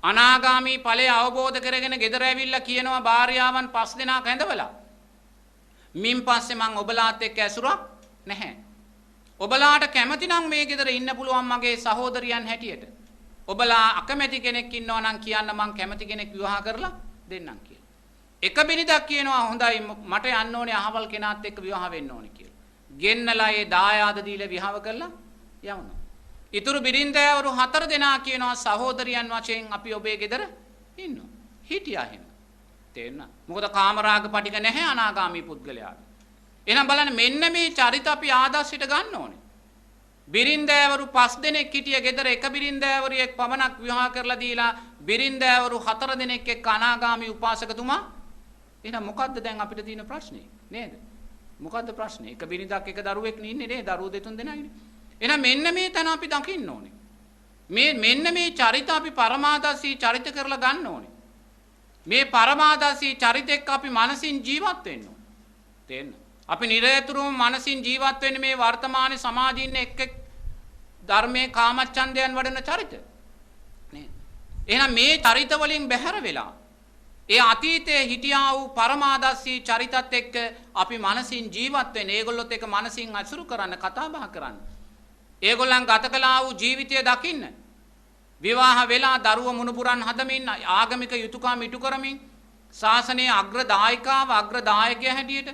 අනාගාමී ඵලය අවබෝධ කරගෙන ගෙදර ඇවිල්ලා කියනවා භාර්යාවන් 5 දෙනාක් ඇඳවලා මින් පස්සේ මං ඔබලාත් එක්ක ඇසුරක් නැහැ. ඔබලාට කැමති නම් මේ ගෙදර ඉන්න පුළුවන් මගේ සහෝදරියන් හැටියට. ඔබලා අකමැති කෙනෙක් ඉන්නවා නම් කියන්න මං කැමති කෙනෙක් විවාහ කරලා දෙන්නම් කියලා. එක බිනිදක් කියනවා හොඳයි මට යන්න ඕනේ අහවල් කෙනාත් එක්ක විවාහ වෙන්න ඕනේ කියලා. ගෙන්නලා ඒ දායාද දීලා විවාහ කරලා යවනවා. ඉතුරු බිරින්දෑවරු 4 දෙනා කියනවා සහෝදරියන් වශයෙන් අපි ඔබේ ගෙදර ඉන්නවා. හිටියා එහෙම. තේරුණා? මොකද කාමරාග පටික නැහැ අනාගාමී පුද්ගලයාට. එහෙනම් බලන්න මෙන්න මේ චරිත අපි ආදර්ශයට ගන්න ඕනේ. බිරින්දෑවරු 5 දෙනෙක් හිටිය ගෙදර එක බිරින්දෑවරියෙක් පමණක් විවාහ කරලා දීලා බිරින්දෑවරු 4 දෙනෙක් එක්ක අනාගාමී උපාසකතුමා. එහෙනම් මොකද්ද දැන් අපිට තියෙන ප්‍රශ්නේ නේද? මොකද්ද ප්‍රශ්නේ? එක බිරිඳක් එක දරුවෙක් ඉන්නේ නේ දරුවෝ දෙතුන් දෙනා ඉන්නේ. එහෙනම් මෙන්න මේ තැන අපි දකින්න ඕනේ. මෙන්න මේ චරිත අපි පරමාදර්ශී චරිත කරලා ගන්න ඕනේ. මේ පරමාදර්ශී චරිත එක්ක අපි මනසින් ජීවත් වෙන්න ඕනේ. තේරෙනවද? අපි නිරතුරුවම මනසින් ජීවත් වෙන්නේ මේ වර්තමාන සමාජයේ ඉන්න එක් ධර්මයේ කාමච්ඡන්දයන් වඩන චරිත. නේද? එහෙනම් මේ චරිත වලින් බැහැර වෙලා ඒ අතීතයේ හිටියා වූ පරමාදර්ශී චරිතත් එක්ක අපි මනසින් ජීවත් වෙන්න, ඒගොල්ලොත් එක්ක මනසින් අසුරු කරන්න, කතා බහ කරන්න. ඒගොල්ලන් ගත කළා වූ ජීවිතය දකින්න. විවාහ වෙලා දරුව මුණුපුරන් හදමින්, ආගමික යුතුයකම් ඉටු කරමින්, ශාසනයේ අග්‍රදායිකාව අග්‍රදායකයා හැටියට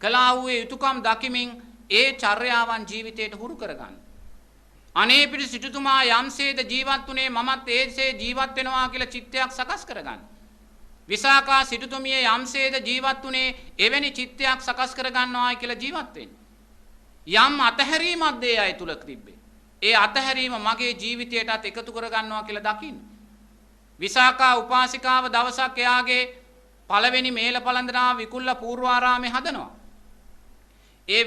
කළා වූ යුතුයකම් දකිමින් ඒ චර්යාවන් ජීවිතයට හුරු කරගන්න. අනේපිඩි සිටුතුමා යම්සේද ජීවත් වුණේ මමත් ඒසේ ජීවත් වෙනවා කියලා චිත්තයක් සකස් කරගන්න. විසාකා සිටුතුමිය යම්සේද ජීවත් වුණේ එවැනි චිත්තයක් සකස් කරගන්නවායි කියලා ජීවත් වෙන්න. යම් අතහැරීමක් දේ අය තුල තිබ්බේ. ඒ අතහැරීම මගේ ජීවිතයටත් එකතු කරගන්නවා කියලා දකින්න. විසාකා උපාසිකාව දවසක් එයාගේ පළවෙනි මේල පළඳනාව විකුල්ල පූර්වාරාමේ හදනවා. ඒ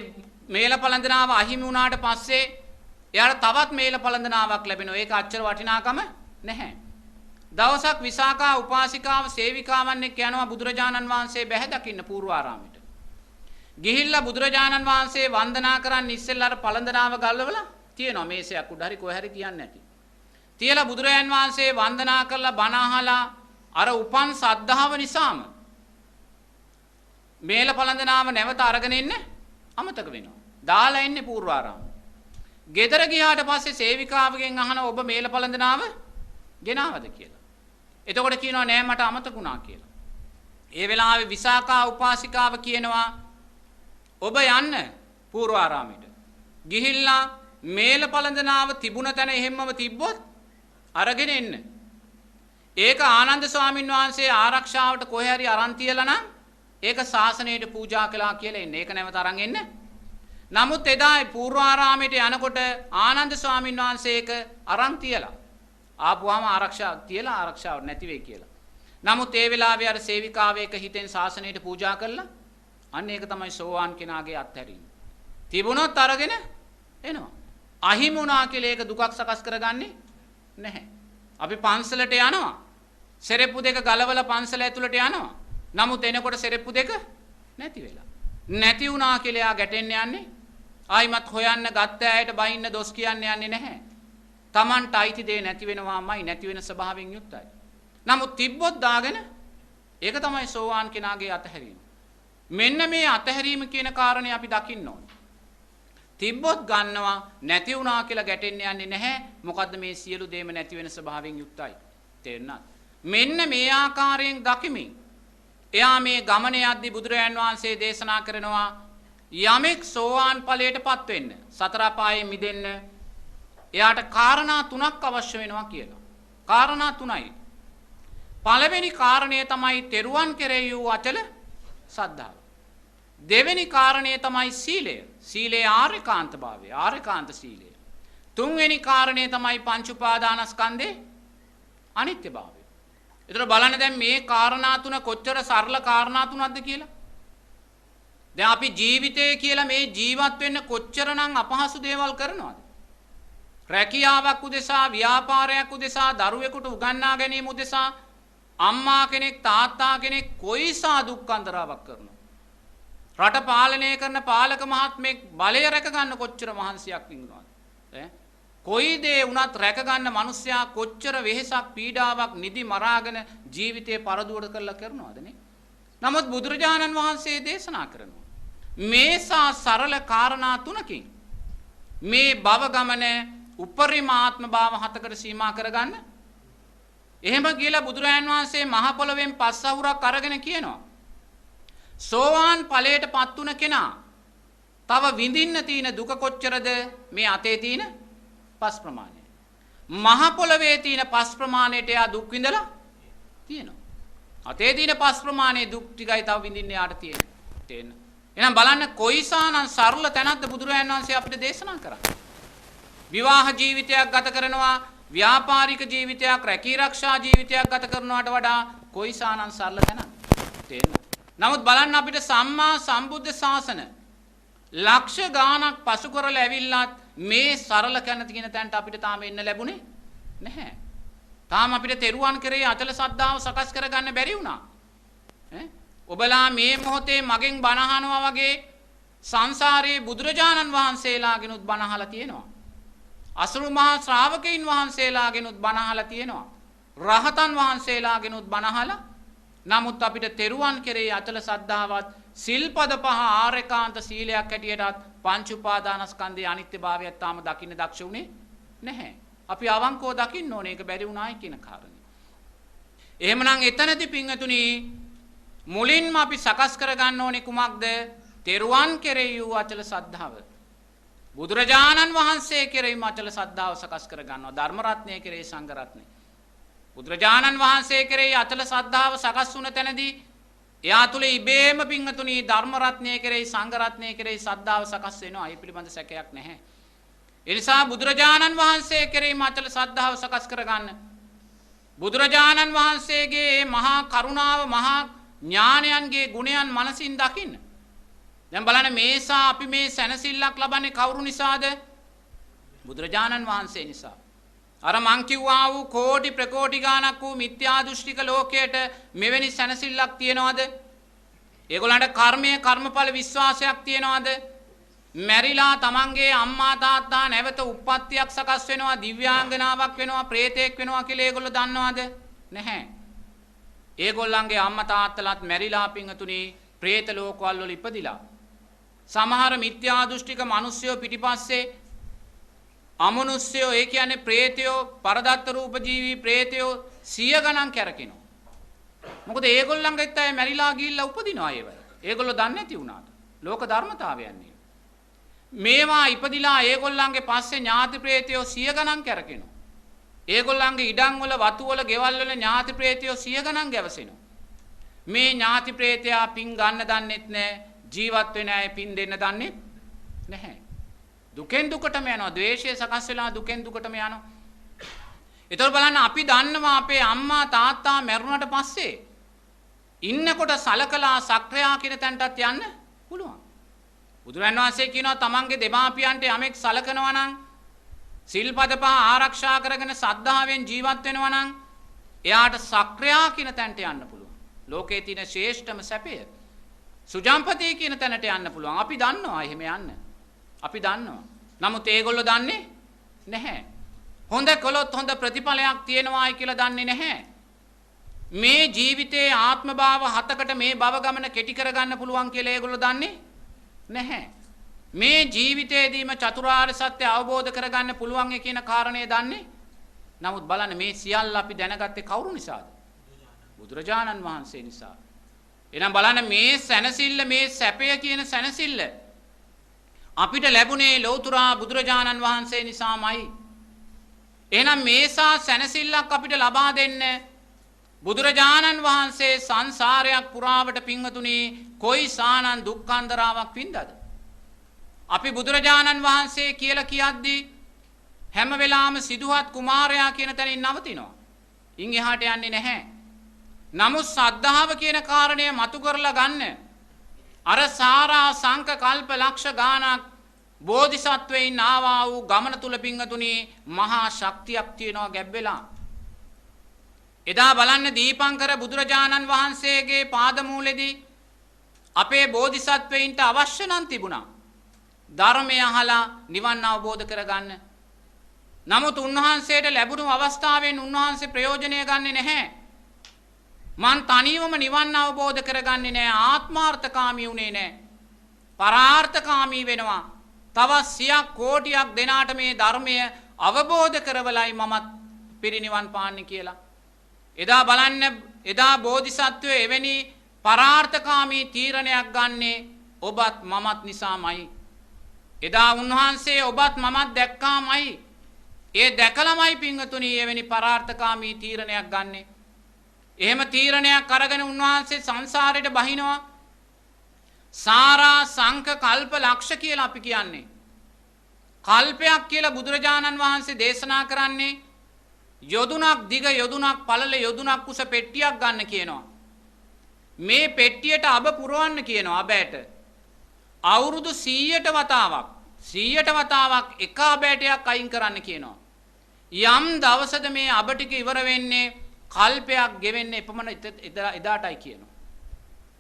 මේල පළඳනාව අහිමි වුණාට පස්සේ එයාට තවත් මේල පළඳනාවක් ලැබෙනවා. ඒක අච්චර වටිනාකම නැහැ. දවසක් විසාකා උපාසිකාව සේවිකාවන් එක්ක යනවා බුදුරජාණන් වහන්සේ බැහැ දකින්න පූර්වාරාමෙට. ගිහිල්ලා බුදුරජාණන් වහන්සේ වන්දනා කරන්න ඉස්සෙල්ලා අර පළඳනාව ගල්වලා තියෙනවා මේසයක් උඩ හරි කොහේ හරි තියන්නේ නැති. තියලා බුදුරජාණන් වහන්සේ වන්දනා කරලා බණ අහලා අර උපන් සද්ධාව නිසාම මේල පළඳනාව නැවත අරගෙන ඉන්න අමතක වෙනවා. දාලා ඉන්නේ පූර්වාරාම. ගෙදර ගියාට පස්සේ සේවිකාවගෙන් අහන ඔබ මේල පළඳනාව ගෙනාවද කියලා. එතකොට කියනවා නෑ මට අමතකුණා කියලා. ඒ වෙලාවේ විසාකා උපාසිකාව කියනවා ඔබ යන්න පූර්වාරාමයට. ගිහිල්ලා මේල පළඳනාව තිබුණ තැන එහෙම්මම තිබ්බොත් අරගෙන එන්න. ඒක ආනන්ද ස්වාමීන් වහන්සේ ආරක්ෂාවට කොහේ හරි අරන් තියලා නම් ඒක ශාසනයට පූජා කළා කියලා එන්න. ඒක නැවත අරන් එන්න. නමුත් එදා පූර්වාරාමයට යනකොට ආනන්ද ස්වාමීන් වහන්සේ ඒක අරන් තියලා ආපුවාම ආරක්ෂාව නැති වෙයි කියලා. නමුත් ඒ වෙලාවේ අර සේවිකාව එක හිතෙන් ශාසනයට පූජා කළා. අන්න ඒක තමයි සෝවාන් කෙනාගේ අත්හැරීම. තිබුණොත් අරගෙන එනවා. අහිමුණා කියලා ඒක දුකක් සකස් කරගන්නේ නැහැ. අපි පන්සලට යනවා. සෙරෙප්පු දෙක ගලවලා පන්සල ඇතුළට යනවා. නමුත් එනකොට සෙරෙප්පු දෙක නැති වෙලා. නැති වුණා කියලා යා ගැටෙන්න යන්නේ. ආයිමත් හොයන්න ගත්ත ඇයට බයින්න දොස් කියන්න යන්නේ නැහැ. Tamanට අයිති දේ නැති වෙනවාමයි නැති වෙන ස්වභාවයෙන් යුක්තයි. නමුත් තිබ්බොත් දාගෙන ඒක තමයි සෝවාන් කෙනාගේ අතහැරීම. මෙන්න මේ අතහැරීම කියන කාරණේ අපි දකින්න ඕනේ. තිබ්බොත් ගන්නවා නැති වුණා කියලා ගැටෙන්න යන්නේ නැහැ. මොකද්ද මේ සියලු දේම නැති වෙන ස්වභාවයෙන් යුක්තයි. තේරුණාද? මෙන්න මේ ආකාරයෙන් දකිමින් එයා මේ ගමනේ යද්දී බුදුරජාන් වහන්සේ දේශනා කරනවා යමෙක් සෝවාන් ඵලයටපත් වෙන්න සතර අපායෙන් මිදෙන්න එයාට කාරණා තුනක් අවශ්‍ය වෙනවා කියලා. කාරණා තුනයි. පළවෙනි කාරණය තමයි තෙරුවන් කෙරෙහි වූ අචල සද්ධාව. දෙවෙනි කාරණය තමයි සීලය. සීලේ ආර්යකාන්ත භාවය, ආර්යකාන්ත සීලය. තුන්වෙනි කාරණය තමයි පංච උපාදානස්කන්ධේ අනිත්‍ය භාවය. ඒතර බලන්න දැන් මේ කාරණා තුන කොච්චර සරල කාරණා තුනක්ද කියලා. දැන් අපි ජීවිතය කියලා මේ ජීවත් වෙන්න කොච්චරනම් අපහසු දේවල් කරනවද? රැකියාවක් උදෙසා, ව්‍යාපාරයක් උදෙසා, දරුවෙකුට උගන්වා ගැනීම උදෙසා අම්මා කෙනෙක්, තාත්තා කෙනෙක් කොයිසා දුක් අන්තරාවක් කරනවා. රට පාලනය කරන පාලක මහත්මෙක් බලය රැක ගන්න කොච්චර මහන්සියක් විඳිනවද? කොයි දේ වුණත් රැක ගන්න මිනිස්සයා කොච්චර වෙහෙසක් පීඩාවක් නිදි මරාගෙන ජීවිතේ පරදුවට කරලා කරනවද නේ? නමුත් බුදුරජාණන් වහන්සේ දේශනා කරනවා මේසා සරල කාරණා තුනකින් මේ භව ගමන උපරිමාත්ම භාව හතකට සීමා කරගන්න. එහෙම කියලා බුදුරජාණන් වහන්සේ මහ පොළොවෙන් පස් අහුරක් අරගෙන කියනවා සෝවාන් ඵලයටපත් උන කෙනා තව විඳින්න තියෙන දුක කොච්චරද? මේ අතේ තියෙන පස් ප්‍රමාණය. මහ පොළවේ තියෙන පස් ප්‍රමාණයට එයා දුක් විඳලා තියෙනවා. අතේ තියෙන පස් ප්‍රමාණයේ දුක් ටිකයි තව විඳින්න යාට තියෙන්නේ. එහෙනම් බලන්න කොයිසානම් සරල තැනක්ද බුදුරජාණන් වහන්සේ අපිට දේශනා කරන්නේ. විවාහ ජීවිතයක් ගත කරනවා, ව්‍යාපාරික ජීවිතයක්, රැකී ආරක්ෂා ජීවිතයක් ගත කරනවට වඩා කොයිසානම් සරල තැනක්ද? නමුත් බලන්න අපිට සම්මා සම්බුද්ධ ශාසන ලක්ෂ ගාණක් පසු කරලා ඇවිල්ලත් මේ සරල කන තියෙන තැනට අපිට තාම එන්න ලැබුණේ නැහැ. තාම අපිට තෙරුවන් කරේ අචල සද්ධාව සකස් කරගන්න බැරි වුණා. ඔබලා මේ මොහොතේ මගෙන් බණ අහනවා වගේ සංසාරයේ බුදුරජාණන් වහන්සේලාගෙනුත් බණ අහලා තියෙනවා. අසුරු මහා ශ්‍රාවකයන් වහන්සේලාගෙනුත් බණ අහලා තියෙනවා. රහතන් වහන්සේලාගෙනුත් බණ අහලා. නමුත් අපිට තෙරුවන් කෙරේ අචල සද්ධාවත් සිල්පද පහ ආරේකාන්ත සීලයක් හැටියටත් පංච උපාදානස්කන්ධයේ අනිත්‍යභාවයත් තාම දකින්න දක්ෂ උනේ නැහැ. අපි අවංකව දකින්න ඕනේ ඒක බැරි වුණායි කියන කාරණේ. එහෙමනම් එතනදී පින්වතුනි මුලින්ම අපි සකස් කරගන්න ඕනේ කුමක්ද? තෙරුවන් කෙරෙහි වූ අචල සද්ධාව. බුදුරජාණන් වහන්සේ කෙරෙහි අචල සද්ධාව සකස් කරගන්නවා. ධර්ම රත්නය කෙරෙහි සංඝ රත්නය. බුදුරජාණන් වහන්සේ කෙරෙහි අචල සද්ධාව සකස් වුණ තැනදී එයා තුල ඉබේම පින්වතුනි ධර්ම රත්නය කෙරෙහි සංඝ රත්නය කෙරෙහි සද්ධාව සකස් වෙනවා. ඒ පිළිබඳ සැකයක් නැහැ. ඒ නිසා බුදුරජාණන් වහන්සේ කෙරෙහි අචල සද්ධාව සකස් කරගන්න බුදුරජාණන් වහන්සේගේ මහා කරුණාව මහා ඥානයන්ගේ ගුණයන් මනසින් දකින්න. දැන් බලන්න මේසා අපි මේ සැනසෙල්ලක් ලබන්නේ කවුරු නිසාද? බුදුරජාණන් වහන්සේ නිසා. අර මං කිව්වා වූ කෝටි ප්‍රකෝටි ගාණක් වූ මිත්‍යා දෘෂ්ටික ලෝකයට මෙවැනි සැනසෙල්ලක් තියනවද? ඒගොල්ලන්ට කර්මයේ කර්මඵල විශ්වාසයක් තියනවද? මැරිලා තමන්ගේ අම්මා තාත්තා නැවත උප්පත්තියක් සකස් වෙනවා, දිව්‍යාංගනාවක් වෙනවා, ප්‍රේතෙක් වෙනවා කියලා ඒගොල්ලෝ දන්නවද? නැහැ. ඒගොල්ලන්ගේ අම්මා තාත්තලාත් මැරිලා පිංගතුණි ප්‍රේත ලෝකවල වල ඉපදිලා. සමහර මිත්‍යා දෘෂ්ටික මිනිස්සුયો පිටිපස්සේ අමනුෂ්‍යයෝ, ඒ කියන්නේ ප්‍රේතයෝ, පරදත්ත රූප ජීවි ප්‍රේතයෝ 100 ගණන් කැරකිනවා. මොකද ඒගොල්ලන්ගෙත් අය මැරිලා ගිහිල්ලා උපදිනවා ඒවල. ඒගොල්ලෝ දන්නේ නැති වුණාට. ලෝක ධර්මතාවයන්නේ. මේවා ඉපදිලා ඒගොල්ලන්ගේ පස්සේ ඥාති ප්‍රේතයෝ 100 ගණන් කැරකෙනවා. ඒගොල්ලන්ගේ ඉඩම් වල, වතු වල, ගෙවල් වල ඥාති ප්‍රේතයෝ 100 ගණන් ගැවසෙනවා. මේ ඥාති ප්‍රේතයා පින් ගන්න දන්නෙත් නැහැ, ජීවත් වෙන අය පින් දෙන්න දන්නෙත් නැහැ. දුකෙන් දුකටම යනවා. ද්වේෂය සකස් වෙලා දුකෙන් දුකටම යනවා. ඒතර බලන්න අපි දන්නවා අපේ අම්මා තාත්තා මැරුණට පස්සේ ඉන්නකොට සලකලා සක්‍රියා කියන තැනටත් යන්න පුළුවන්. බුදුරජාණන් වහන්සේ කියනවා තමන්ගේ දෙමාපියන්ට යමෙක් සලකනවා නම්, සිල්පද පහ ආරක්ෂා කරගෙන සද්ධාවෙන් ජීවත් වෙනවා නම් එයාට සක්‍රියා කියන තැනට යන්න පුළුවන්. ලෝකයේ තියෙන ශ්‍රේෂ්ඨම සැපය සුජම්පති කියන තැනට යන්න පුළුවන්. අපි දන්නවා එහෙම යන්න. අපි දන්නවා. නමුත් ඒගොල්ලෝ දන්නේ නැහැ. හොඳ කළොත් හොඳ ප්‍රතිඵලයක් තියෙනවායි කියලා දන්නේ නැහැ. මේ ජීවිතයේ ආත්ම භාව 7කට මේ භව ගමන කෙටි කරගන්න පුළුවන් කියලා ඒගොල්ලෝ දන්නේ නැහැ. මේ ජීවිතයේදීම චතුරාර්ය සත්‍ය අවබෝධ කරගන්න පුළුවන් කියන කාරණය දන්නේ. නමුත් බලන්න මේ සියල්ල අපි දැනගත්තේ කවුරු නිසාද? බුදුරජාණන් වහන්සේ නිසා. එහෙනම් බලන්න මේ සැනසෙල්ල, මේ සැපය කියන සැනසෙල්ල අපිට ලැබුණේ ලෞතුරා බුදුරජාණන් වහන්සේ නිසාමයි. එහෙනම් මේසා සැනසෙල්ලක් අපිට ලබා දෙන්න බුදුරජාණන් වහන්සේ සංසාරයක් පුරාවට පිංගතුණි කොයි සානන් දුක්ඛන්දරාවක් වින්දද? අපි බුදුරජාණන් වහන්සේ කියලා කියද්දී හැම වෙලාවෙම සිදුහත් කුමාරයා කියන තැනින් නවතිනවා. ඉන් එහාට යන්නේ නැහැ. නමුත් සද්ධාව කියන කාරණය මතු කරලා ගන්න. අර සාරා සංක කල්ප ලක්ෂ ගානක් බෝධිසත්වයින් ආවා වූ ගමන තුල පිංගතුණි මහා ශක්තියක් තියෙනවා ගැබ් වෙලා. එදා බලන්න දීපංකර බුදුරජාණන් වහන්සේගේ පාදමූලෙදී අපේ බෝධිසත්වයින්ට අවශ්‍ය නම් තිබුණා ධර්මය අහලා නිවන් අවබෝධ කරගන්න. නමුත් උන්වහන්සේට ලැබුණු අවස්ථාවෙන් උන්වහන්සේ ප්‍රයෝජනය ගන්නේ නැහැ. මං තනියම නිවන් අවබෝධ කරගන්නේ නැහැ, ආත්මාර්ථකාමී උනේ නැහැ. පරාර්ථකාමී වෙනවා. තවත් 100ක් කෝටියක් දෙනාට මේ ධර්මය අවබෝධ කරවලයි මමත් පිරිනිවන් පාන්නේ කියලා. එදා බලන්න එදා බෝධිසත්වය එවැනි පරාර්ථකාමී තීරණයක් ගන්නේ ඔබත් මමත් නිසාමයි. එදා උන්වහන්සේ ඔබත් මමත් දැක්කාමයි. ඒ දැකලමයි පිංගතුණි එවැනි පරාර්ථකාමී තීරණයක් ගන්නෙ. එහෙම තීරණයක් අරගෙන උන්වහන්සේ සංසාරයට බහිනවා. සාරා සංක කල්ප ලක්ෂ කියලා අපි කියන්නේ. කල්පයක් කියලා බුදුරජාණන් වහන්සේ දේශනා කරන්නේ යොදුනක් දිග, යොදුනක් පළල, යොදුනක් උස පෙට්ටියක් ගන්න කියනවා. මේ පෙට්ටියට අබ පුරවන්න කියනවා අබෑට. අවුරුදු 100ට වතාවක් එක අබෑටයක් අයින් කරන්න කියනවා. යම් දවසද මේ අබ ටික ඉවර වෙන්නේ කල්පයක් ගෙවෙන්නේ එපමණ එදාටයි කියනවා.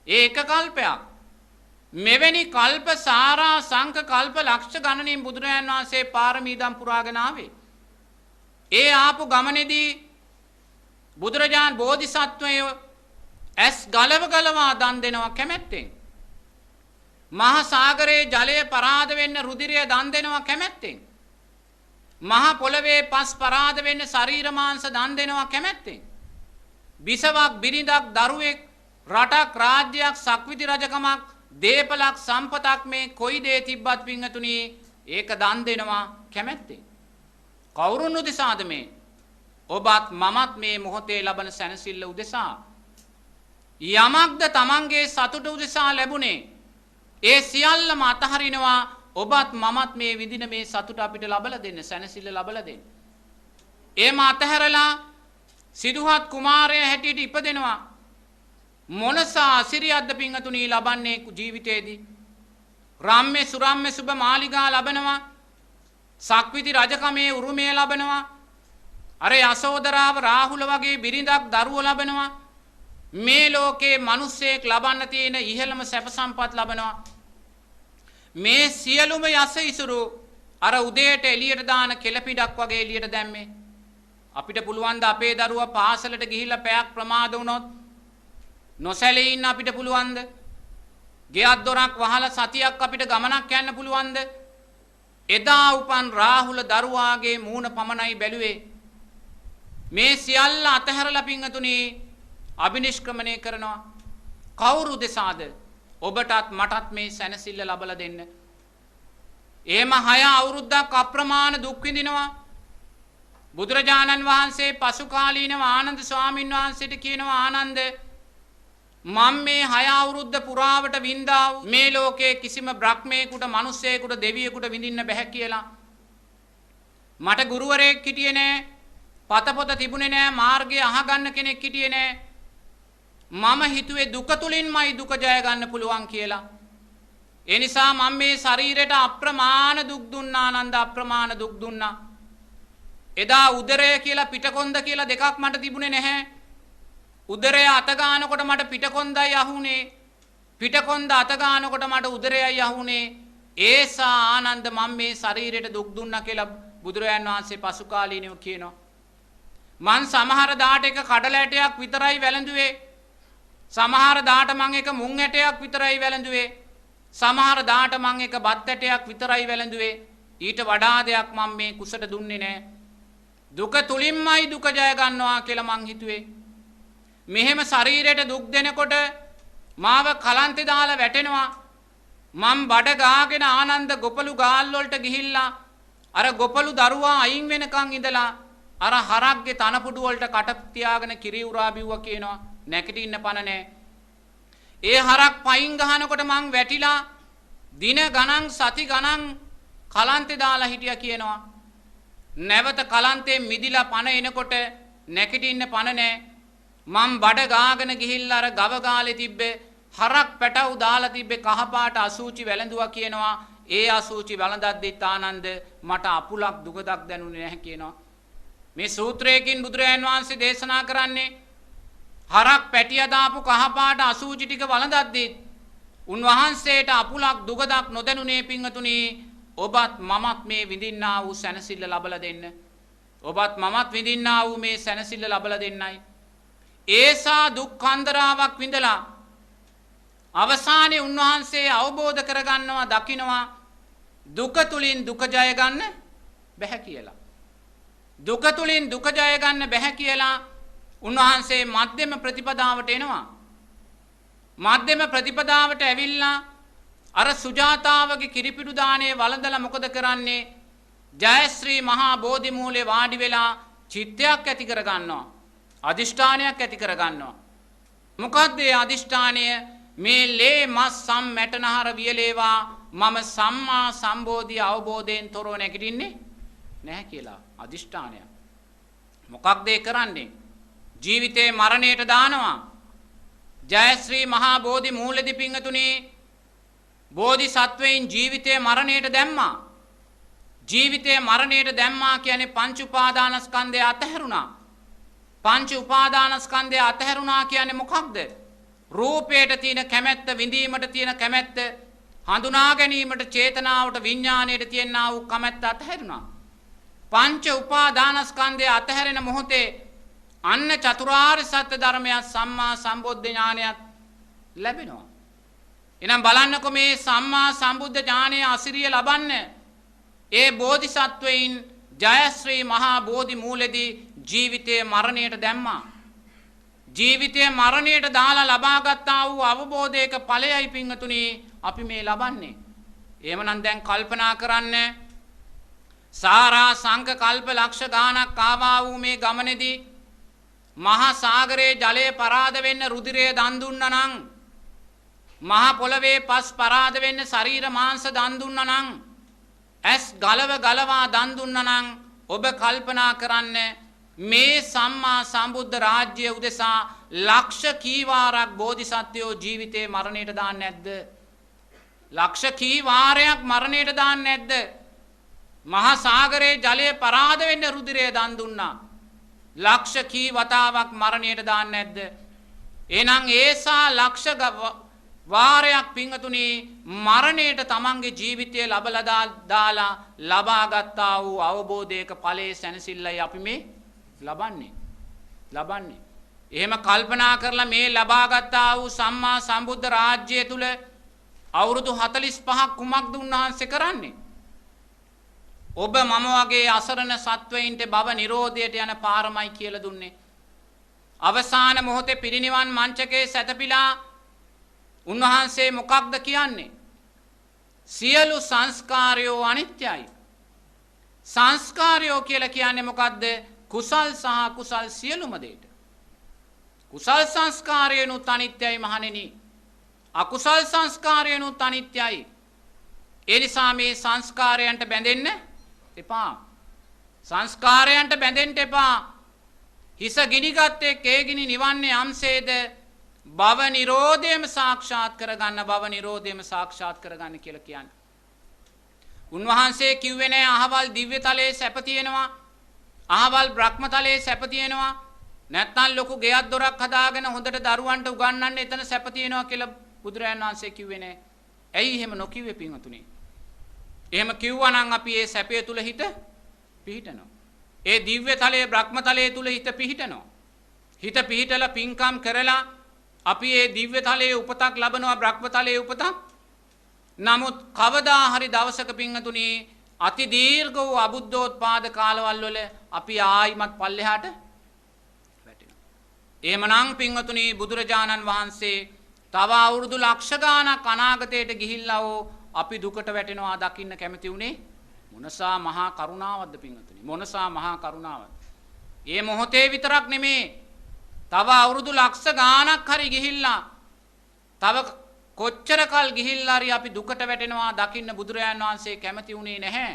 ඒ එක කල්පයක්. මෙවැනි කල්ප සාරා සංක කල්ප ලක්ෂ ගණනින් බුදුරජාණන් වහන්සේ පාරමී දම් පුරාගෙන ආවේ. ඒ ආපු ගමනේදී බුදුරජාණන් බෝධිසත්වයෝ ඇස් ගලවා දන් දෙනවා කැමැත්තෙන්. මහා සාගරයේ ජලය පරාද වෙන්න රුධිරය දන් දෙනවා කැමැත්තෙන්. මහා පොළවේ පස් පරාද වෙන්න ශරීර මාංශ දන් දෙනවා කැමැත්තෙන්. බිසවක් බිරිඳක් දරුවෙක් රටක් රාජ්‍යයක් සක්විති රජකමක් දේපලක් සම්පතක් මේ කොයි දේ තිබ්බත් පිංගතුණි ඒක දන් දෙනවා කැමැත්තෙන්. කවුරුන් උදෙසාද මේ? ඔබත් මමත් මේ මොහොතේ ලබන සැනසෙල්ල උදෙසා. යමක්ද තමන්ගේ සතුට උදෙසා ලැබුණේ ඒ සියල්ලම අතහරිනවා. ඔබත් මමත් මේ විදින මේ සතුට අපිට ලබලා දෙන්න, සැනසෙල්ල ලබලා දෙන්න. එහෙම අතහැරලා සිදුහත් කුමාරය හැටියට ඉපදෙනවා. මොනසා අසිරියක්ද පිංගතුණී ලබන්නේ ජීවිතේදී. රම්ම්‍ය සුරම්ම්‍ය සුබ මාලිගා ලබනවා. සක්විති රජකමේ උරුමය ලබනවා. අර යසෝදරාව රාහුල වගේ බිරිඳක් දරුවෝ ලබනවා. මේ ලෝකේ මිනිස්සෙක් ලබන්න තියෙන ඉහළම සැප සම්පත් ලබනවා. මේ සියලුම යස ඉසුරු අර උදේට එළියට දාන කෙළපිඩක් වගේ එළියට දැම්මේ. අපිට පුළුවන් ද අපේ දරුවා පාසලට ගිහිල්ලා පැයක් ප්‍රමාද වුණොත් නොසැලී ඉන්න අපිට පුළුවන්ද? ගෙයක් දොරක් වහලා සතියක් අපිට ගමනක් යන්න පුළුවන්ද? එදා උපන් රාහුල දරුවාගේ මූණ පමණයි බැලුවේ. මේ සියල්ල අතහැරලා පිංගතුණි අබිනිෂ්ක්‍රමණය කරනවා. කවුරු දෙසාද? ඔබටත් මටත් මේ සැනසෙල්ල ලබලා දෙන්න. එහෙම 6 අවුරුද්දක් අප්‍රමාණ දුක් විඳිනවා. බුදුරජාණන් වහන්සේ පසු කාලීනව ආනන්ද ස්වාමීන් වහන්සේට කියනවා ආනන්ද මම මේ 6 අවුරුද්ද පුරාවට වින්දා මේ ලෝකයේ කිසිම බ්‍රහ්මයෙකුට මිනිස්සෙකුට දෙවියෙකුට විඳින්න බෑ කියලා. මට ගුරුවරයෙක් හිටියේ නෑ. පතපොත තිබුණේ නෑ. මාර්ගය අහගන්න කෙනෙක් හිටියේ නෑ. මම හිතුවේ දුක තුලින්මයි දුක ජය ගන්න පුළුවන් කියලා. ඒ නිසා මම මේ ශරීරයට අප්‍රමාණ දුක් දුන්නා ආනන්ද අප්‍රමාණ දුක් දුන්නා. එදා උදරය කියලා පිටකොන්ද කියලා දෙකක් මට තිබුණේ නැහැ. උදරය අත ගන්නකොට මට පිටකොන්දයි අහුනේ. පිටකොන්ද අත ගන්නකොට මට උදරයයි අහුනේ. ඒසා ආනන්ද මම මේ ශරීරයට දුක් දුන්නා කියලා බුදුරයන් වහන්සේ පසු කාලීනව කියනවා. මං සමහර දාට එක කඩල ඇටයක් විතරයි වැළඳුවේ. සමහර දාට මං එක මුං ඇටයක් විතරයි වැළඳුවේ. සමහර දාට මං එක බත් ඇටයක් විතරයි වැළඳුවේ. ඊට වඩා දෙයක් මම මේ කුසට දුන්නේ නැහැ. දුක තුලින්මයි දුක ජය ගන්නවා කියලා මං හිතුවේ. මෙහෙම ශරීරයට දුක් දෙනකොට මාව කලන්තේ දාලා වැටෙනවා. මං බඩ ගාගෙන ආනන්ද ගොපලු ගාල් වලට ගිහිල්ලා අර ගොපලු දරුවා අයින් වෙනකන් ඉඳලා අර හරක්ගේ තනපුඩු වලට කට තියාගෙන කිරි උරා බිව්වා කියනවා. නැගිටින්න පණ නැහැ. ඒ හරක් පයින් ගහනකොට මං වැටිලා දින ගණන් සති ගණන් කලන්තේ දාලා හිටියා කියනවා. නැවත කලන්තේ මිදිලා පණ එනකොට නැගිටින්න පණ නැහැ. මං බඩ ගාගෙන ගිහිල්ලා අර ගව ගාලේ තිබ්බේ හරක් පැටවු දාලා තිබ්බේ කහපාට අසූචි වැළඳුවා කියනවා. ඒ අසූචි වැළඳද්දිත් ආනන්ද මට අපුලක් දුකක් දැනුනේ නැහැ කියනවා. මේ සූත්‍රයකින් බුදුරජාන් වහන්සේ දේශනා කරන්නේ හරක් පැටිය දාපු කහපාට අසූචි ටික වළඳද්දිත් උන්වහන්සේට අපුලක් දුකක් නොදැනුනේ පිංගතුණි. ඔබත් මමත් මේ විඳින්නා වූ සැනසෙල්ල ලබලා දෙන්න. ඔබත් මමත් විඳින්නා වූ මේ සැනසෙල්ල ලබලා දෙන්නයි. ඒසා දුක් කන්දරාවක් විඳලා අවසානයේ උන්වහන්සේ අවබෝධ කරගන්නවා දකින්නවා දුක තුලින් දුක ජය ගන්න බැහැ කියලා. දුක තුලින් දුක ජය ගන්න බැහැ කියලා උන්වහන්සේ මධ්‍යම ප්‍රතිපදාවට එනවා. මධ්‍යම ප්‍රතිපදාවට ඇවිල්ලා අර සුජාතාවගේ කිරිපිඩු දාණය වළඳලා මොකද කරන්නේ? ජයශ්‍රී මහා බෝධි මූලේ වාඩි වෙලා චිත්තයක් ඇති කර ගන්නවා. අදිෂ්ඨානයක් ඇති කර ගන්නවා. මොකද්ද ඒ අදිෂ්ඨානය? මේ ලේ මස් සම් මැටනහර වියලේවා මම සම්මා සම්බෝධි අවබෝධයෙන් තොරව නැගිටින්නේ නැහැ කියලා අදිෂ්ඨානයක්. මොකක්ද ඒ කරන්නේ? ජීවිතේ මරණයට දානවා. ජයශ්‍රී මහා බෝධි මූලෙදි පිංගතුණි බෝධි සත්වයින් ජීවිතේ මරණයට දැම්මා. ජීවිතේ මරණයට දැම්මා කියන්නේ පංච උපාදානස්කන්ධය අතහැරුණා. පංච උපාදානස්කන්ධය අතහැරුණා කියන්නේ මොකක්ද? රූපයට තියෙන කැමැත්ත, විඳීමට තියෙන කැමැත්ත, හඳුනා ගැනීමට චේතනාවට විඥාණයට තියෙනා වූ කැමැත්ත අතහැරුණා. පංච උපාදානස්කන්ධය අතහැරෙන මොහොතේ අන්න චතුරාර්ය සත්‍ය ධර්මය සම්මා සම්බුද්ධ ඥානයත් ලැබෙනවා. එහෙනම් බලන්නකො මේ සම්මා සම්බුද්ධ ඥානය අසිරිය ලබන්න ඒ බෝධිසත්වයින් ජයශ්‍රී මහා බෝධි මූලෙදී ජීවිතයේ මරණයට දැම්මා. ජීවිතයේ මරණයට දාලා ලබාගත්තා වූ අවබෝධයක ඵලයයි පිංගතුණි අපි මේ ලබන්නේ. එහෙමනම් දැන් කල්පනා කරන්න සාරා සංඝ කල්ප ලක්ෂ ගාණක් ආවා වූ මේ ගමනේදී මහා සාගරයේ ජලය පරාද වෙන්න රුධිරය දන් දුන්නා නම් මහා පොළවේ පස් පරාද වෙන්න ශරීර මාංශ දන් දුන්නා නම් ඇස් ගලව ගලවා දන් දුන්නා නම් ඔබ කල්පනා කරන්න මේ සම්මා සම්බුද්ධ රාජ්‍ය උදෙසා ලක්ෂ කී වාරක් බෝධිසත්වයෝ ජීවිතේ මරණයට දාන්නේ නැද්ද? ලක්ෂ කී වාරයක් මරණයට දාන්නේ නැද්ද? මහා සාගරයේ ජලය පරාද වෙන්න රුධිරය දන් දුන්නා. ලක්ෂ කී වතාවක් මරණයට දාන්නේ නැද්ද? එහෙනම් ඒසා ලක්ෂ වාරයක් පිංගතුනි මරණයට තමන්ගේ ජීවිතය ලබලා දාලා ලබාගත්තා වූ අවබෝධයක ඵලයේ සැනසෙල්ලයි අපි මේ ලබන්නේ. එහෙම කල්පනා කරලා මේ ලබාගත්තා වූ සම්මා සම්බුද්ධ රාජ්‍යය තුල අවුරුදු 45ක් කුමක්ද උන්වහන්සේ කරන්නේ? ඔබ මම වගේ අසරණ සත්වයින්ට භව නිරෝධයට යන පාරමයි කියලා දුන්නේ. අවසාන මොහොතේ පිරිනිවන් මංචකේ සැතපීලා උන්වහන්සේ මොකක්ද කියන්නේ? සියලු සංස්කාරයෝ අනිත්‍යයි. සංස්කාරයෝ කියලා කියන්නේ මොකද්ද? කුසල් සහ අකුසල් සියලුම දෙයට. කුසල් සංස්කාරයනුත් අනිත්‍යයි මහණෙනි. අකුසල් සංස්කාරයනුත් අනිත්‍යයි. ඒ නිසා මේ සංස්කාරයන්ට බැඳෙන්න එපා. සංස්කාරයන්ට බැඳෙන්න එපා. හිස ගිනිගත්තේ කේගිනි නිවන්නේ යම්සේද භව නිරෝධයම සාක්ෂාත් කරගන්න, භව නිරෝධයම සාක්ෂාත් කරගන්න කියලා කියන්නේ. උන්වහන්සේ කිව්වේ නෑ අහවල් දිව්‍ය තලයේ සැප තියෙනවා, අහවල් බ්‍රහ්ම තලයේ සැප තියෙනවා, නැත්නම් ලොකු ගෙයක් දොරක් හදාගෙන හොඳට දරුවන්ට උගන්වන්න එතන සැප තියෙනවා කියලා බුදුරජාණන් වහන්සේ කිව්වේ නෑ. ඇයි එහෙම නොකිව්වේ පින්වතුනි? එහෙම කිව්වා නම් අපි ඒ සැපය තුල හිත පිහිටනවා. ඒ දිව්‍ය තලයේ බ්‍රහ්ම තලයේ තුල හිත පිහිටනවා. හිත පිහිටලා පින්කම් කරලා අපි ඒ දිව්‍ය තලයේ උපතක් ලබනවා, බ්‍රහ්ම තලයේ උපතක්. නමුත් කවදා හරි දවසක පින්වතුනි අති දීර්ඝ වූ අබුද්ධෝත්පාද කාලවල වල අපි ආයිමත් පල්ලෙහාට වැටෙනවා. එහෙමනම් පින්වතුනි බුදුරජාණන් වහන්සේ තව අවුරුදු ලක්ෂ ගාණක් අනාගතයට ගිහිල්ලා අපි දුකට වැටෙනවා දකින්න කැමති උනේ මොනසා මහා කරුණාවක්ද පින්වතුනි? මොනසා මහා කරුණාවක්ද? ඒ මොහොතේ විතරක් නෙමේ, තව අවුරුදු ලක්ෂ ගාණක් හරි ගිහිල්ලා තව කොච්චර කල් ගිහිල්ලා හරි අපි දුකට වැටෙනවා දකින්න බුදුරජාණන් වහන්සේ කැමති උනේ නැහැ.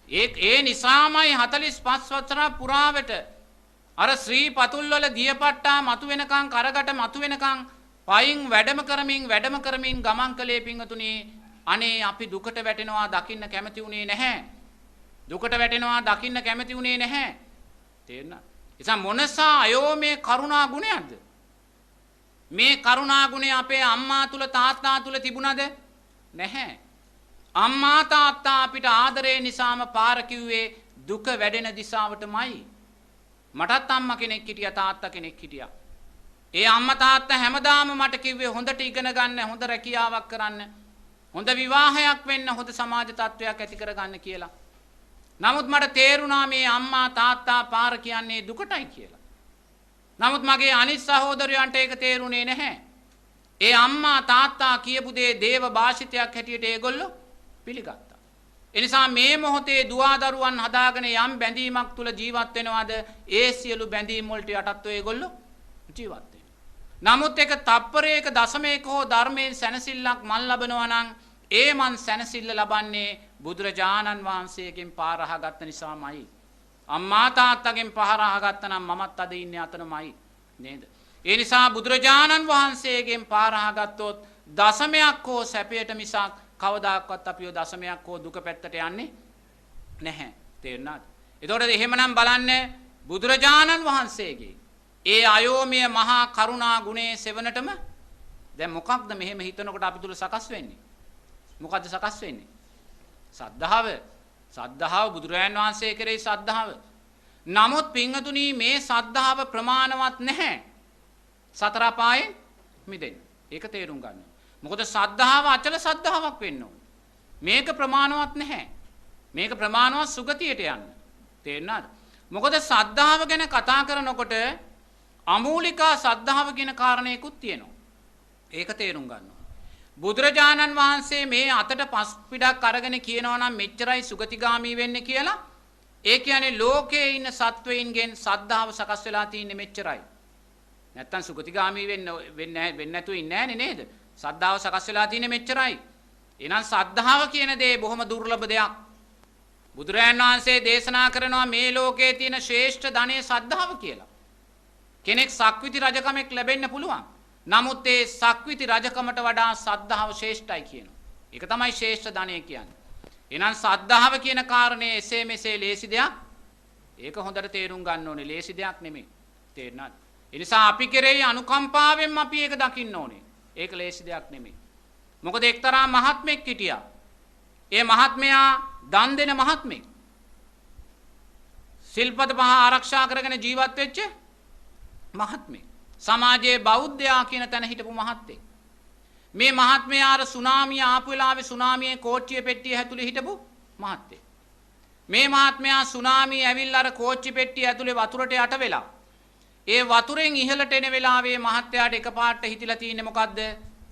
ඒ නිසාමයි 45 වසර පුරාවට අර ශ්‍රී පතුල් වල දියපට්ටා මතු වෙනකන්, කරකට මතු වෙනකන් පයින් වැඩම කරමින් ගමන් කළේ පින්වතුනි. අනේ අපි දුකට වැටෙනවා දකින්න කැමති උනේ නැහැ. දුකට වැටෙනවා දකින්න කැමති උනේ නැහැ. තේරුණා? එසා මොනසා අයෝමේ කරුණා ගුණයක්ද? මේ කරුණා ගුණය අපේ අම්මා තුල තාත්තා තුල තිබුණද? නැහැ. අම්මා තාත්තා අපිට ආදරේ නිසාම පාර කිව්වේ දුක වැඩෙන දිශාවටමයි. මටත් අම්මා කෙනෙක් හිටියා, තාත්තා කෙනෙක් හිටියා. ඒ අම්මා තාත්තා හැමදාම මට කිව්වේ හොඳට ඉගෙන ගන්න, හොඳ රැකියාවක් කරන්න, හොඳ විවාහයක් වෙන්න, හොඳ සමාජ තත්වයක් ඇති කරගන්න කියලා. නමුත් මට තේරුණා මේ අම්මා තාත්තා පාර කියන්නේ දුකටයි කියලා. නමුත් මගේ අනිත් සහෝදරයන්ට ඒක තේරුනේ නැහැ. ඒ අම්මා තාත්තා කියපු දේ දේව භාෂිතයක් හැටියට ඒගොල්ලෝ පිළිගත්තා. ඒ නිසා මේ මොහොතේ දුවා දරුවන් හදාගෙන යම් බැඳීමක් තුල ජීවත් වෙනවාද, ඒ සියලු බැඳීම් වලට යටත්ව ඒගොල්ලෝ ජීවත් වෙනවා. නමුත් ඒක තප්පරයක දශමයක හෝ ධර්මයෙන් සැනසෙල්ලක් මන් ලබනවා නම් ඒ මන් සැනසෙල්ල ලබන්නේ බුදුරජාණන් වහන්සේගෙන් පාර අහගත්ත නිසාමයි. අම්මා තාත්තගෙන් පාර අහගත්ත නම් මමත් අද ඉන්නේ අතනමයි නේද? ඒ නිසා බුදුරජාණන් වහන්සේගෙන් පාර අහගත්තොත් දශමයක් හෝ සැපයට මිසක් කවදාකවත් අපිව දශමයක් හෝ දුක පැත්තට යන්නේ නැහැ. තේරුණාද? එතකොට එහෙමනම් බලන්න බුදුරජාණන් වහන්සේගේ ඒ අයෝමය මහා කරුණා ගුණයේ සෙවණටම දැන් මොකක්ද මෙහෙම හිතනකොට අපි තුල සකස් වෙන්නේ? මොකද්ද සකස් වෙන්නේ? සද්ධාව. සද්ධාව, බුදුරජාණන් වහන්සේ කෙරෙහි සද්ධාව. නමුත් පින්වතුනි මේ සද්ධාව ප්‍රමාණවත් නැහැ සතර අපායෙන් මිදෙන්න. ඒක තේරුම් ගන්න. මොකද සද්ධාව අචල සද්ධාාවක් වෙන්න ඕන. මේක ප්‍රමාණවත් නැහැ. මේක ප්‍රමාණවත් සුගතියට යන්න. තේරුණාද? මොකද සද්ධාව ගැන කතා කරනකොට අමූලිකා සද්ධාව කියන කාරණේකුත් තියෙනවා. ඒක තේරුම් ගන්න. බුදුරජාණන් වහන්සේ මේ අතට පස් පිටක් අරගෙන කියනවා නම් මෙච්චරයි සුගතිගාමී වෙන්නේ කියලා. ඒ කියන්නේ ලෝකයේ ඉන්න සත්වයින්ගෙන් සද්ධාව සකස් වෙලා තියෙන්නේ මෙච්චරයි. නැත්තම් සුගතිගාමී වෙන්නේ නැතුව ඉන්නේ නේද? සද්ධාව සකස් වෙලා තියෙන්නේ මෙච්චරයි. එහෙනම් සද්ධාව කියන දේ බොහොම දුර්ලභ දෙයක්. බුදුරයන් වහන්සේ දේශනා කරනවා මේ ලෝකයේ තියෙන ශ්‍රේෂ්ඨ ධනෙ සද්ධාව කියලා. කෙනෙක් සක්විති රජකමක් ලැබෙන්න පුළුවන්. නමුත් ඒ සක්විති රජකමට වඩා සද්ධාව ශ්‍රේෂ්ඨයි කියනවා. ඒක තමයි ශ්‍රේෂ්ඨ ධනෙ කියන්නේ. එහෙනම් සද්ධාව කියන කාරණේ එසේ මෙසේ ලේසි දෙයක්. ඒක හොඳට තේරුම් ගන්න ඕනේ. ලේසි දෙයක් නෙමෙයි. තේරුණාද? ඒ නිසා අපි කෙරෙහි අනුකම්පාවෙන් අපි ඒක දකින්න ඕනේ. ඒක ලේසි දෙයක් නෙමෙයි. මොකද එක්තරා මහත්මෙක් හිටියා. ඒ මහත්මයා දන් දෙන මහත්මෙක්. සිල්පද පහ ආරක්ෂා කරගෙන ජීවත් වෙච්ච මහත්මෙක්. සමාජයේ බෞද්ධයා කියන තැන හිටපු මහත්තයෙක්. මේ මහත්මයා අර සුනාමිය ආපු වෙලාවේ සුනාමියේ කෝච්චිය පෙට්ටිය ඇතුලේ හිටපු මහත්තයෙක්. මේ මහත්මයා සුනාමිය ඇවිල්ලා අර කෝච්චි පෙට්ටිය ඇතුලේ වතුරට යට වෙලා ඒ වතුරෙන් ඉහළට එන වෙලාවේ මහත්තයාට එකපාරට හිතිලා තියෙන්නේ මොකද්ද?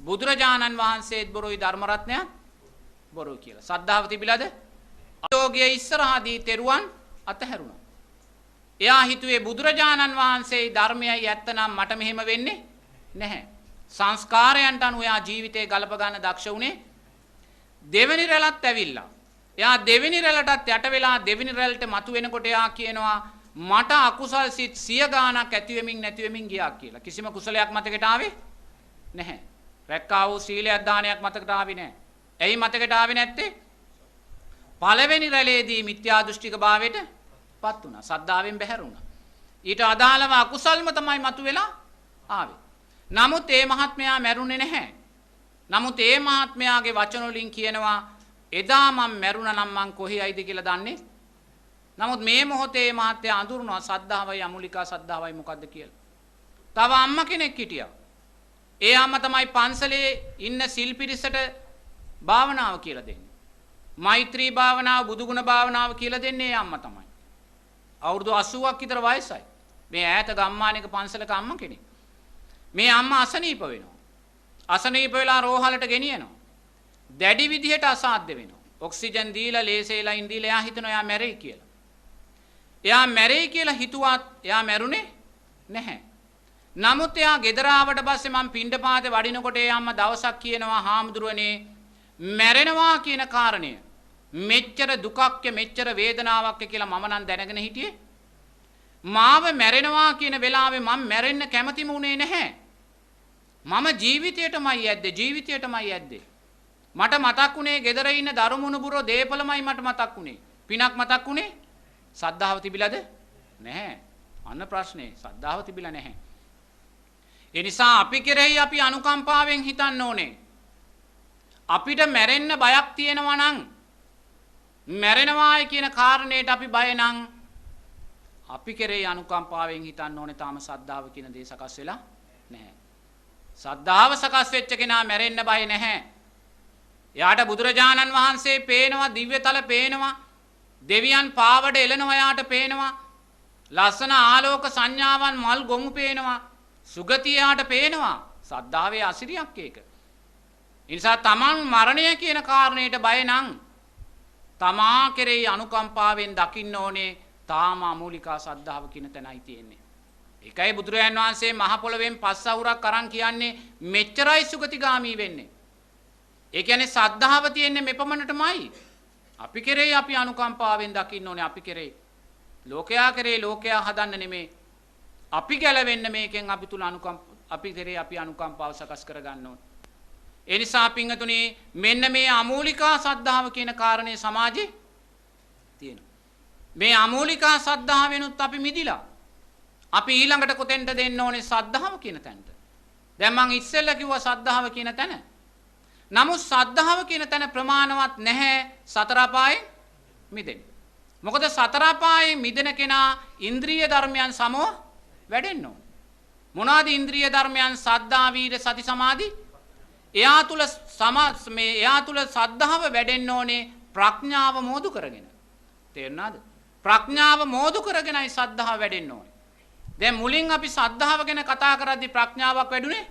බුදුරජාණන් වහන්සේත් බොරුයි ධර්ම රත්නයත් බොරුයි කියලා. සද්ධාව තිබිලාද? අයෝගයේ ඉස්සරහදී තෙරුවන් අතහැරුණා. එයා හිතුවේ බුදුරජාණන් වහන්සේයි ධර්මයයි ඇත්තනම් මට මෙහෙම වෙන්නේ නැහැ. සංස්කාරයන්ට අනුව එයා ජීවිතේ ගලප ගන්න දක්ෂ වුණේ. දෙවෙනි රැළත් ඇවිල්ලා. එයා දෙවෙනි රැළටත් යට වෙලා දෙවෙනි රැළට මතු වෙනකොට එයා කියනවා මට අකුසල් සිත් 100 ගාණක් ඇති වෙමින් නැති වෙමින් ගියා කියලා. කිසිම කුසලයක් මතකයට ආවේ නැහැ. රැක්කා වූ සීලයක් දානයක් මතකයට ආවේ නැහැ. ඇයි මතකයට ආවේ නැත්තේ? පළවෙනි රැළේදී මිත්‍යා දෘෂ්ටික භාවයට පත් වුණා. සද්ධාවෙන් බැහැර වුණා. ඊට අදාළව අකුසල්ම තමයි මතුවෙලා ආවේ. නමුත් ඒ මහත්මයා මැරුණේ නැහැ. නමුත් ඒ මහත්මයාගේ වචන වලින් කියනවා එදා මම මැරුණා නම් මං කොහේයිද කියලා දන්නේ. නමුත් මේ මොහොතේ මහත්මයා අඳුරනවා සද්ධාවයි අමුලිකා සද්ධාවයි මොකද්ද කියලා. තව අම්මා කෙනෙක් හිටියා. ඒ අම්මා තමයි පන්සලේ ඉන්න සිල් පිරිසට භාවනාව කියලා දෙන්නේ. මෛත්‍රී භාවනාව, බුදුගුණ භාවනාව කියලා දෙන්නේ ඒ අම්මා තමයි. අවුරුදු 80ක් විතර වයසයි. මේ ඈත ගම්මානයක පන්සලක අම්මා කෙනෙක්. මේ අම්මා අසනීප වෙනවා. අසනීප වෙලා රෝහලට ගෙනියනවා. දැඩි විදිහට අසාධ්‍ය වෙනවා. ඔක්සිජන් දීලා ලේසේලයින් දීලා එයා හිතනවා එයා මැරෙයි කියලා. එයා මැරෙයි කියලා හිතුවත් එයා මැරුණේ නැහැ. නමුත් එයා ගෙදර ආවට පස්සේ මම පිණ්ඩපාතේ වඩිනකොට ඒ අම්මා දවසක් කියනවා හාමුදුරුවනේ මැරෙනවා කියන කාරණය මෙච්චර දුකක් මෙච්චර වේදනාවක් කියලා මම නම් දැනගෙන හිටියේ. මාව මැරෙනවා කියන වෙලාවේ මම මැරෙන්න කැමතිම උනේ නැහැ. මම ජීවිතයටමයි යද්දේ ජීවිතයටමයි යද්දේ. මට මතක් උනේ ගෙදර ඉන්න දරුමුණුබුරෝ දීපලමයි මට මතක් උනේ. පිනක් මතක් උනේ. සද්ධාව තිබිලාද? නැහැ. අන්න ප්‍රශ්නේ. සද්ධාව තිබිලා නැහැ. ඒ නිසා අපි කෙරෙහි අපි අනුකම්පාවෙන් හිතන්න ඕනේ. අපිට මැරෙන්න බයක් තියෙනවා නම් මැරෙනවායි කියන කාරණේට අපි බය නම් අපි කෙරෙහි අනුකම්පාවෙන් හිතන්න ඕනේ. තාම සද්ධාව කියන දේ සකස් වෙලා නැහැ. සද්ධාව සකස් වෙච්ච කෙනා මැරෙන්න බය නැහැ. එයාට බුදුරජාණන් වහන්සේ පේනවා, දිව්‍යතල පේනවා, දෙවියන් පාවඩ එළනවා එයාට පේනවා, ලස්සන ආලෝක සංඥාවන් මල් ගොමු පේනවා, සුගතිය එයාට පේනවා. සද්ධාවේ අසිරියක් ඒක. ඒ නිසා තමන් මරණය කියන කාරණේට බය නම් තමා කෙරෙහි අනුකම්පාවෙන් දකින්න ඕනේ. තාම අමූලිකා සද්ධාව කියන තැනයි තියෙන්නේ. ඒකයි බුදුරජාන් වහන්සේ මහ පොළවෙන් පස් අවුරක් අරන් කියන්නේ මෙච්චරයි සුගතිගාමී වෙන්නේ. ඒ කියන්නේ සද්ධාව තියෙන්නේ මෙපමණටමයි. අපි කෙරෙහි අපි අනුකම්පාවෙන් දකින්න ඕනේ. අපි කෙරෙහි ලෝකයා කෙරෙහි ලෝකයා හදන්න නෙමෙයි. අපි ගැලවෙන්න මේකෙන් අපි තුල අපි කෙරෙහි අපි අනුකම්පාව සකස් කර ගන්න ඕනේ. ඒ නිසා පින්වතුනි මෙන්න මේ අමූලිකා සද්ධාව කියන කාරණේ සමාජේ තියෙනවා. මේ අමූලිකා සද්ධාවෙනුත් අපි මිදිලා. අපි ඊළඟට කොතෙන්ද දෙන්න ඕනේ සද්ධාව කියන තැනට. දැන් මං ඉස්සෙල්ලා කිව්වා සද්ධාව කියන තැන. නමුත් සද්ධාව කියන තැන ප්‍රමාණවත් නැහැ සතර අපායෙන් මිදෙන්න. මොකද සතර අපායෙන් මිදෙන කෙනා ඉන්ද්‍රිය ධර්මයන් සමව වැඩෙන්න ඕන. මොනවාද ඉන්ද්‍රිය ධර්මයන්? සද්ධා, වීර, සති, සමාධි. එයා තුල සද්ධාව වැඩෙන්න ඕනේ ප්‍රඥාව මෝදු කරගෙන. තේරුණාද? ප්‍රඥාව මෝදු කරගෙනයි සද්ධාව වැඩෙන්න ඕනේ. දැන් මුලින් අපි සද්ධාව ගැන කතා කරද්දී ප්‍රඥාවක් වැඩුණේ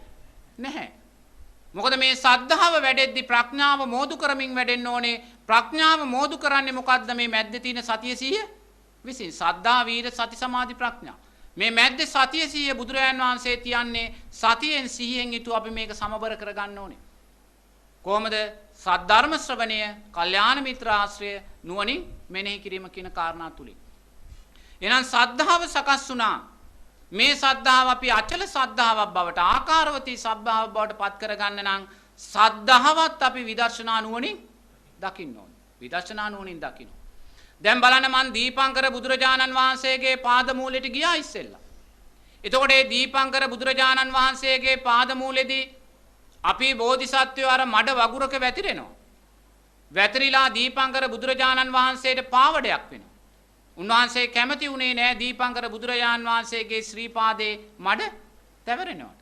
නැහැ. මොකද මේ සද්ධාව වැඩෙද්දී ප්‍රඥාව මෝදු කරමින් වැඩෙන්න ඕනේ. ප්‍රඥාව මෝදු කරන්නේ මොකද්ද? මේ මැද්දේ තියෙන සතිය සිහිය විසින්. සද්ධා, වීර, සති, සමාධි, ප්‍රඥා. මේ මැද්දේ සතිය සිහිය බුදුරජාන් වහන්සේ තියන්නේ සතියෙන් සිහියෙන් යුතුව අපි මේක සමබර කරගන්න ඕනේ. කොහොමද? සද්ධර්ම ශ්‍රවණය, කල්යාණ මිත්‍ර ආශ්‍රය, නුවණින් මෙනෙහි කිරීම කියන කාරණා තුලින්. එහෙනම් සද්ධාව සකස් වුණා. මේ සද්ධාව අපි අචල සද්ධාවක් බවට, ආකාරවතී සද්ධාවක් බවට පත් කරගන්න නම් සද්ධාවත් අපි විදර්ශනා නුවණින් දකින්න ඕනේ. විදර්ශනා නුවණින් දකින්න. දැන් බලන්න මන් දීපංකර බුදුරජාණන් වහන්සේගේ පාදමූලෙට ගියා ඉස්සෙල්ලා. එතකොට මේ දීපංකර බුදුරජාණන් වහන්සේගේ පාදමූලෙදී අපි බෝධිසත්වයෝ අර මඩ වගුරක වැතිරෙනවා. වැතිරිලා දීපංකර බුදුරජාණන් වහන්සේට පාවඩයක් වෙනවා. උන්වහන්සේ කැමති වුණේ නෑ දීපංකර බුදුරජාණන් වහන්සේගේ ශ්‍රී පාදේ මඩ තැවරෙනවට.